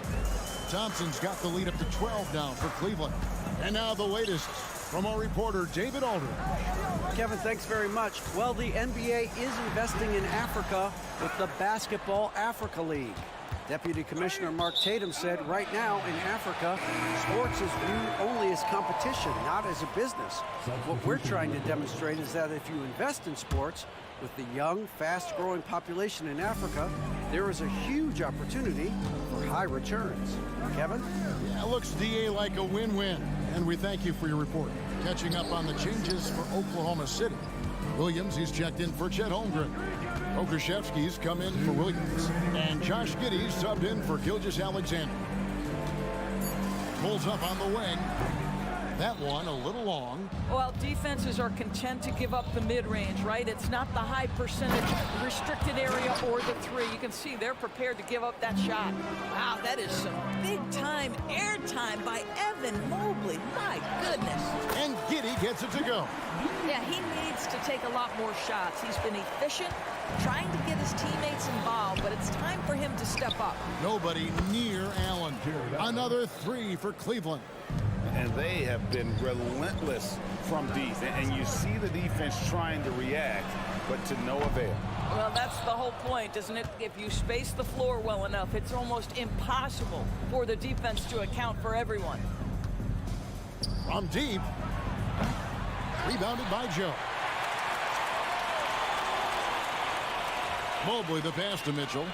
Thompson's got the lead up to 12 now for Cleveland. And now the latest from our reporter, David Aldridge. Kevin, thanks very much. Well, the NBA is investing in Africa with the Basketball Africa League. Deputy Commissioner Mark Tatum said right now in Africa, sports is viewed only as competition, not as a business. What we're trying to demonstrate is that if you invest in sports, with the young, fast-growing population in Africa, there is a huge opportunity for high returns. Kevin? Yeah, looks, DA, like a win-win. And we thank you for your report. Catching up on the changes for Oklahoma City. Williams, he's checked in for Chet Holmgren. Okreshevsky's come in for Williams. And Josh Giddey's subbed in for Gilgeous-Alexander. Pulls up on the wing. That one a little long. Well, defenses are content to give up the mid-range, right? It's not the high percentage restricted area or the three. You can see they're prepared to give up that shot. Wow, that is some big-time airtime by Evan Mobley. My goodness. And Giddey gets it to go. Yeah, he needs to take a lot more shots. He's been efficient, trying to get his teammates involved, but it's time for him to step up. Nobody near Allen. Another 3 for Cleveland. And they have been relentless from deep. And you see the defense trying to react, but to no avail. Well, that's the whole point, isn't it? If you space the floor well enough, it's almost impossible for the defense to account for everyone. From deep. Rebounded by Joe. Mobley the pass to Mitchell.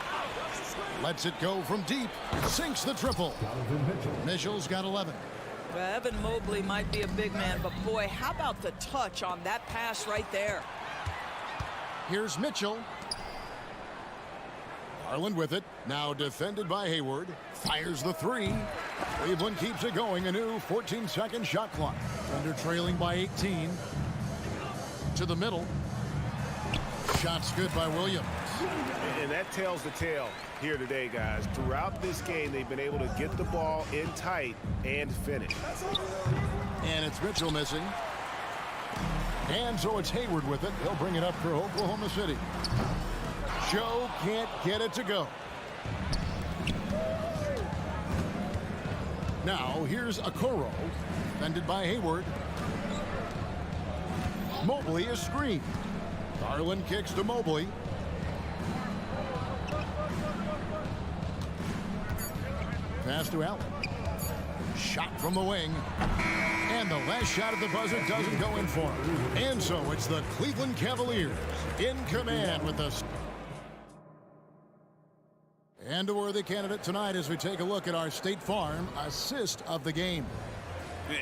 Lets it go from deep. Sinks the triple. Mitchell's got 11. Well, Evan Mobley might be a big man, but boy, how about the touch on that pass right there? Here's Mitchell. Garland with it. Now defended by Hayward. Fires the 3. Cleveland keeps it going. A new 14-second shot clock. Thunder trailing by 18. To the middle. Shot's good by Williams. And that tells the tale here today, guys. Throughout this game, they've been able to get the ball in tight and finish. And it's Mitchell missing. And so it's Hayward with it. He'll bring it up for Oklahoma City. Joe can't get it to go. Now here's Okoro, defended by Hayward. Mobley is screened. Garland kicks to Mobley. Pass to Allen. Shot from the wing. And the last shot at the buzzer doesn't go in for him. And so it's the Cleveland Cavaliers in command with the... And a worthy candidate tonight as we take a look at our State Farm assist of the game.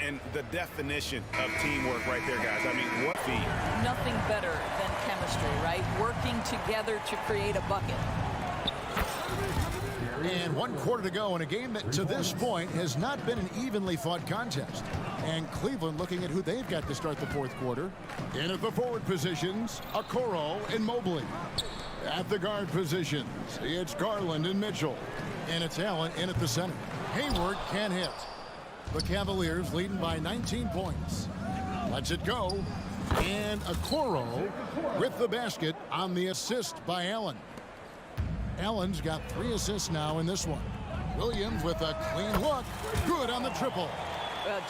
And the definition of teamwork right there, guys. I mean, what feat. Nothing better than chemistry, right? Working together to create a bucket. And 1 quarter to go in a game that to this point has not been an evenly fought contest. And Cleveland looking at who they've got to start the 4th quarter. In at the forward positions, Okoro and Mobley. At the guard positions, it's Garland and Mitchell. And it's Allen in at the center. Hayward can't hit. The Cavaliers leading by 19 points. Lets it go. And Okoro with the basket on the assist by Allen. Allen's got 3 assists now in this one. Williams with a clean look. Good on the triple.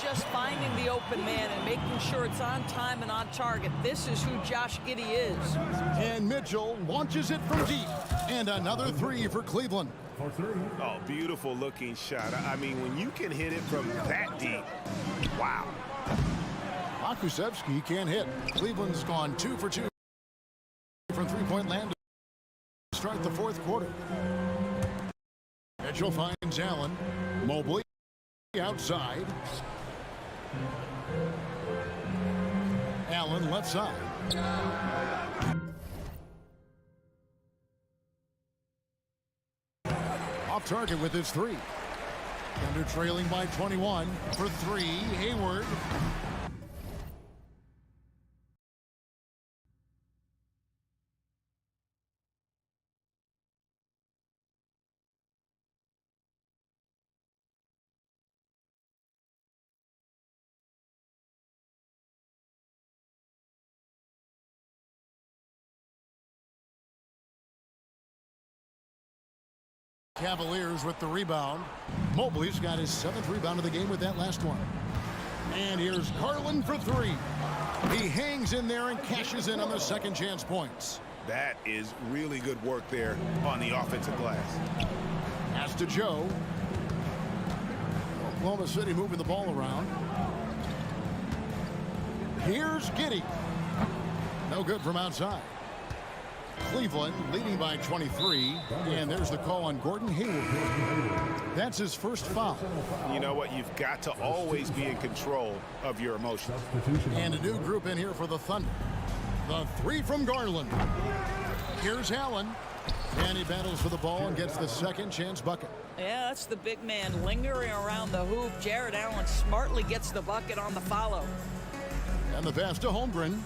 Just finding the open man and making sure it's on time and on target. This is who Josh Giddey is. And Mitchell launches it from deep. And another three for Cleveland. Oh, beautiful looking shot. I mean, when you can hit it from that deep, wow. Makusevsky can't hit. Cleveland's gone 2 for 2 from three-point land to start the fourth quarter. Mitchell finds Allen. Mobley outside. Allen left side. Off target with his three. Thunder trailing by 21 for three. Hayward. Cavaliers with the rebound. Mobley's got his 7th rebound of the game with that last one. And here's Garland for three. He hangs in there and cashes in on the second chance points. That is really good work there on the offensive glass. Pass to Joe. Oklahoma City moving the ball around. Here's Giddey. No good from outside. Cleveland leading by 23, and there's the call on Gordon Hayward. That's his first foul. You know what? You've got to always be in control of your emotions. And a new group in here for the Thunder. The three from Garland. Here's Allen. And he battles for the ball and gets the second chance bucket. Yeah, that's the big man lingering around the hoop. Jared Allen smartly gets the bucket on the follow. And the pass to Holmgren.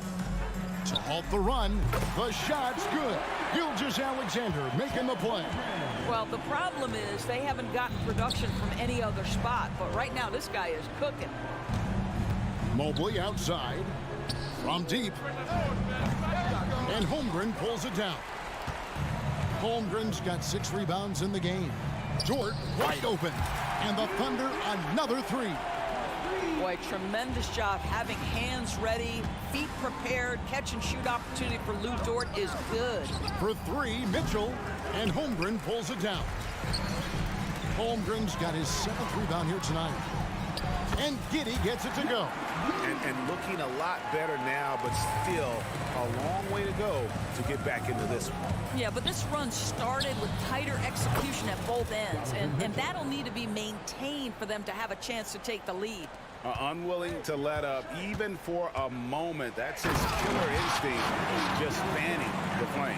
To halt the run. The shot's good. Gilgeous-Alexander making the play. Well, the problem is they haven't gotten production from any other spot, but right now this guy is cooking. Mobley outside. From deep. And Holmgren pulls it down. Holmgren's got 6 rebounds in the game. Dort wide open. And the Thunder another three. Boy, tremendous job having hands ready, feet prepared. Catch and shoot opportunity for Lou Dort is good. For three, Mitchell, and Holmgren pulls it down. Holmgren's got his 7th rebound here tonight. And Giddey gets it to go. And looking a lot better now, but still a long way to go to get back into this one. Yeah, but this run started with tighter execution at both ends, and that'll need to be maintained for them to have a chance to take the lead. Unwilling to let up even for a moment. That's his killer instinct, just fanning the flame.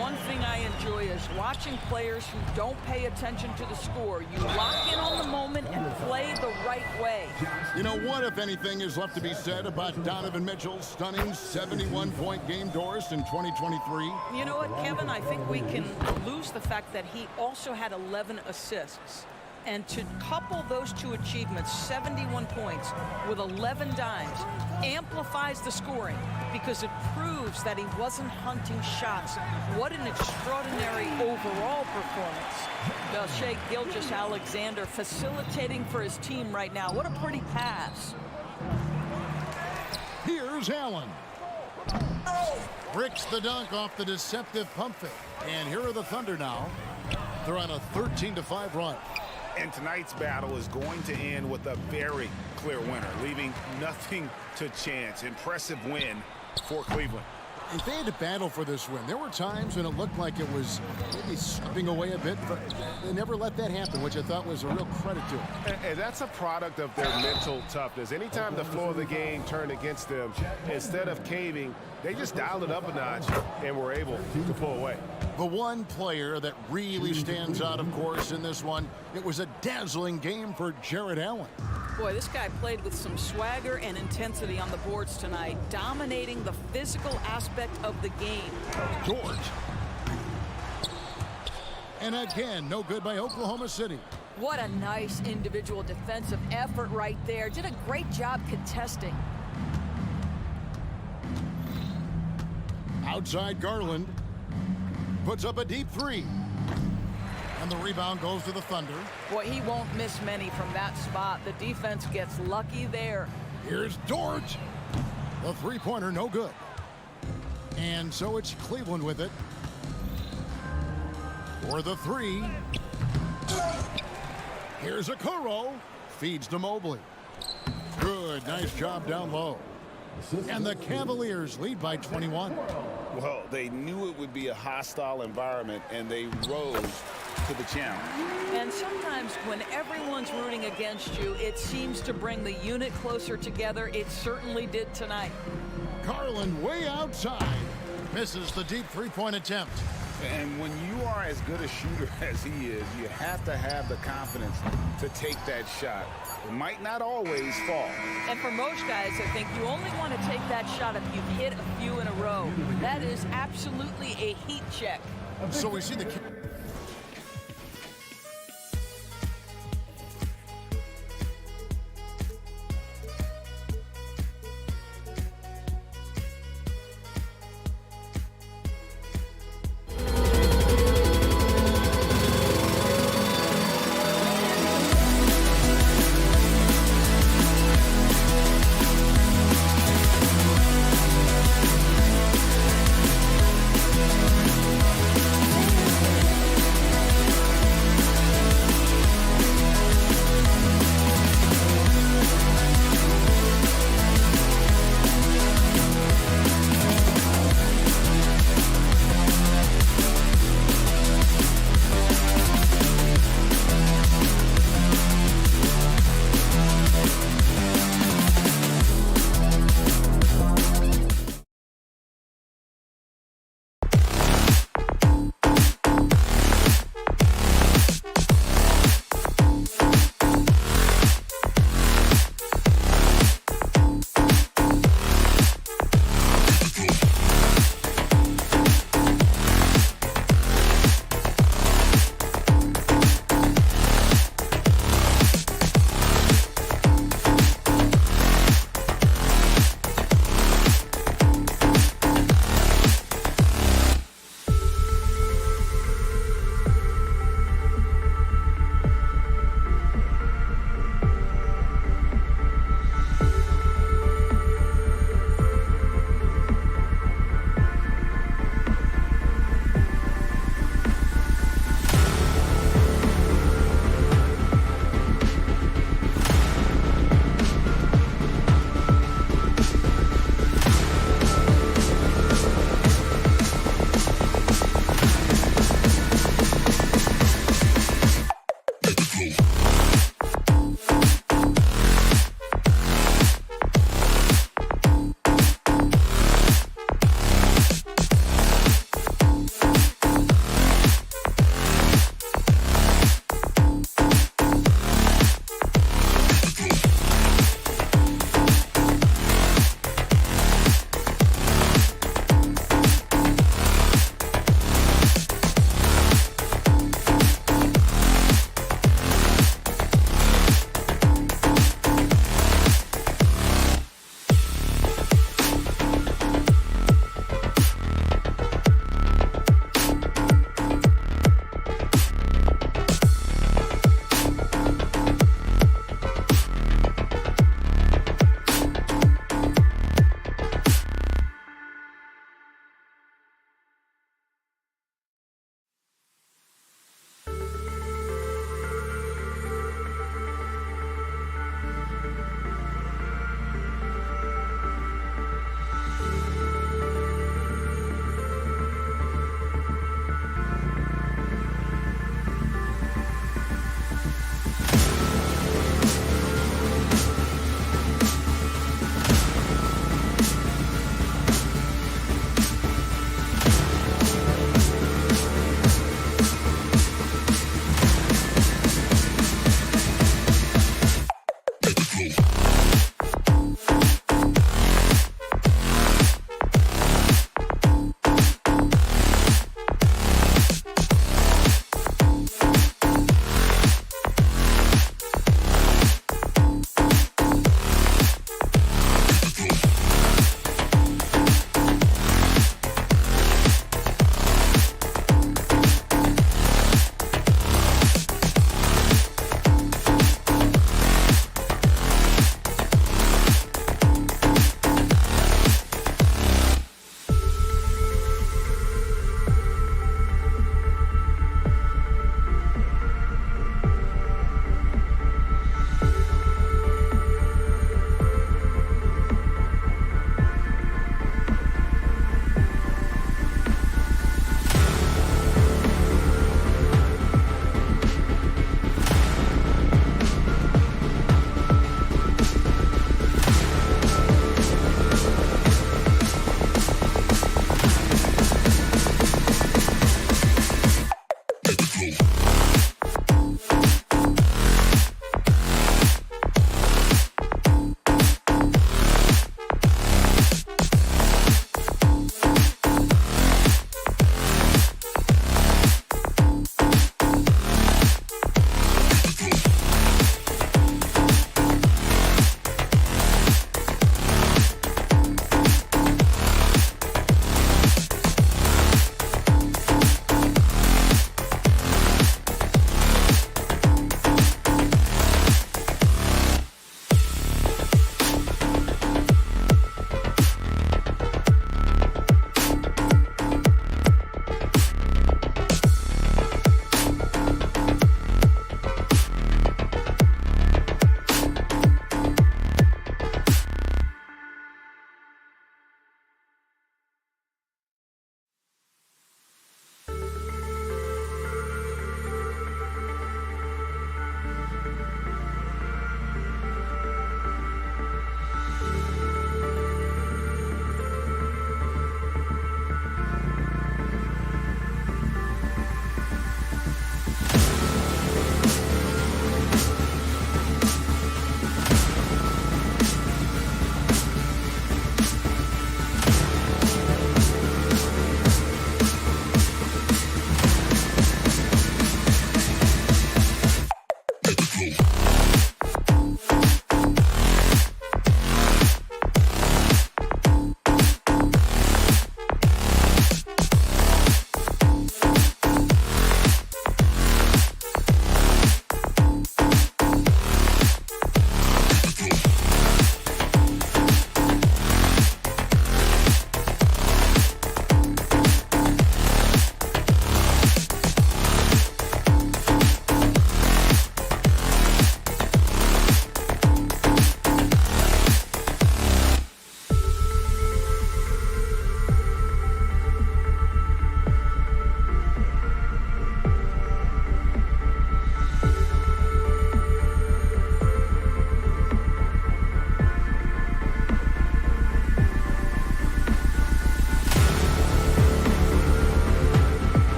One thing I enjoy is watching players who don't pay attention to the score. You lock in on the moment and play the right way. You know what, if anything, is left to be said about Donovan Mitchell's stunning 71-point game, Doris, in 2023? You know what, Kevin? I think we can lose the fact that he also had 11 assists. And to couple those two achievements, 71 points with 11 dimes, amplifies the scoring because it proves that he wasn't hunting shots. What an extraordinary overall performance. Shea Gilgeous-Alexander facilitating for his team right now. What a pretty pass. Here's Allen. Bricks the dunk off the deceptive pump fake. And here are the Thunder now. They're on a 13-5 run. And tonight's battle is going to end with a very clear winner, leaving nothing to chance. Impressive win for Cleveland. If they had to battle for this win, there were times when it looked like it was maybe slipping away a bit, but they never let that happen, which I thought was a real credit to them. And that's a product of their mental toughness. Anytime the flow of the game turned against them, instead of caving, they just dialed it up a notch and were able to pull away. The one player that really stands out, of course, in this one, it was a dazzling game for Jared Allen. Boy, this guy played with some swagger and intensity on the boards tonight, dominating the physical aspect of the game. George. And again, no good by Oklahoma City. What a nice individual defensive effort right there. Did a great job contesting. Outside Garland. Puts up a deep three. And the rebound goes to the Thunder. Boy, he won't miss many from that spot. The defense gets lucky there. Here's Dort. The three-pointer, no good. And so it's Cleveland with it. For the three. Here's Okoro. Feeds to Mobley. Good, nice job down low. And the Cavaliers lead by 21. Well, they knew it would be a hostile environment, and they rose to the challenge. And sometimes when everyone's rooting against you, it seems to bring the unit closer together. It certainly did tonight. Garland way outside. Misses the deep three-point attempt. And when you are as good a shooter as he is, you have to have the confidence to take that shot. It might not always fall. And for most guys, I think you only want to take that shot if you've hit a few in a row. That is absolutely a heat check. So we see the...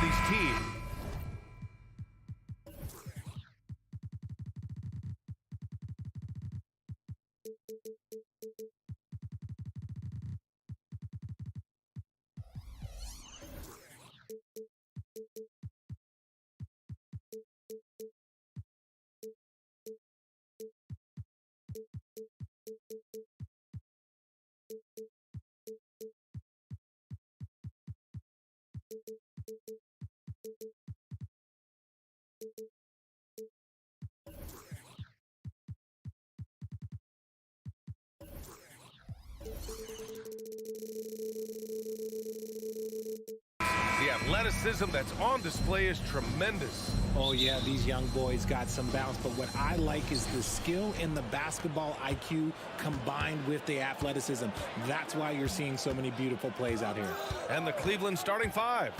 These teams. The athleticism that's on display is tremendous. Oh, yeah, these young boys got some bounce, but what I like is the skill and the basketball IQ combined with the athleticism. That's why you're seeing so many beautiful plays out here. And the Cleveland starting five.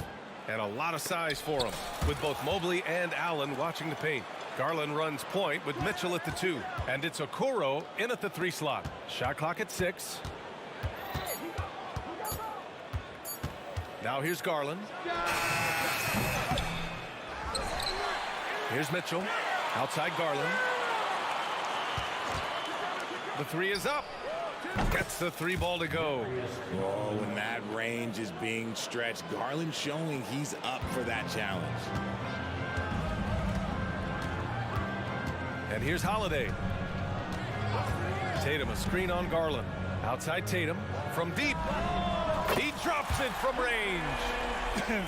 And a lot of size for them, with both Mobley and Allen watching the paint. Garland runs point with Mitchell at the 2. And it's Okoro in at the 3 slot. Shot clock at 6. Now here's Garland. Here's Mitchell. Outside Garland. The 3 is up. Gets the 3 ball to go. Oh, when that range is being stretched, Garland showing he's up for that challenge. And here's Holiday. Tatum, a screen on Garland. Outside Tatum from deep. He drops it from range.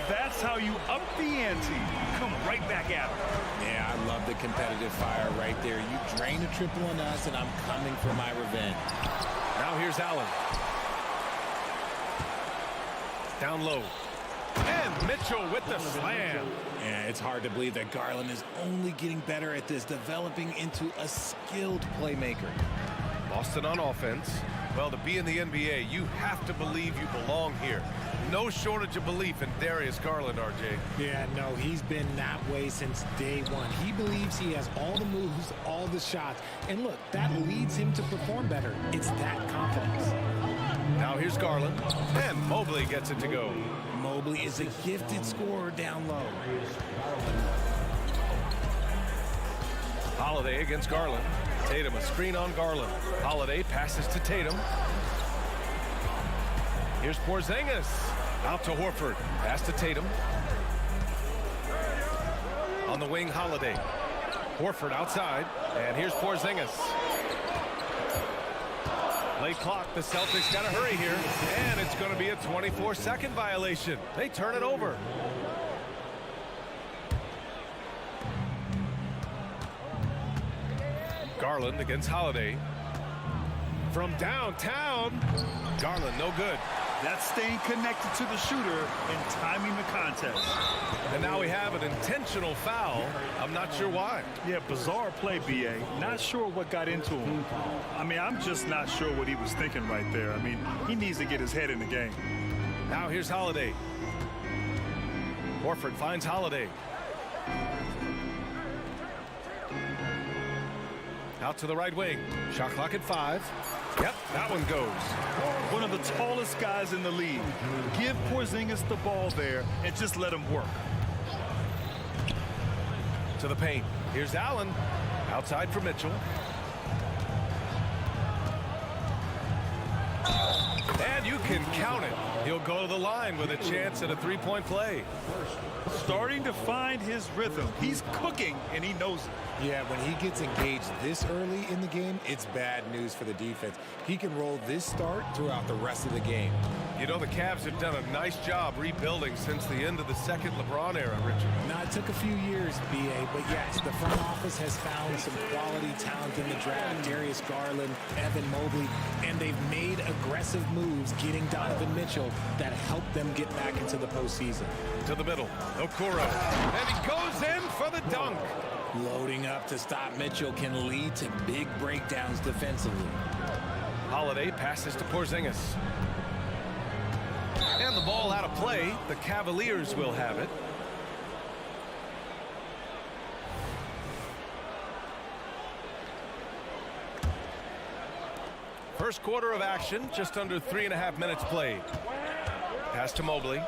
That's how you up the ante. Come right back at him. Yeah, I love the competitive fire right there. You drain a triple on us, and I'm coming for my revenge. Now here's Allen. Down low. And Mitchell with the slam. Yeah, it's hard to believe that Garland is only getting better at this, developing into a skilled playmaker. Boston on offense. Well, to be in the NBA, you have to believe you belong here. No shortage of belief in Darius Garland, RJ. Yeah, no, he's been that way since day one. He believes he has all the moves, all the shots. And look, that leads him to perform better. It's that confidence. Now here's Garland. And Mobley gets it to go. Mobley is a gifted scorer down low. Holiday against Garland. Tatum, a screen on Garland. Holiday passes to Tatum. Here's Porzingis. Out to Horford. Pass to Tatum. On the wing, Holiday. Horford outside. And here's Porzingis. Late clock. The Celtics got to hurry here. And it's going to be a 24-second violation. They turn it over. Garland against Holiday. From downtown. Garland, no good. That's staying connected to the shooter and timing the contest. And now we have an intentional foul. I'm not sure why. Yeah, bizarre play, B.A. Not sure what got into him. I mean, I'm just not sure what he was thinking right there. I mean, he needs to get his head in the game. Now here's Holiday. Horford finds Holiday. Out to the right wing. Shot clock at 5. Yep, that one goes. One of the tallest guys in the league. Give Porzingis the ball there and just let him work. To the paint. Here's Allen. Outside for Mitchell. And you can count it. He'll go to the line with a chance at a three-point play. Starting to find his rhythm. He's cooking, and he knows it. Yeah, when he gets engaged this early in the game, it's bad news for the defense. He can roll this start throughout the rest of the game. You know, the Cavs have done a nice job rebuilding since the end of the second LeBron era, Richard. Now, it took a few years, B.A., but yes, the front office has found some quality talent in the draft. Darius Garland, Evan Mobley, and they've made aggressive moves getting Donovan Mitchell that helped them get back into the postseason. To the middle, Okoro, and he goes in for the dunk. Loading up to stop Mitchell can lead to big breakdowns defensively. Holiday passes to Porzingis. And the ball out of play. The Cavaliers will have it. First quarter of action, just under 3.5 minutes played. Pass to Mobley.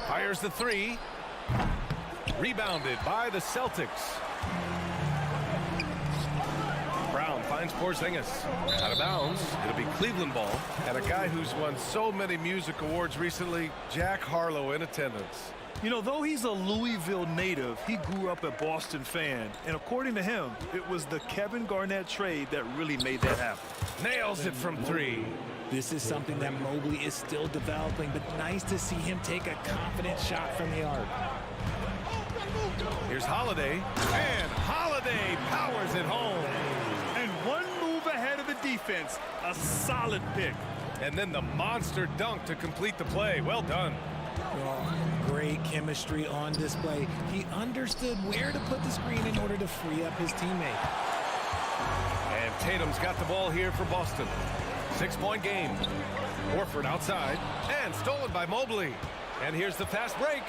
Fires the three. Rebounded by the Celtics. Brown finds Porzingis. Out of bounds. It'll be Cleveland ball. And a guy who's won so many music awards recently, Jack Harlow in attendance. You know, though he's a Louisville native, he grew up a Boston fan. And according to him, it was the Kevin Garnett trade that really made that happen. Nails it from three. This is something that Mobley is still developing, but nice to see him take a confident shot from the arc. Here's Holiday, and Holiday powers it home. And one move ahead of the defense, a solid pick. And then the monster dunk to complete the play. Well done. Oh, great chemistry on display. He understood where to put the screen in order to free up his teammate. And Tatum's got the ball here for Boston. 6-point game. Horford outside, and stolen by Mobley. And here's the fast break.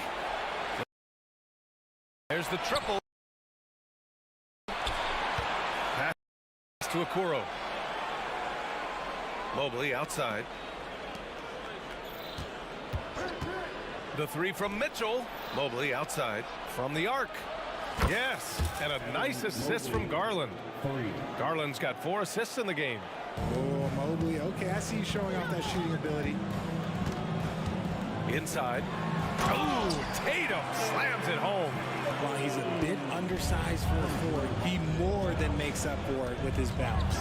There's the triple. Pass to Okoro. Mobley outside. The three from Mitchell. Mobley outside from the arc. Yes, and a nice assist from Garland. Garland's got 4 assists in the game. Oh, Mobley. Okay, I see you showing off that shooting ability. Inside. Oh, Tatum slams it home. While he's a bit undersized for a forward, he more than makes up for it with his bounce.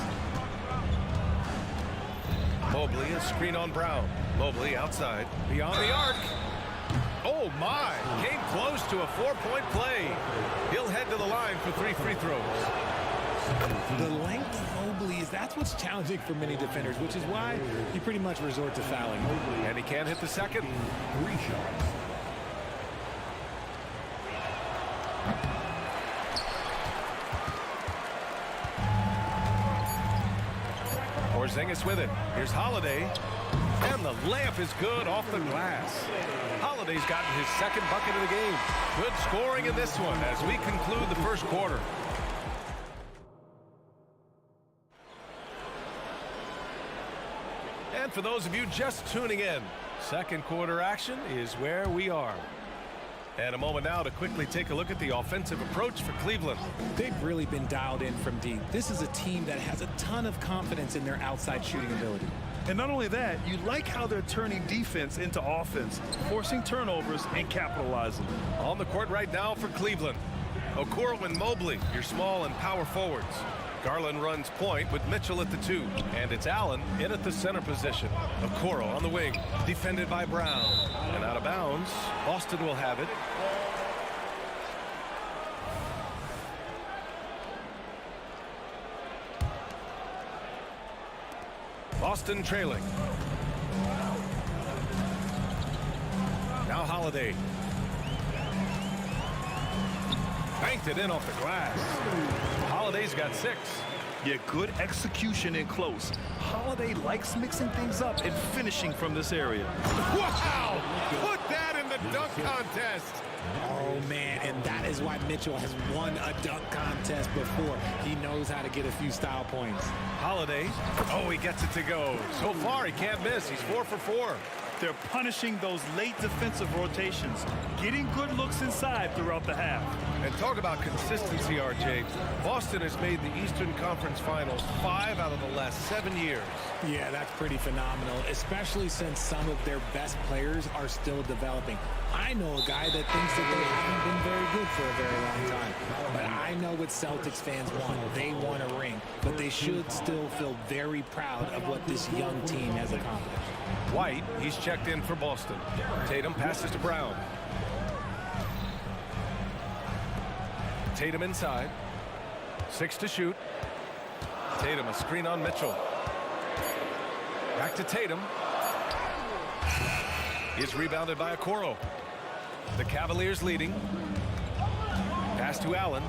Mobley, a screen on Brown. Mobley outside, beyond the arc. Oh my, came close to a 4-point play. He'll head to the line for 3 free throws. The length of Mobley that's what's challenging for many defenders, which is why you pretty much resort to fouling. And he can't hit the second. 3 shots. Porzingis with it. Here's Holiday. And the layup is good off the glass. Holiday's gotten his second bucket of the game. Good scoring in this one as we conclude the first quarter. And for those of you just tuning in, second quarter action is where we are. And a moment now to quickly take a look at the offensive approach for Cleveland. They've really been dialed in from deep. This is a team that has a ton of confidence in their outside shooting ability. And not only that, you like how they're turning defense into offense, forcing turnovers and capitalizing. On the court right now for Cleveland, Okoro and Mobley, your small and power forwards. Garland runs point with Mitchell at the 2, and it's Allen in at the center position. Okoro on the wing, defended by Brown, and out of bounds. Boston will have it. Boston trailing. Now Holiday. Banked it in off the glass. Holiday's got 6. Yeah, good execution in close. Holiday likes mixing things up and finishing from this area. Wow! Put that in the dunk contest. Oh, man, and that is why Mitchell has won a dunk contest before. He knows how to get a few style points. Holiday. Oh, he gets it to go. So far, he can't miss. He's 4 for 4. They're punishing those late defensive rotations, getting good looks inside throughout the half. And talk about consistency, RJ. Boston has made the Eastern Conference Finals 5 out of the last 7 years. Yeah, that's pretty phenomenal, especially since some of their best players are still developing. I know a guy that thinks that they haven't been very good for a very long time. But I know what Celtics fans want. They want a ring. But they should still feel very proud of what this young team has accomplished. White, he's checked in for Boston. Tatum passes to Brown. Tatum inside. 6 to shoot. Tatum, a screen on Mitchell. Back to Tatum. He's rebounded by Okoro. The Cavaliers leading. Pass to Allen.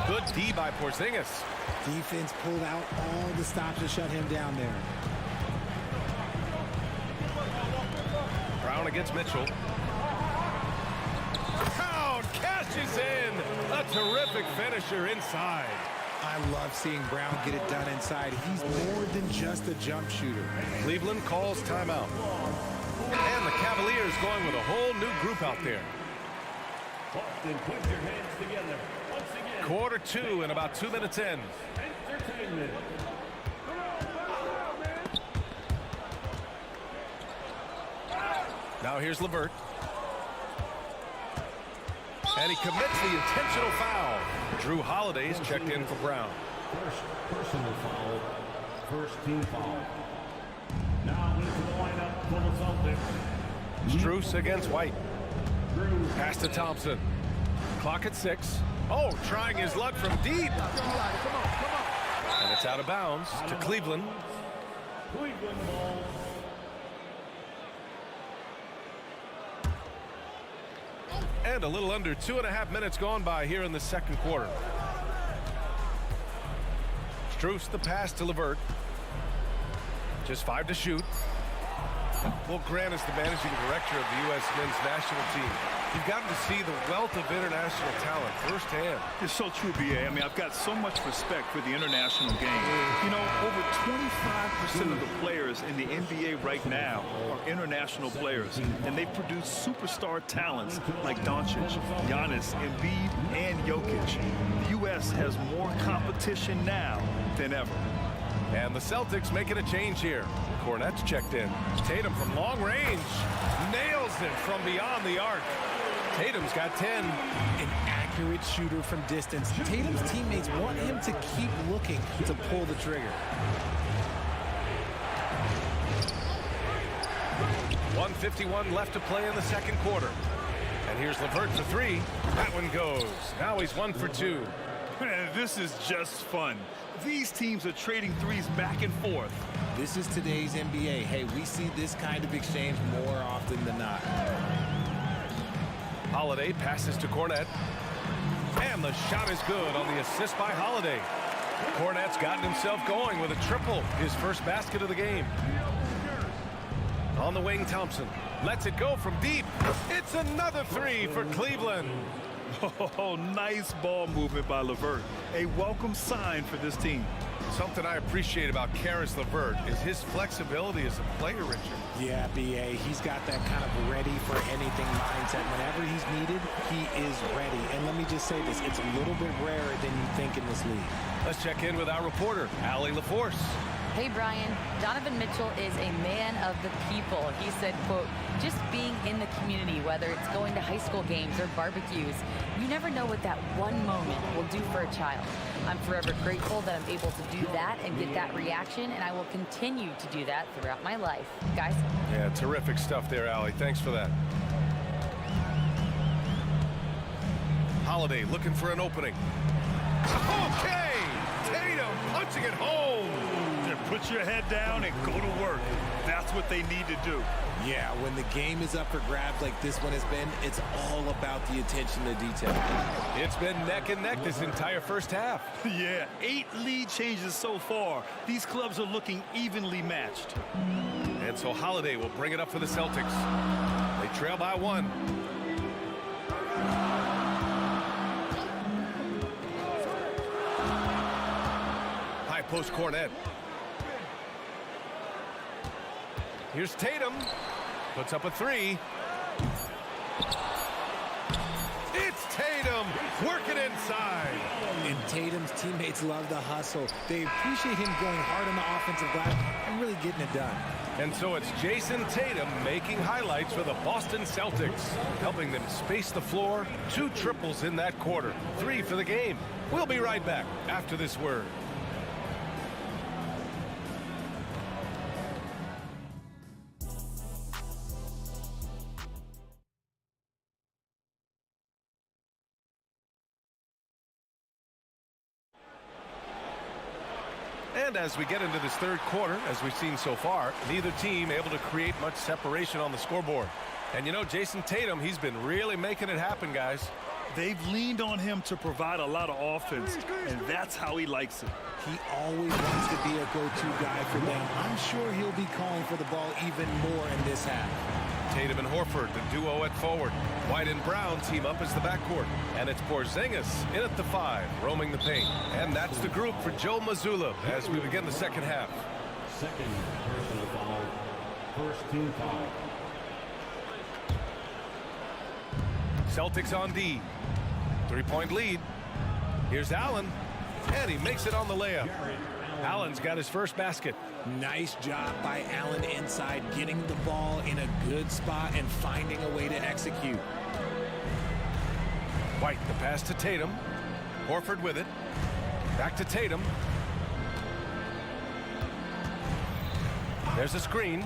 Good D by Porzingis. Defense pulled out all the stops to shut him down there. Brown against Mitchell. Brown cashes in. A terrific finisher inside. I love seeing Brown get it done inside. He's more than just a jump shooter. Cleveland calls timeout. And the Cavaliers going with a whole new group out there. Boston, put your hands together. Once again. Quarter 2 and about 2 minutes in. Entertainment. Now here's LeVert. And he commits the intentional foul. Drew Holiday's checked in for Brown. First personal foul. First team foul. Now into the lineup for the Celtics. Strus against White. Pass to Thompson. Clock at 6. Oh, trying his luck from deep. And it's out of bounds to Cleveland. Cleveland ball. And a little under 2.5 minutes gone by here in the second quarter. Strus the pass to LeVert. Just 5 to shoot. Well, Grant is the managing director of the U.S. men's national team. You've gotten to see the wealth of international talent firsthand. It's so true, B.A. I mean, I've got so much respect for the international game. You know, over 25% of the players in the NBA right now are international players, and they produce superstar talents like Doncic, Giannis, Embiid, and Jokic. The U.S. has more competition now than ever. And the Celtics making a change here. Cornette's checked in. Tatum from long range. Nails it from beyond the arc. Tatum's got 10. An accurate shooter from distance. Tatum's teammates want him to keep looking to pull the trigger. 1:51 left to play in the second quarter. And here's LeVert for 3. That one goes. Now he's 1 for 2. Man, this is just fun. These teams are trading threes back and forth. This is today's NBA. Hey, we see this kind of exchange more often than not. Holiday passes to Cornette. And the shot is good on the assist by Holiday. Cornette's gotten himself going with a triple, his first basket of the game. On the wing, Thompson lets it go from deep. It's another 3 for Cleveland. Oh, nice ball movement by LeVert. A welcome sign for this team. Something I appreciate about Caris LeVert is his flexibility as a player, Richard. Yeah, B.A., he's got that kind of ready-for-anything mindset. Whenever he's needed, he is ready. And let me just say this, it's a little bit rarer than you think in this league. Let's check in with our reporter, Allie LaForce. Hey, Brian. Donovan Mitchell is a man of the people. He said, quote, just being in the community, whether it's going to high school games or barbecues, you never know what that one moment will do for a child. I'm forever grateful that I'm able to do that and get that reaction, and I will continue to do that throughout my life. Guys? Yeah, terrific stuff there, Allie. Thanks for that. Holiday looking for an opening. Okay! Tatum punching it home! Put your head down and go to work. That's what they need to do. Yeah, when the game is up for grabs like this one has been, it's all about the attention to detail. It's been neck and neck this entire first half. Yeah, 8 lead changes so far. These clubs are looking evenly matched. And so Holiday will bring it up for the Celtics. They trail by 1. High post Cornette. Here's Tatum. Puts up a 3. It's Tatum working inside. And Tatum's teammates love the hustle. They appreciate him going hard on the offensive glass and really getting it done. And so it's Jason Tatum making highlights for the Boston Celtics, helping them space the floor. 2 triples in that quarter. 3 for the game. We'll be right back after this word. And as we get into this third quarter, as we've seen so far, neither team able to create much separation on the scoreboard. And you know, Jason Tatum, he's been really making it happen, guys. They've leaned on him to provide a lot of offense, and that's how he likes it. He always wants to be a go-to guy for them. I'm sure he'll be calling for the ball even more in this half. Tatum and Horford, the duo at forward. White and Brown team up as the backcourt. And it's Porzingis in at the 5, roaming the paint. And that's the group for Joe Mazzulla as we begin the second half. Second personal foul. First team foul. Celtics on D. 3-point lead. Here's Allen. And he makes it on the layup. Allen's got his first basket. Nice job by Allen inside, getting the ball in a good spot and finding a way to execute. White, the pass to Tatum. Horford with it. Back to Tatum. There's a screen.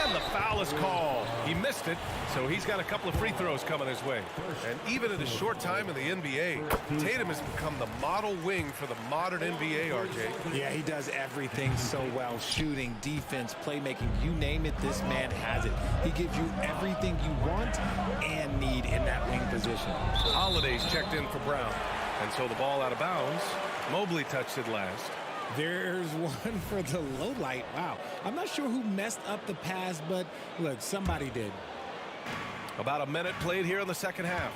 And the foul is called. He missed it, so he's got a couple of free throws coming his way. And even in his short time in the NBA, Tatum has become the model wing for the modern NBA, RJ. Yeah, he does everything so well. Shooting, defense, playmaking, you name it, this man has it. He gives you everything you want and need in that wing position. Holiday's checked in for Brown. And so the ball out of bounds. Mobley touched it last. There's one for the low light. Wow. I'm not sure who messed up the pass, but look, somebody did. About a minute played here in the second half.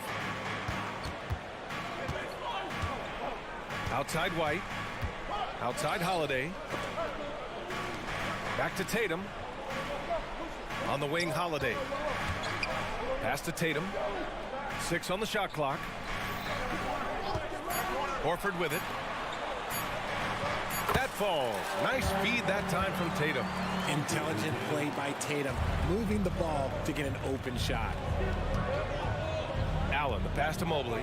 Outside White. Outside Holiday. Back to Tatum. On the wing, Holiday. Pass to Tatum. 6 on the shot clock. Horford with it. That falls. Nice feed that time from Tatum. Intelligent play by Tatum, moving the ball to get an open shot. Allen, the pass to Mobley.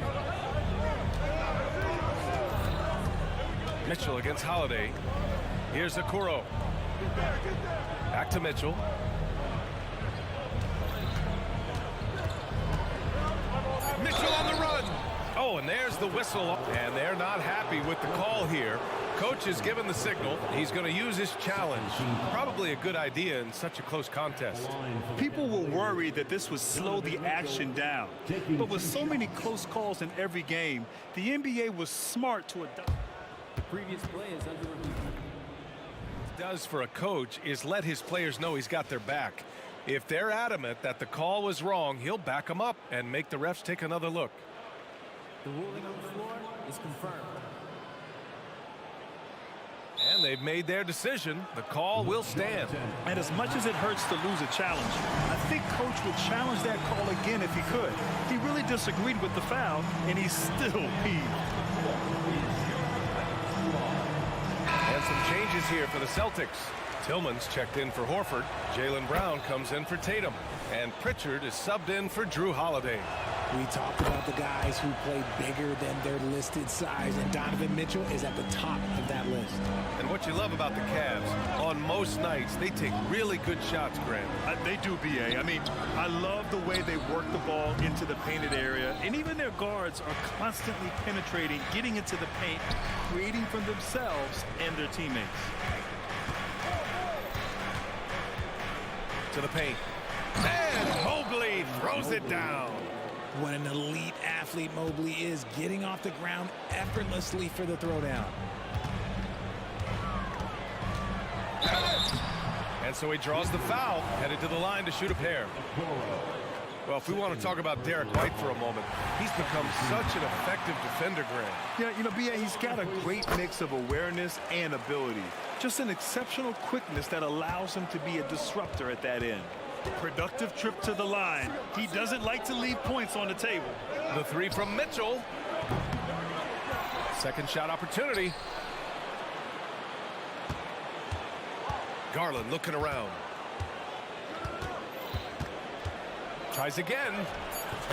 Mitchell against Holiday. Here's Okoro. Back to Mitchell. Mitchell on the run. Oh, and there's the whistle. And they're not happy with the call here. Coach has given the signal. He's going to use his challenge. Probably a good idea in such a close contest. People will worry that this would slow the action down. But with so many close calls in every game, the NBA was smart to adopt. The previous play is under review. What it does for a coach is let his players know he's got their back. If they're adamant that the call was wrong, he'll back them up and make the refs take another look. The ruling on the floor is confirmed. And they've made their decision. The call will stand. And as much as it hurts to lose a challenge, I think Coach would challenge that call again if he could. He really disagreed with the foul, and he's still peeved. And some changes here for the Celtics. Tillman's checked in for Horford. Jaylen Brown comes in for Tatum. And Pritchard is subbed in for Drew Holiday. We talked about the guys who play bigger than their listed size, and Donovan Mitchell is at the top of that list. And what you love about the Cavs, on most nights, they take really good shots, Grant. They do, B.A. I mean, I love the way they work the ball into the painted area, and even their guards are constantly penetrating, getting into the paint, creating for themselves and their teammates. To the paint. And Mobley throws it down. What an elite athlete Mobley is, getting off the ground effortlessly for the throwdown. And so he draws the foul, headed to the line to shoot a pair. Well, if we want to talk about Derek White for a moment, he's become such an effective defender, Grant. Yeah, you know, B.A., he's got a great mix of awareness and ability. Just an exceptional quickness that allows him to be a disruptor at that end. Productive trip to the line. He doesn't like to leave points on the table. The 3 from Mitchell. Second shot opportunity. Garland looking around. Tries again.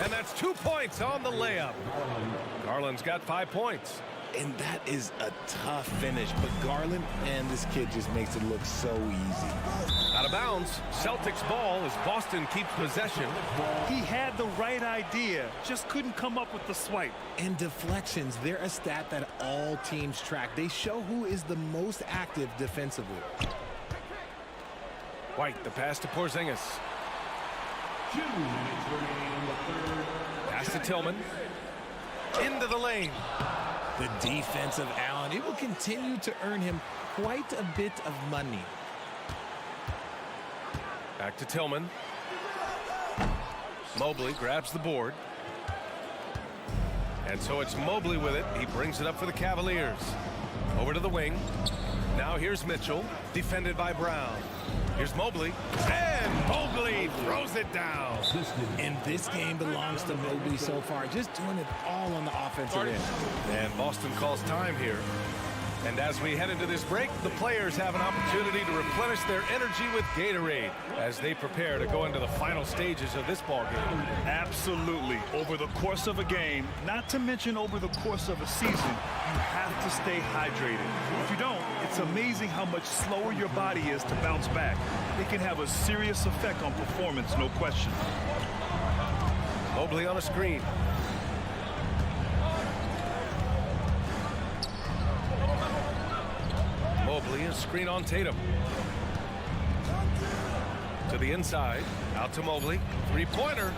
And that's 2 points on the layup. Garland's got 5 points. And that is a tough finish, but Garland and this kid just makes it look so easy. Out of bounds. Celtics ball as Boston keeps possession. He had the right idea, just couldn't come up with the swipe. And deflections, they're a stat that all teams track. They show who is the most active defensively. White, the pass to Porzingis. 2 minutes remaining in the third. Pass to Tillman. Into the lane. The defense of Allen, it will continue to earn him quite a bit of money. Back to Tillman. Mobley grabs the board. And so it's Mobley with it. He brings it up for the Cavaliers. Over to the wing. Now here's Mitchell, defended by Brown. Here's Mobley, and Mobley throws it down. And this game belongs to Mobley so far, just doing it all on the offensive end. And Boston calls time here. And as we head into this break, the players have an opportunity to replenish their energy with Gatorade as they prepare to go into the final stages of this ball game. Absolutely. Over the course of a game, not to mention over the course of a season, you have to stay hydrated. If you don't, it's amazing how much slower your body is to bounce back. It can have a serious effect on performance, no question. Mobley on a screen. Mobley, a screen on Tatum. To the inside, out to Mobley. Three-pointer,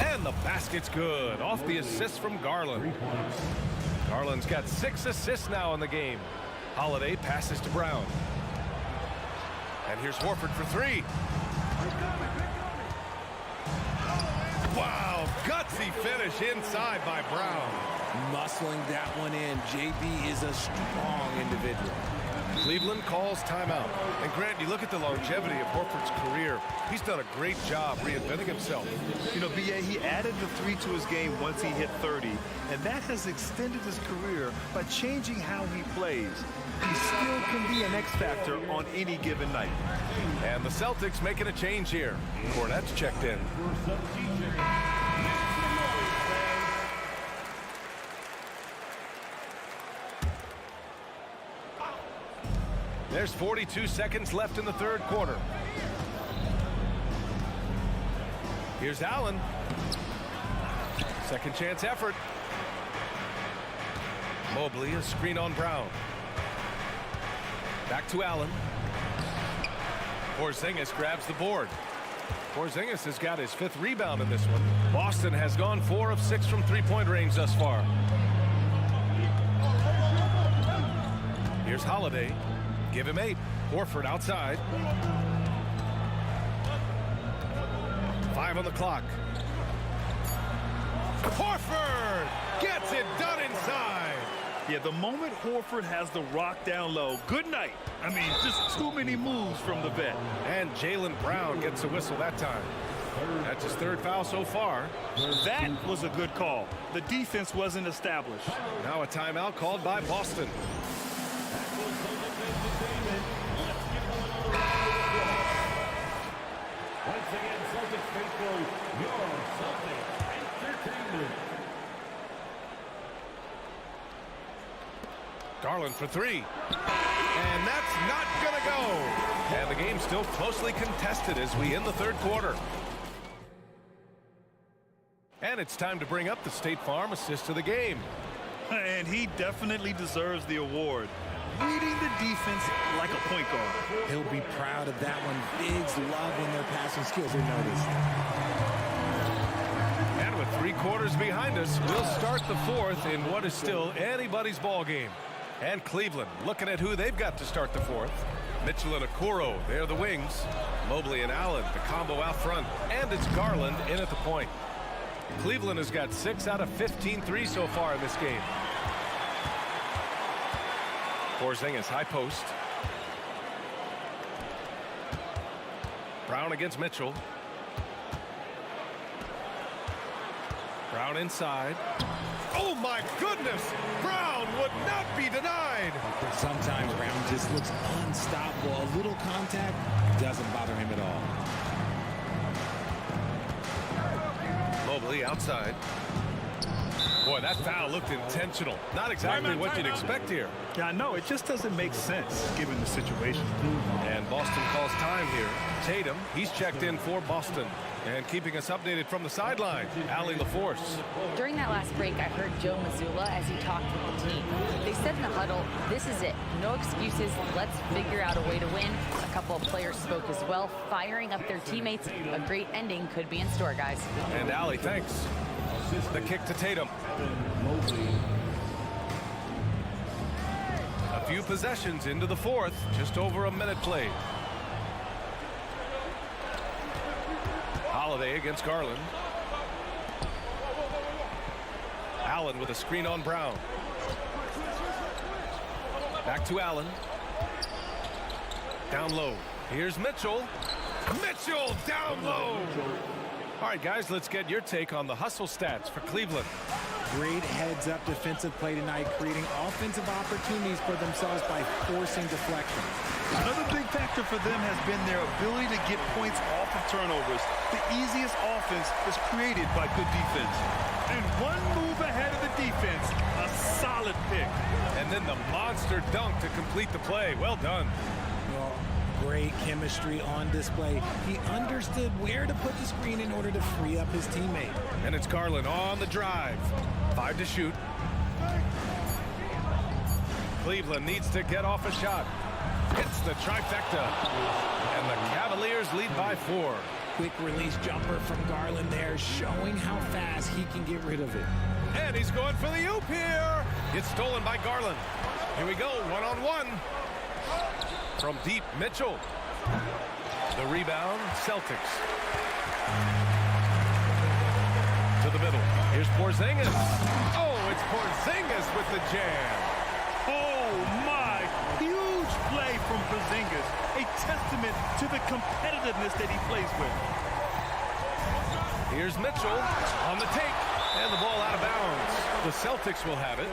and the basket's good. Off the assist from Garland. Garland's got 6 assists now in the game. Holiday passes to Brown. And here's Horford for 3. Wow, gutsy finish inside by Brown. Muscling that one in. JB is a strong individual. Cleveland calls timeout. And Grant, you look at the longevity of Horford's career. He's done a great job reinventing himself. You know, B.A., he added the 3 to his game once he hit 30, and that has extended his career by changing how he plays. He still can be an X factor on any given night. And the Celtics making a change here. Cornette's checked in. There's 42 seconds left in the third quarter. Here's Allen. Second chance effort. Mobley, a screen on Brown. Back to Allen. Porzingis grabs the board. Porzingis has got his 5th rebound in this one. Boston has gone 4 of 6 from three-point range thus far. Here's Holiday. Give him 8. Horford outside. 5 on the clock. Horford gets it done inside. Yeah, the moment Horford has the rock down low, good night. I mean, just too many moves from the vet. And Jaylen Brown gets a whistle that time. That's his 3rd foul so far. That was a good call. The defense wasn't established. Now a timeout called by Boston. Once again, Celtics faithful, your Celtics Entertainment. Garland for 3. And that's not gonna go. And the game's still closely contested as we end the third quarter. And it's time to bring up the State Farm assist of the game. And he definitely deserves the award. Reading the defense like a point guard. He'll be proud of that one. Bigs love when their passing skills are noticed. And with 3 quarters behind us, we'll start the 4th in what is still anybody's ball game. And Cleveland looking at who they've got to start the 4th. Mitchell and Okoro, they're the wings. Mobley and Allen, the combo out front. And it's Garland in at the point. Cleveland has got 6 out of 15 threes so far in this game. Porzingis, high post. Brown against Mitchell. Brown inside. Oh my goodness! Brown would not be denied. Sometimes Brown just looks unstoppable. A little contact doesn't bother him at all. Mobley outside. Boy, that foul looked intentional. Not exactly what you'd expect here. Yeah, I know. It just doesn't make sense given the situation. And Boston calls time here. Tatum, he's checked in for Boston. And keeping us updated from the sideline, Allie LaForce. During that last break, I heard Joe Mazzulla as he talked with the team. They said in the huddle, this is it. No excuses. Let's figure out a way to win. A couple of players spoke as well, firing up their teammates. A great ending could be in store, guys. And Allie, thanks. The kick to Tatum. A few possessions into the 4th, just over a minute played. Holiday against Garland. Allen with a screen on Brown. Back to Allen. Down low. Here's Mitchell. Mitchell down low. All right, guys, let's get your take on the hustle stats for Cleveland. Great heads-up defensive play tonight, creating offensive opportunities for themselves by forcing deflections. Another big factor for them has been their ability to get points off of turnovers. The easiest offense is created by good defense. And one move ahead of the defense, a solid pick. And then the monster dunk to complete the play. Well done. Well, great chemistry on display. He understood where to put the screen in order to free up his teammate. And it's Garland on the drive. 5 to shoot. Cleveland needs to get off a shot. Hits the trifecta. And the Cavaliers lead by 4. Quick release jumper from Garland there, showing how fast he can get rid of it. And he's going for the oop here. It's stolen by Garland. Here we go, one-on-one. From deep, Mitchell. The rebound, Celtics. To the middle. Here's Porzingis. Oh, it's Porzingis with the jam. Oh, my. Huge play from Porzingis. A testament to the competitiveness that he plays with. Here's Mitchell on the take. And the ball out of bounds. The Celtics will have it.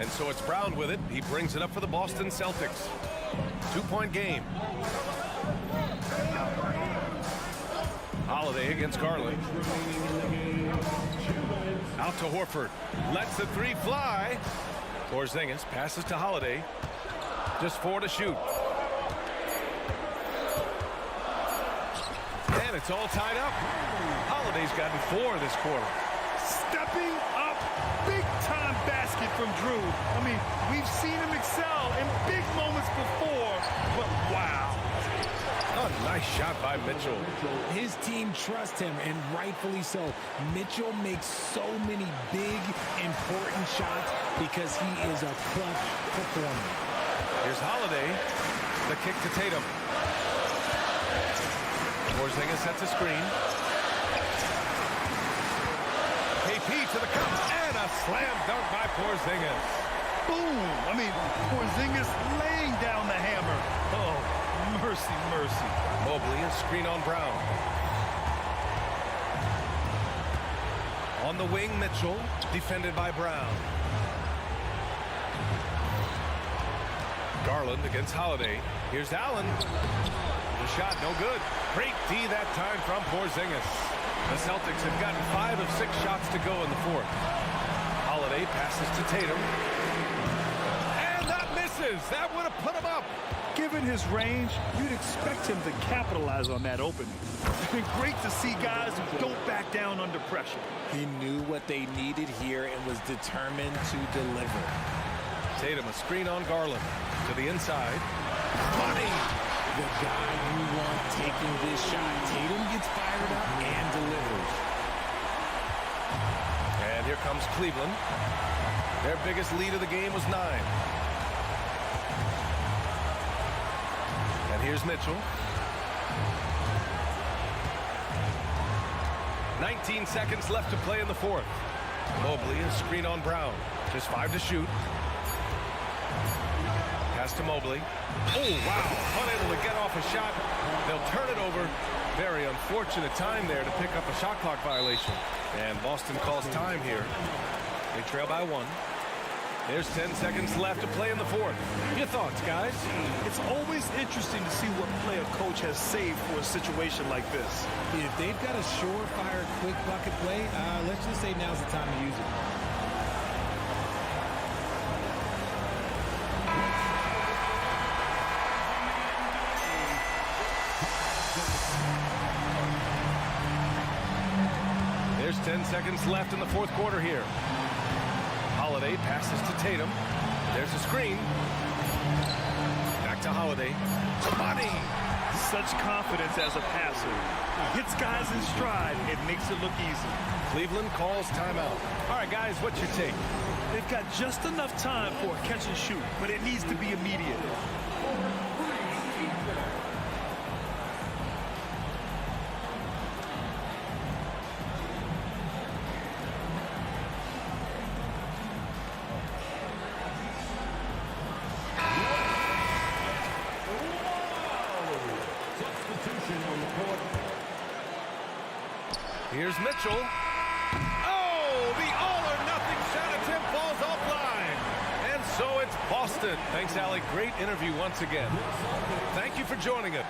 And so it's Brown with it. He brings it up for the Boston Celtics. 2-point game. Holiday against Garland. Out to Horford. Lets the 3 fly. Porzingis passes to Holiday. Just 4 to shoot. And it's all tied up. Holiday's gotten 4 this quarter. Stepping up, big-time basket from Drew. I mean, we've seen him excel in big moments before, but wow. A nice shot by Mitchell. His team trusts him, and rightfully so. Mitchell makes so many big, important shots because he is a clutch performer. Here's Holiday. The kick to Tatum. Porzingis sets a screen. KP to the cup, and a slam dunk by Porzingis. Boom! I mean, Porzingis laying down the hammer. Oh, mercy, mercy. Mobley, a screen on Brown. On the wing, Mitchell, defended by Brown. Garland against Holiday. Here's Allen. The shot, no good. Great D that time from Porzingis. The Celtics have gotten 5 of 6 shots to go in the 4th. Holiday passes to Tatum. And that misses. That would have put him up. Given his range, you'd expect him to capitalize on that opening. It's been great to see guys who don't back down under pressure. He knew what they needed here and was determined to deliver. Tatum, a screen on Garland. To the inside. Money! The guy you want taking this shot. Tatum gets fired up and delivers. And here comes Cleveland. Their biggest lead of the game was 9. And here's Mitchell. 19 seconds left to play in the 4th. Mobley, a screen on Brown. Just 5 to shoot. Pass to Mobley. Oh, wow. Unable to get off a shot. They'll turn it over. Very unfortunate time there to pick up a shot clock violation. And Boston calls time here. They trail by 1. There's 10 seconds left to play in the 4th. Your thoughts, guys? It's always interesting to see what play a coach has saved for a situation like this. If they've got a surefire, quick bucket play, let's just say now's the time to use it. There's 10 seconds left in the 4th quarter here. Holiday passes to Tatum. There's a screen. Back to Holiday. Money! Such confidence as a passer. He hits guys in stride. It makes it look easy. Cleveland calls timeout. All right, guys, what's your take? They've got just enough time for a catch and shoot, but it needs to be immediate. Here's Mitchell. Oh, the all-or-nothing shot attempt falls offline. And so it's Boston. Thanks, Allie. Great interview once again. Thank you for joining us.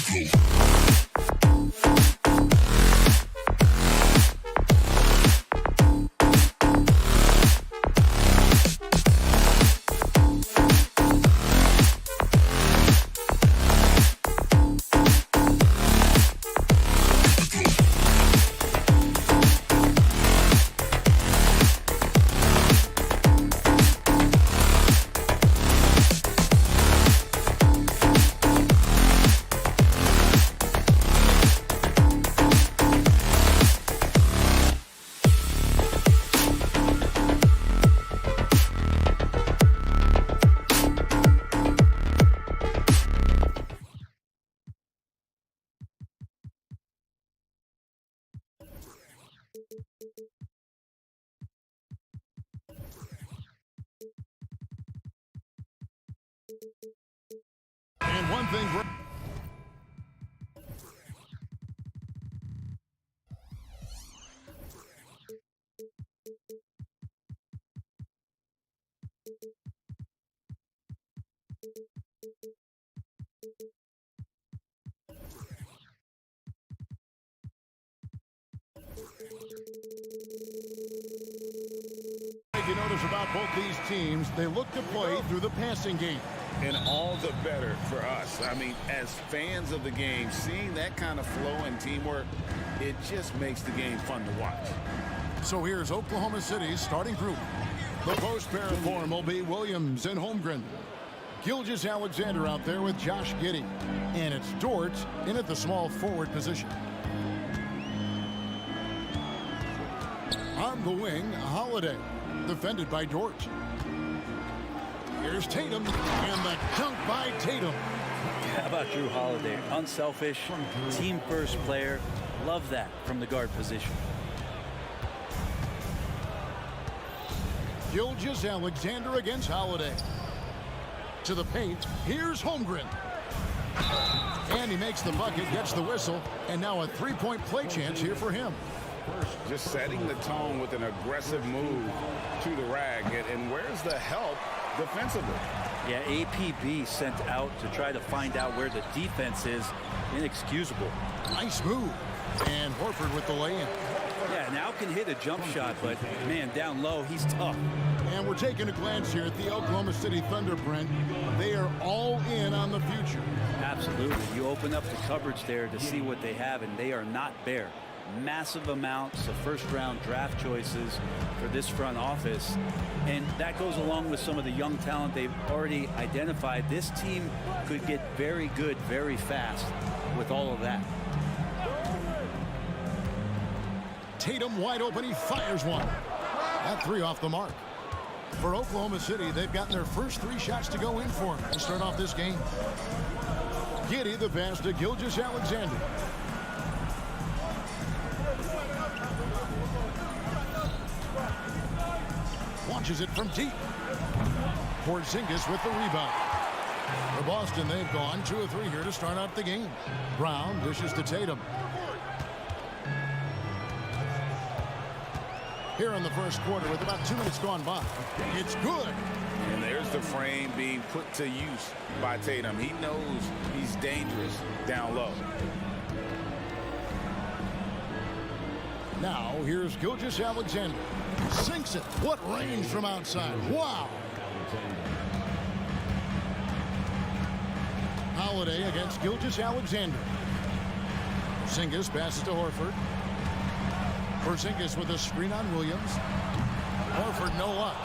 Hey. And one thing... You notice about both these teams, they look to play through the passing game. And all the better for us. I mean, as fans of the game, seeing that kind of flow and teamwork, it just makes the game fun to watch. So here's Oklahoma City's starting group. The post pair form will be Williams and Holmgren. Gilgeous-Alexander out there with Josh Giddey. And it's Dort in at the small forward position. On the wing, Holiday, defended by Dort. Here's Tatum, and the dunk by Tatum. How about Drew Holiday? Unselfish, team-first player. Love that from the guard position. Gilgeous-Alexander against Holiday. To the paint, here's Holmgren. And he makes the bucket, gets the whistle, and now a three-point play chance here for him. Just setting the tone with an aggressive move to the rag. And where's the help defensively? Yeah, APB sent out to try to find out where the defense is. Inexcusable. Nice move. And Horford with the lay-in. Yeah, now can hit a jump shot, but man, down low, he's tough. And we're taking a glance here at the Oklahoma City Thunder, Brent. They are all in on the future. Absolutely. You open up the cupboards there to see what they have, and they are not bare. Massive amounts of first-round draft choices for this front office, and that goes along with some of the young talent they've already identified. This team could get very good very fast with all of that. Tatum wide open, he fires one. That three off the mark. For Oklahoma City, they've gotten their first three shots to go in for them to start off this game. Giddey the pass to Gilgeous-Alexander. Launches it from deep. Porzingis with the rebound. For Boston, they've gone 2 of 3 here to start out the game. Brown dishes to Tatum. Here in the first quarter with about 2 minutes gone by. It's good. And there's the frame being put to use by Tatum. He knows he's dangerous down low. Now here's Gilgeous-Alexander. Sinks it. What range from outside. Wow. Holiday against Gilgeous-Alexander. Porzingis passes to Horford. Porzingis with a screen on Williams. Horford no luck.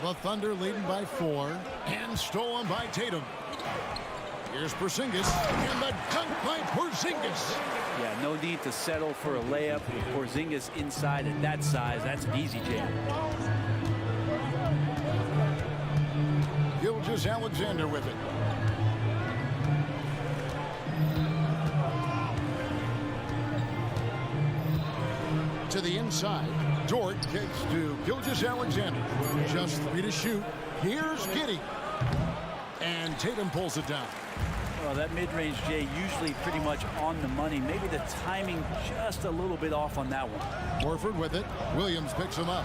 The Thunder leading by 4 and stolen by Tatum. Here's Porzingis and the dunk by Porzingis. Yeah, no need to settle for a layup. Porzingis inside at that size, that's an easy jam. Gilgeous-Alexander with it. To the inside. Dort kicks to Gilgeous-Alexander. Just 3 to shoot. Here's Giddey. And Tatum pulls it down. Well, that mid-range, Jay, usually pretty much on the money. Maybe the timing just a little bit off on that one. Horford with it. Williams picks him up.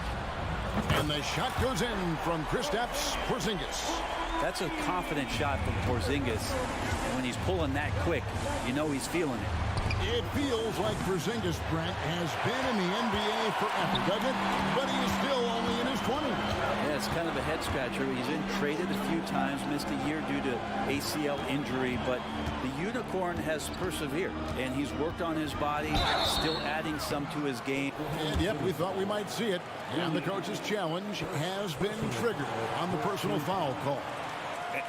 And the shot goes in from Kristaps Porzingis. That's a confident shot from Porzingis. And when he's pulling that quick, you know he's feeling it. It feels like Porzingis, Brent, has been in the NBA forever, doesn't it? But he is still only in his 20s. Yeah, it's kind of a head scratcher. He's been traded a few times, missed a year due to ACL injury, but the Unicorn has persevered, and he's worked on his body, still adding some to his game. And yep, we thought we might see it. And the coach's challenge has been triggered on the personal foul call.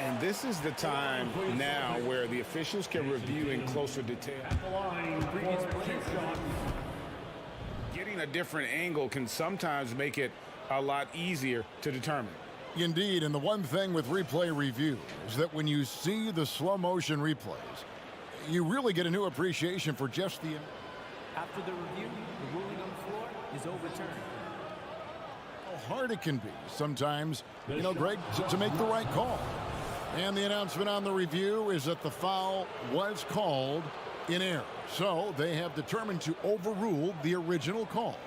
And this is the time now where the officials can review in closer detail. Getting a different angle can sometimes make it a lot easier to determine. Indeed, and the one thing with replay review is that when you see the slow motion replays, you really get a new appreciation for just the... After the review, the ruling on the floor is overturned. How hard it can be sometimes, Greg, to make the right call. And the announcement on the review is that the foul was called in error. So they have determined to overrule the original call.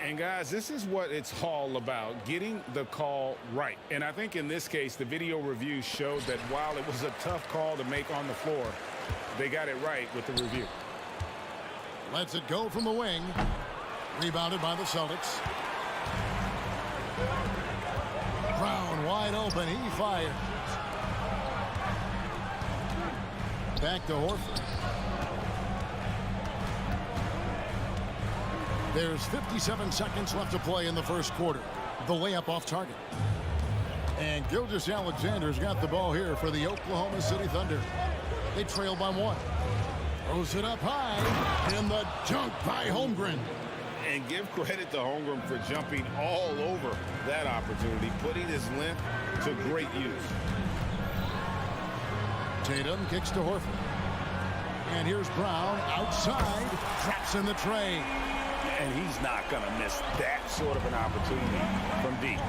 And guys, this is what it's all about, getting the call right. And I think in this case, the video review showed that while it was a tough call to make on the floor, they got it right with the review. Lets it go from the wing. Rebounded by the Celtics. Brown wide open. He fires. Back to Horford. There's 57 seconds left to play in the first quarter. The layup off target. And Gilgeous-Alexander's got the ball here for the Oklahoma City Thunder. They trail by 1. Throws it up high. And the dunk by Holmgren. And give credit to Holmgren for jumping all over that opportunity, putting his length to great use. Tatum kicks to Horford. And here's Brown outside. Traps in the tray. And he's not going to miss that sort of an opportunity from deep.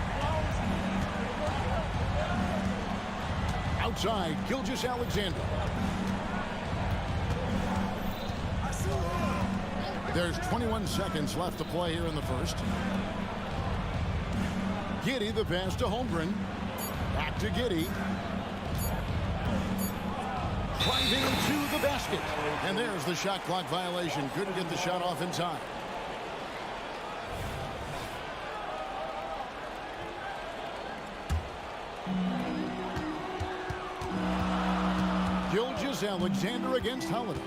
Outside, Gilgeous-Alexander. There's 21 seconds left to play here in the first. Giddey, the pass to Holmgren. Back to Giddey. Driving to the basket. And there's the shot clock violation. Couldn't get the shot off in time. Gilgeous-Alexander against Holiday.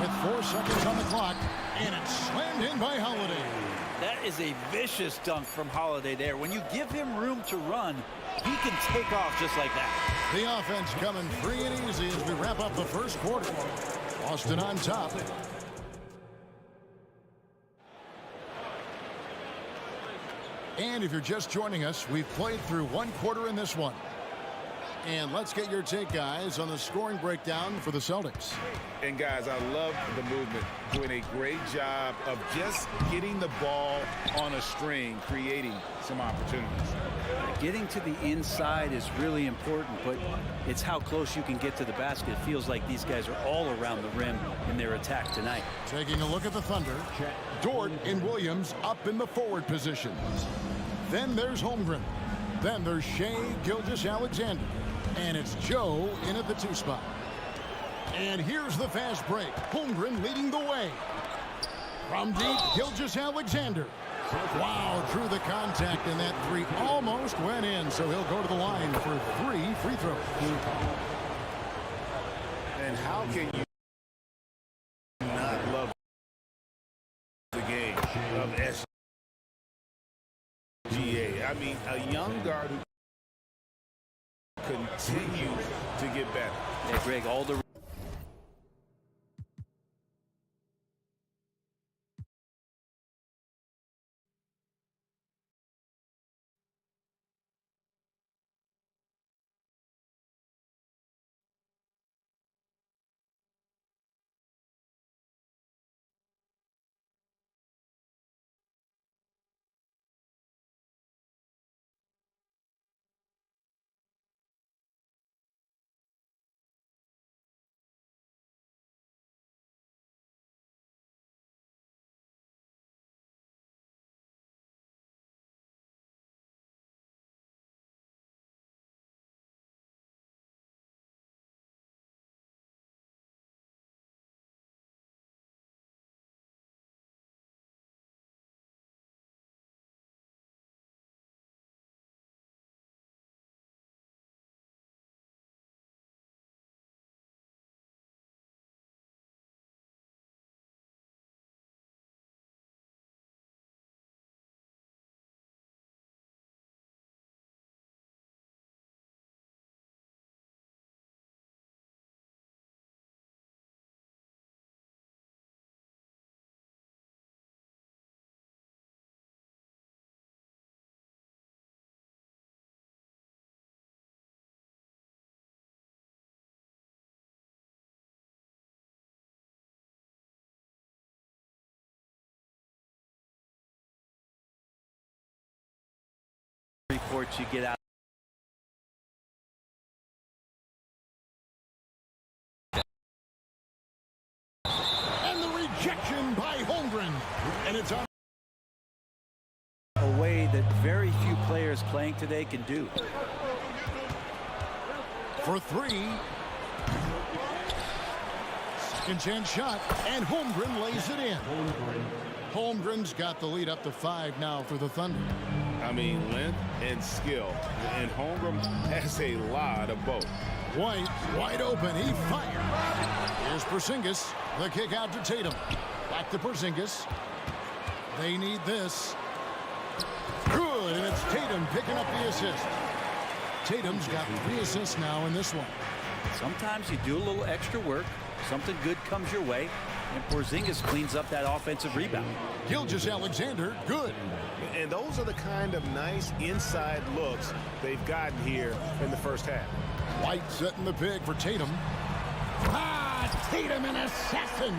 With 4 seconds on the clock, and it's slammed in by Holiday. That is a vicious dunk from Holiday there. When you give him room to run, he can take off just like that. The offense coming free and easy as we wrap up the first quarter. Boston on top. And if you're just joining us, we've played through 1 quarter in this one. And let's get your take, guys, on the scoring breakdown for the Celtics. And, guys, I love the movement, doing a great job of just getting the ball on a string, creating some opportunities. Getting to the inside is really important, but it's how close you can get to the basket. It feels like these guys are all around the rim in their attack tonight. Taking a look at the Thunder. Dort and Williams up in the forward positions. Then there's Holmgren. Then there's Shea Gilgeous-Alexander. And it's Joe in at the 2 spot. And here's the fast break. Holmgren leading the way. From deep, Gilgeous-Alexander. Wow, through the contact, and that 3 almost went in. So he'll go to the line for 3 free throws. And how can you not love the game of SGA? I mean, a young guard who continue to get better. Yeah, Greg, all the courts you get out. And the rejection by Holmgren. And it's on. A way that very few players playing today can do. For three. Second chance shot. And Holmgren lays it in. Holmgren's got the lead up to 5 now for the Thunder. I mean, length and skill. And Holmgren has a lot of both. White wide open. He fired. Here's Porzingis. The kick out to Tatum. Back to Porzingis. They need this. Good, and it's Tatum picking up the assist. Tatum's got 3 assists now in this one. Sometimes you do a little extra work. Something good comes your way. And Porzingis cleans up that offensive rebound. Gilgeous-Alexander, good. And those are the kind of nice inside looks they've gotten here in the first half. White setting the pick for Tatum. Tatum, an assassin.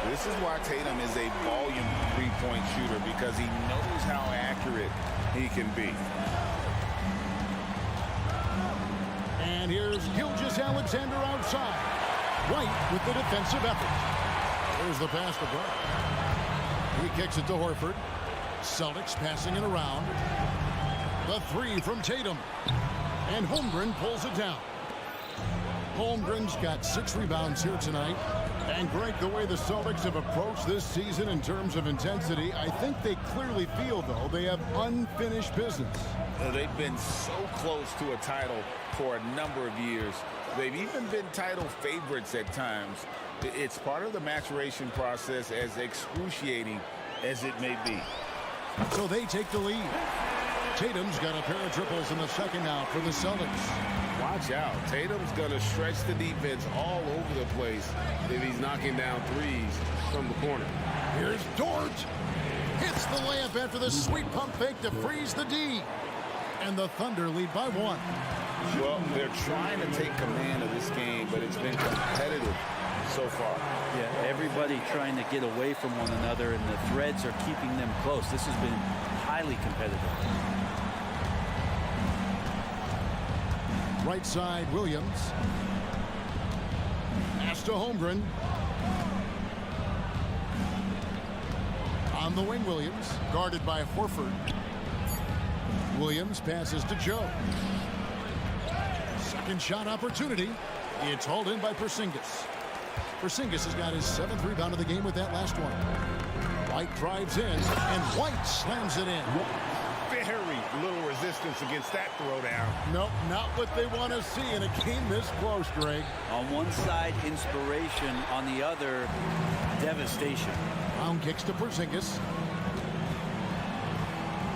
This is why Tatum is a volume three-point shooter, because he knows how accurate he can be. And here's Gilgeous-Alexander outside. White with the defensive effort. Here's the pass to Brown. He kicks it to Horford. Celtics passing it around. The 3 from Tatum. And Holmgren pulls it down. Holmgren's got 6 rebounds here tonight. And Greg, the way the Celtics have approached this season in terms of intensity, I think they clearly feel, though, they have unfinished business. They've been so close to a title for a number of years. They've even been title favorites at times. It's part of the maturation process, as excruciating as it may be. So they take the lead. Tatum's got a pair of triples in the second now for the Celtics. Watch out. Tatum's going to stretch the defense all over the place if he's knocking down threes from the corner. Here's Dort. Hits the layup after the sweet pump fake to freeze the D. And the Thunder lead by 1. Well, they're trying to take command of this game, but it's been competitive so far. Yeah, everybody trying to get away from one another, and the threads are keeping them close. This has been highly competitive. Right side, Williams. Pass to Holmgren. On the wing, Williams. Guarded by Horford. Williams passes to Joe. Second shot opportunity. It's hauled in by Porzingis. Porzingis has got his 7th rebound of the game with that last one. White drives in, and White slams it in. Very little resistance against that throwdown. Nope, not what they want to see in a game this close, Greg. On one side, inspiration. On the other, devastation. Brown kicks to Porzingis.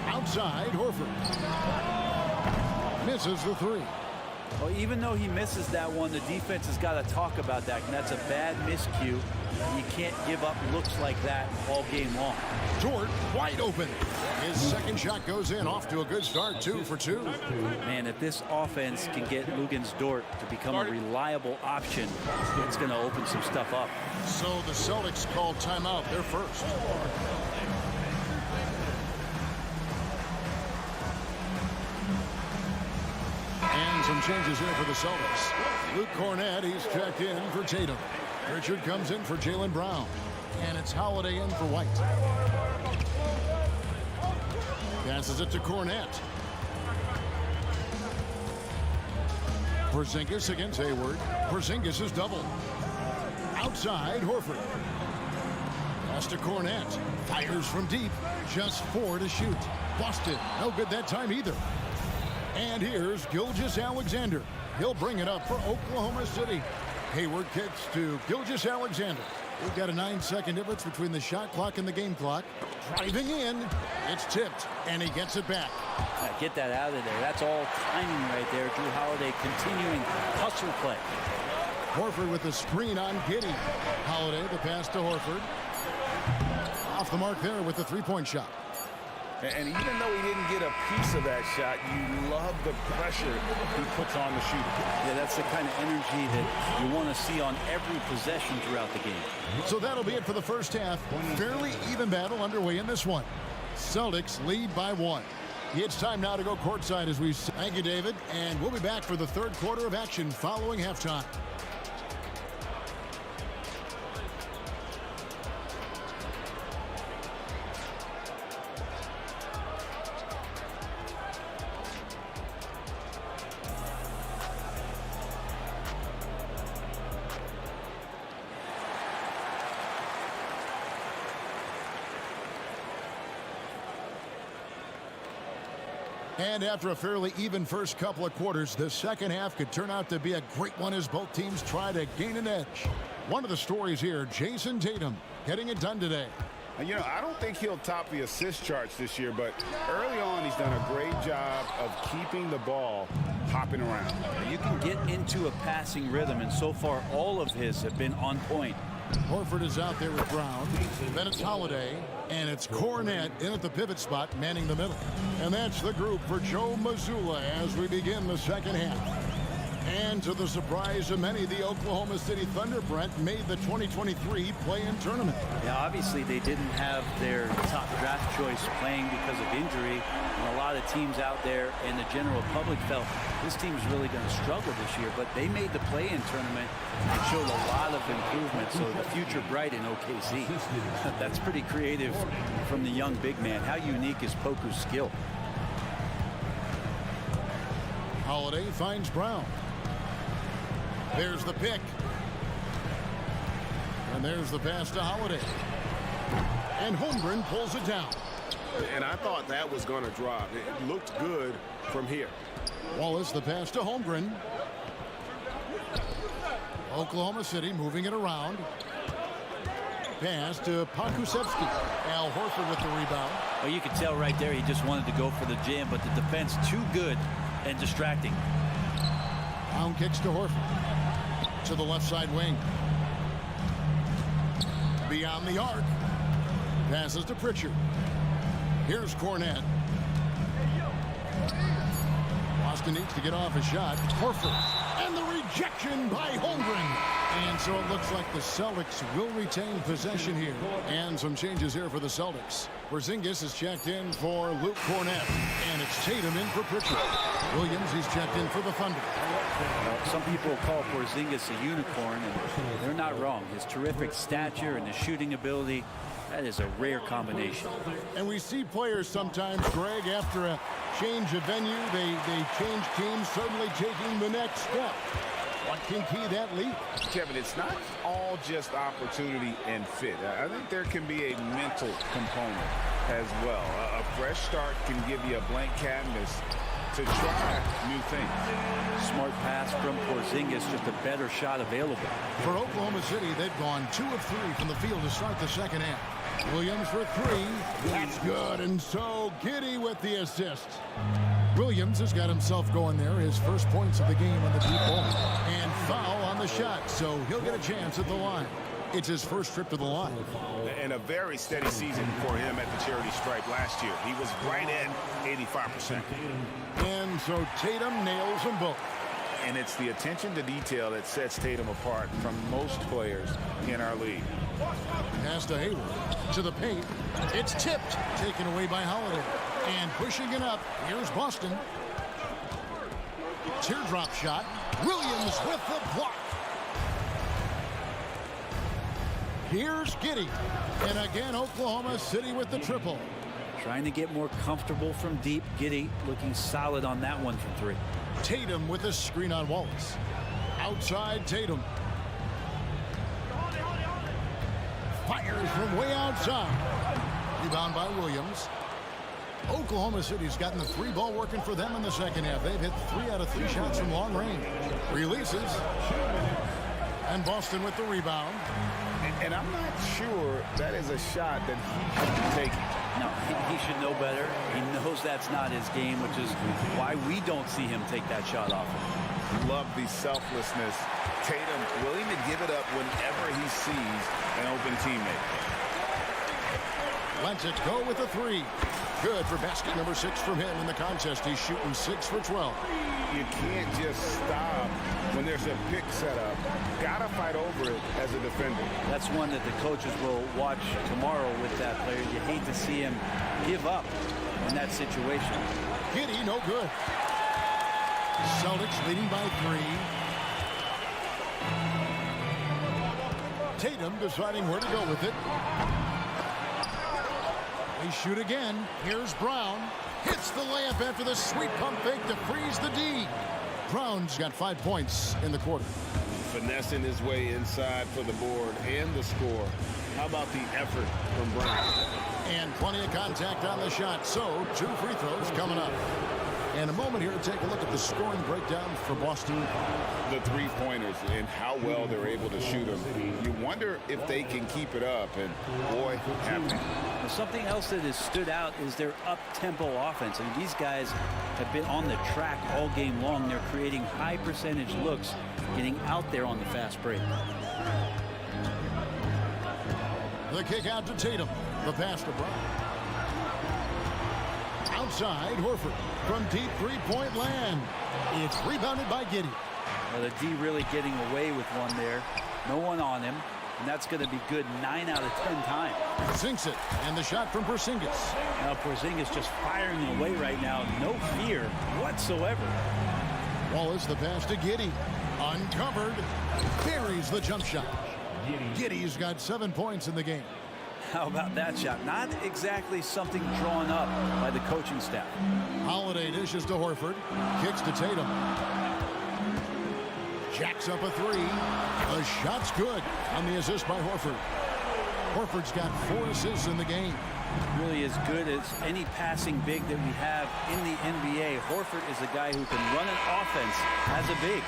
Outside, Horford. Misses the 3. Well, even though he misses that one, the defense has got to talk about that, and that's a bad miscue. You can't give up looks like that all game long. Dort wide open. His second shot goes in, off to a good start, 2 for 2. Man, if this offense can get Luguentz Dort to become a reliable option, it's going to open some stuff up. So the Celtics called timeout. They're first. And some changes here for the Celtics. Luke Cornett, he's checked in for Tatum. Richard comes in for Jaylen Brown. And it's Holiday in for White. Passes it to Cornett. Porzingis against Hayward. Porzingis is doubled. Outside, Horford. Pass to Cornett. Fires from deep. Just 4 to shoot. Busted. No good that time either. And here's Gilgeous-Alexander. He'll bring it up for Oklahoma City. Hayward kicks to Gilgeous-Alexander. We've got a 9-second difference between the shot clock and the game clock. Driving in. It's tipped, and he gets it back. Get that out of there. That's all timing right there. Drew Holiday continuing hustle play. Horford with the screen on Giddey. Holiday, the pass to Horford. Off the mark there with the three-point shot. And even though he didn't get a piece of that shot, you love the pressure he puts on the shooter. Yeah, that's the kind of energy that you want to see on every possession throughout the game. So that'll be it for the first half. Fairly even battle underway in this one. Celtics lead by 1. It's time now to go courtside as we... Thank you, David. And we'll be back for the third quarter of action following halftime. And after a fairly even first couple of quarters, the second half could turn out to be a great one as both teams try to gain an edge. One of the stories here, Jason Tatum getting it done today. You know, I don't think he'll top the assist charts this year, but early on he's done a great job of keeping the ball hopping around. You can get into a passing rhythm, and so far all of his have been on point. Horford is out there with Brown. Then it's Holiday. And it's Cornette in at the pivot spot, manning the middle. And that's the group for Joe Mazzulla as we begin the second half. And to the surprise of many, the Oklahoma City Thunder, Brent, made the 2023 play-in tournament. Yeah, obviously they didn't have their top draft choice playing because of injury. And a lot of teams out there and the general public felt this team's really going to struggle this year. But they made the play-in tournament and showed a lot of improvement. So the future bright in OKC. That's pretty creative from the young big man. How unique is Poku's skill? Holiday finds Brown. There's the pick. And there's the pass to Holiday. And Holmgren pulls it down. And I thought that was going to drop. It looked good from here. Wallace, the pass to Holmgren. Oklahoma City moving it around. Pass to Pokusevski. Al Horford with the rebound. Well, you could tell right there he just wanted to go for the jam, but the defense too good and distracting. Brown kicks to Horford. To the left side wing. Beyond the arc. Passes to Pritchard. Here's Cornette. Boston needs to get off a shot. Horford. And the rejection by Holmgren. And so it looks like the Celtics will retain possession here. And some changes here for the Celtics. Porzingis is checked in for Luke Cornette. And it's Tatum in for Pritchard. Williams, he's checked in for the Thunder. Some people call Porzingis a unicorn, and they're not wrong. His terrific stature and his shooting ability, that is a rare combination. And we see players sometimes, Greg, after a change of venue, they change teams, suddenly taking the next step. What can key that leap? Kevin, it's not all just opportunity and fit. I think there can be a mental component as well. A fresh start can give you a blank canvas to try new things. Smart pass from Porzingis, just a better shot available. For Oklahoma City, they've gone 2 of 3 from the field to start the second half. Williams for 3. That's good. And so Giddey with the assist. Williams has got himself going there. His first points of the game on the deep ball. And foul on the shot. So he'll get a chance at the line. It's his first trip to the line. And a very steady season for him at the charity stripe last year. He was right at 85%. And so Tatum nails them both. And it's the attention to detail that sets Tatum apart from most players in our league. Pass to Hayward. To the paint. It's tipped. Taken away by Holiday. And pushing it up. Here's Boston. Teardrop shot. Williams with the block. Here's Giddey. And again, Oklahoma City with the triple. Trying to get more comfortable from deep. Giddey looking solid on that one from 3. Tatum with a screen on Wallace. Outside Tatum. Fires from way outside. Rebound by Williams. Oklahoma City's gotten the 3-ball working for them in the second half. They've hit 3 out of 3 shots from long range. Releases. And Boston with the rebound. And I'm not sure that is a shot that he should be taking. No, he should know better. He knows that's not his game, which is why we don't see him take that shot off. Love the selflessness. Tatum willing to give it up whenever he sees an open teammate. Lets it go with a 3. Good for basket number 6 from him in the contest. He's shooting 6 for 12. You can't just stop when there's a pick set up, gotta fight over it as a defender. That's one that the coaches will watch tomorrow with that player. You hate to see him give up in that situation. Giddey, no good. Celtics leading by 3. Tatum deciding where to go with it. They shoot again. Here's Brown. Hits the layup after the sweet pump fake to freeze the D. Brown's got 5 points in the quarter. Finessing his way inside for the board and the score. How about the effort from Brown? And plenty of contact on the shot. So 2 free throws coming up. In a moment here, take a look at the scoring breakdown for Boston. The three-pointers and how well they're able to shoot them. You wonder if they can keep it up, and boy, happening. Something else that has stood out is their up-tempo offense. I mean, these guys have been on the track all game long. They're creating high-percentage looks, getting out there on the fast break. The kick out to Tatum. The pass to Brown. Outside, Horford from deep three-point land. It's rebounded by Giddey. Well, the D really getting away with one there. No one on him, and that's going to be good 9 out of 10 times. Sinks it, and the shot from Porzingis. Now Porzingis just firing away right now. No fear whatsoever. Wallace, the pass to Giddey. Uncovered. Buries the jump shot. Giddey's got 7 points in the game. How about that shot? Not exactly something drawn up by the coaching staff. Holiday dishes to Horford. Kicks to Tatum. Jacks up a 3. The shot's good on the assist by Horford. Horford's got 4 assists in the game. Really as good as any passing big that we have in the NBA. Horford is a guy who can run an offense as a big.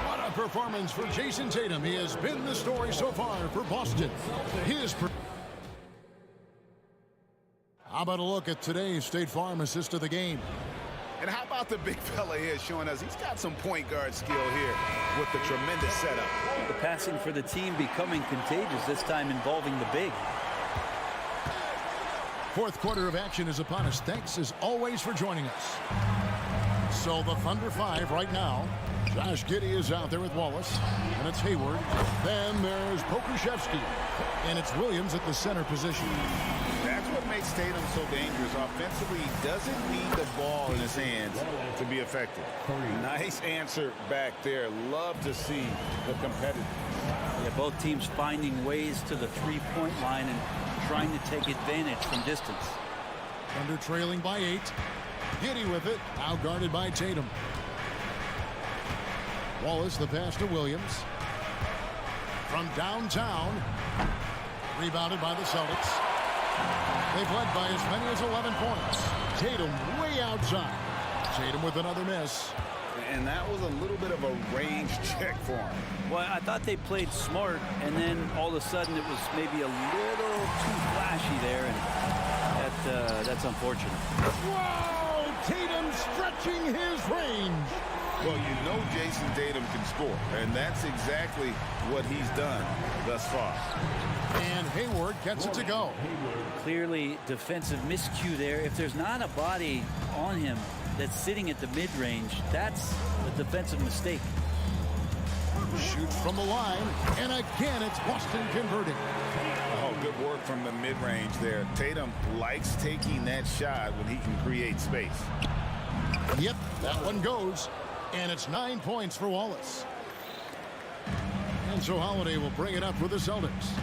What a performance for Jason Tatum. He has been the story so far for Boston. How about a look at today's State Farm assist of the game? And how about the big fella here showing us he's got some point guard skill here with the tremendous setup. The passing for the team becoming contagious, this time involving the big. Fourth quarter of action is upon us. Thanks as always for joining us. So the Thunder 5 right now. Josh Giddey is out there with Wallace, and it's Hayward. Then there's Pokusevski, and it's Williams at the center position. That's what makes Tatum so dangerous. Offensively, he doesn't need the ball in his hands to be effective. Nice answer back there. Love to see the competitive. Yeah, both teams finding ways to the three-point line and trying to take advantage from distance. Thunder trailing by 8. Giddey with it, now guarded by Tatum. Wallace, the pass to Williams. From downtown. Rebounded by the Celtics. They've led by as many as 11 points. Tatum way outside. Tatum with another miss. And that was a little bit of a range check for him. Well, I thought they played smart, and then all of a sudden it was maybe a little too flashy there, and that's unfortunate. Whoa! Tatum stretching his range. Well, you know Jason Tatum can score, and that's exactly what he's done thus far. And Hayward gets it to go. Clearly defensive miscue there. If there's not a body on him that's sitting at the mid-range, that's a defensive mistake. Shoots from the line, and again it's Boston converting. Oh, good work from the mid-range there. Tatum likes taking that shot when he can create space. Yep, that one goes. And it's 9 points for Wallace. And so Holiday will bring it up for the Celtics.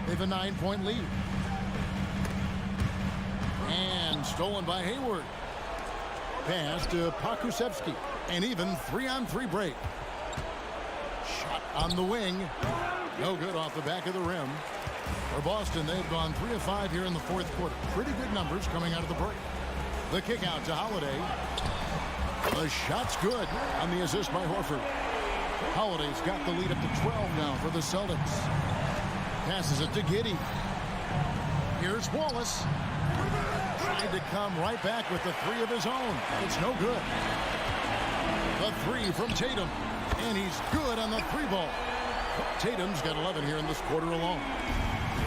They have a 9-point lead. And stolen by Hayward. Pass to Pokusevski. And even 3-on-3 break. Shot on the wing. No good off the back of the rim. For Boston, they've gone 3 of 5 here in the fourth quarter. Pretty good numbers coming out of the break. The kick out to Holiday. The shot's good on the assist by Horford. Holiday's got the lead up to 12 now for the Celtics. Passes it to Giddey. Here's Wallace. Tried to come right back with the 3 of his own. It's no good. The 3 from Tatum. And he's good on the 3 ball. Tatum's got 11 here in this quarter alone.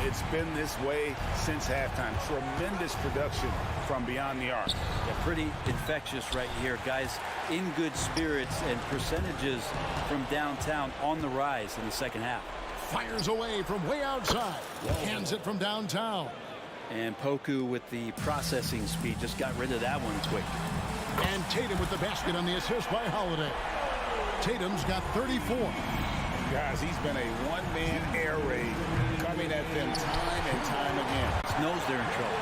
It's been this way since halftime. Tremendous production from beyond the arc. Yeah, pretty infectious right here. Guys in good spirits, and percentages from downtown on the rise in the second half. Fires away from way outside. Hands it from downtown. And Poku with the processing speed just got rid of that one quick. And Tatum with the basket on the assist by Holiday. Tatum's got 34. Guys, he's been a one-man air raid coming at them time and time again. He knows they're in trouble.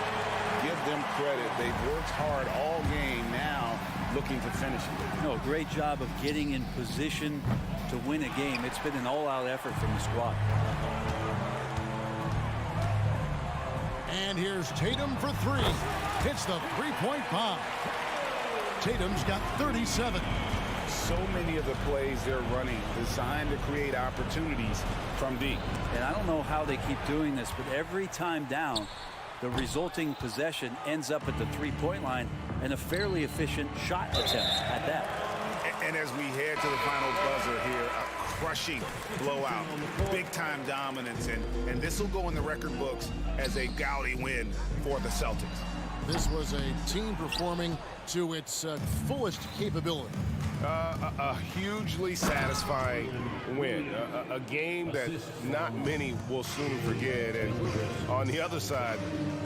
Give them credit. They've worked hard all game, now looking to finish it. No, great job of getting in position to win a game. It's been an all-out effort from the squad. And here's Tatum for three. Hits the three-point bomb. Tatum's got 37. So many of the plays they're running designed to create opportunities from deep. And I don't know how they keep doing this, but every time down, the resulting possession ends up at the three-point line and a fairly efficient shot attempt at that. And as we head to the final buzzer here, a crushing blowout, big-time dominance, and this will go in the record books as a gaudy win for the Celtics. This was a team performing to its fullest capability. A hugely satisfying win. A game that not many will soon forget. And on the other side,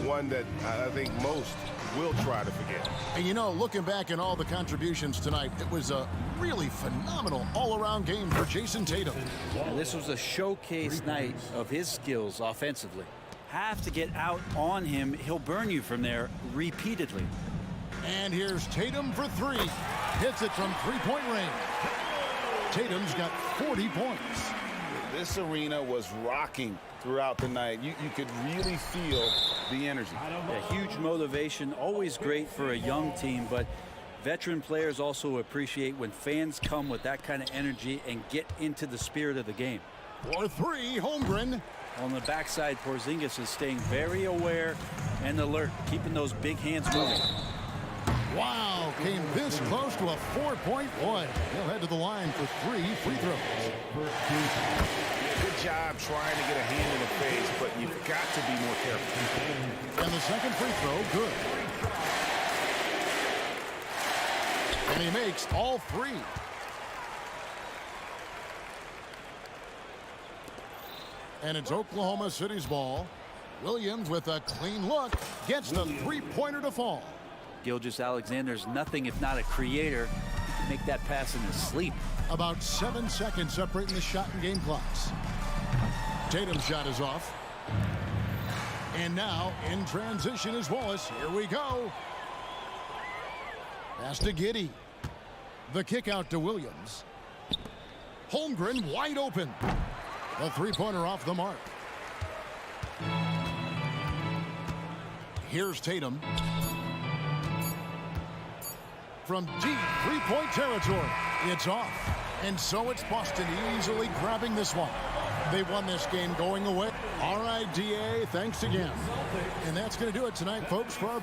one that I think most will try to forget. And you know, looking back at all the contributions tonight, it was a really phenomenal all-around game for Jason Tatum. And this was a showcase night of his skills offensively. Have to get out on him. He'll burn you from there repeatedly. And here's Tatum for three. Hits it from three-point range. Tatum's got 40 points. This arena was rocking throughout the night. You could really feel the energy. A huge motivation, always great for a young team, but veteran players also appreciate when fans come with that kind of energy and get into the spirit of the game. For three, Holmgren. On the backside, Porzingis is staying very aware and alert, keeping those big hands moving. Wow, came this close to a four-point play. He'll head to the line for three free throws. Good job trying to get a hand in the face, but you've got to be more careful. And the second free throw, good. And he makes all three. And it's Oklahoma City's ball. Williams with a clean look gets the three-pointer to fall. Gilgeous-Alexander's nothing if not a creator. He can make that pass in his sleep. About 7 seconds separating the shot and game clocks. Tatum's shot is off. And now in transition is Wallace. Here we go. Pass to Giddey. The kick out to Williams. Holmgren wide open. The three-pointer off the mark. Here's Tatum. From deep three-point territory, it's off. And so it's Boston easily grabbing this one. They won this game going away. All right, DA, thanks again. And that's going to do it tonight, folks, for our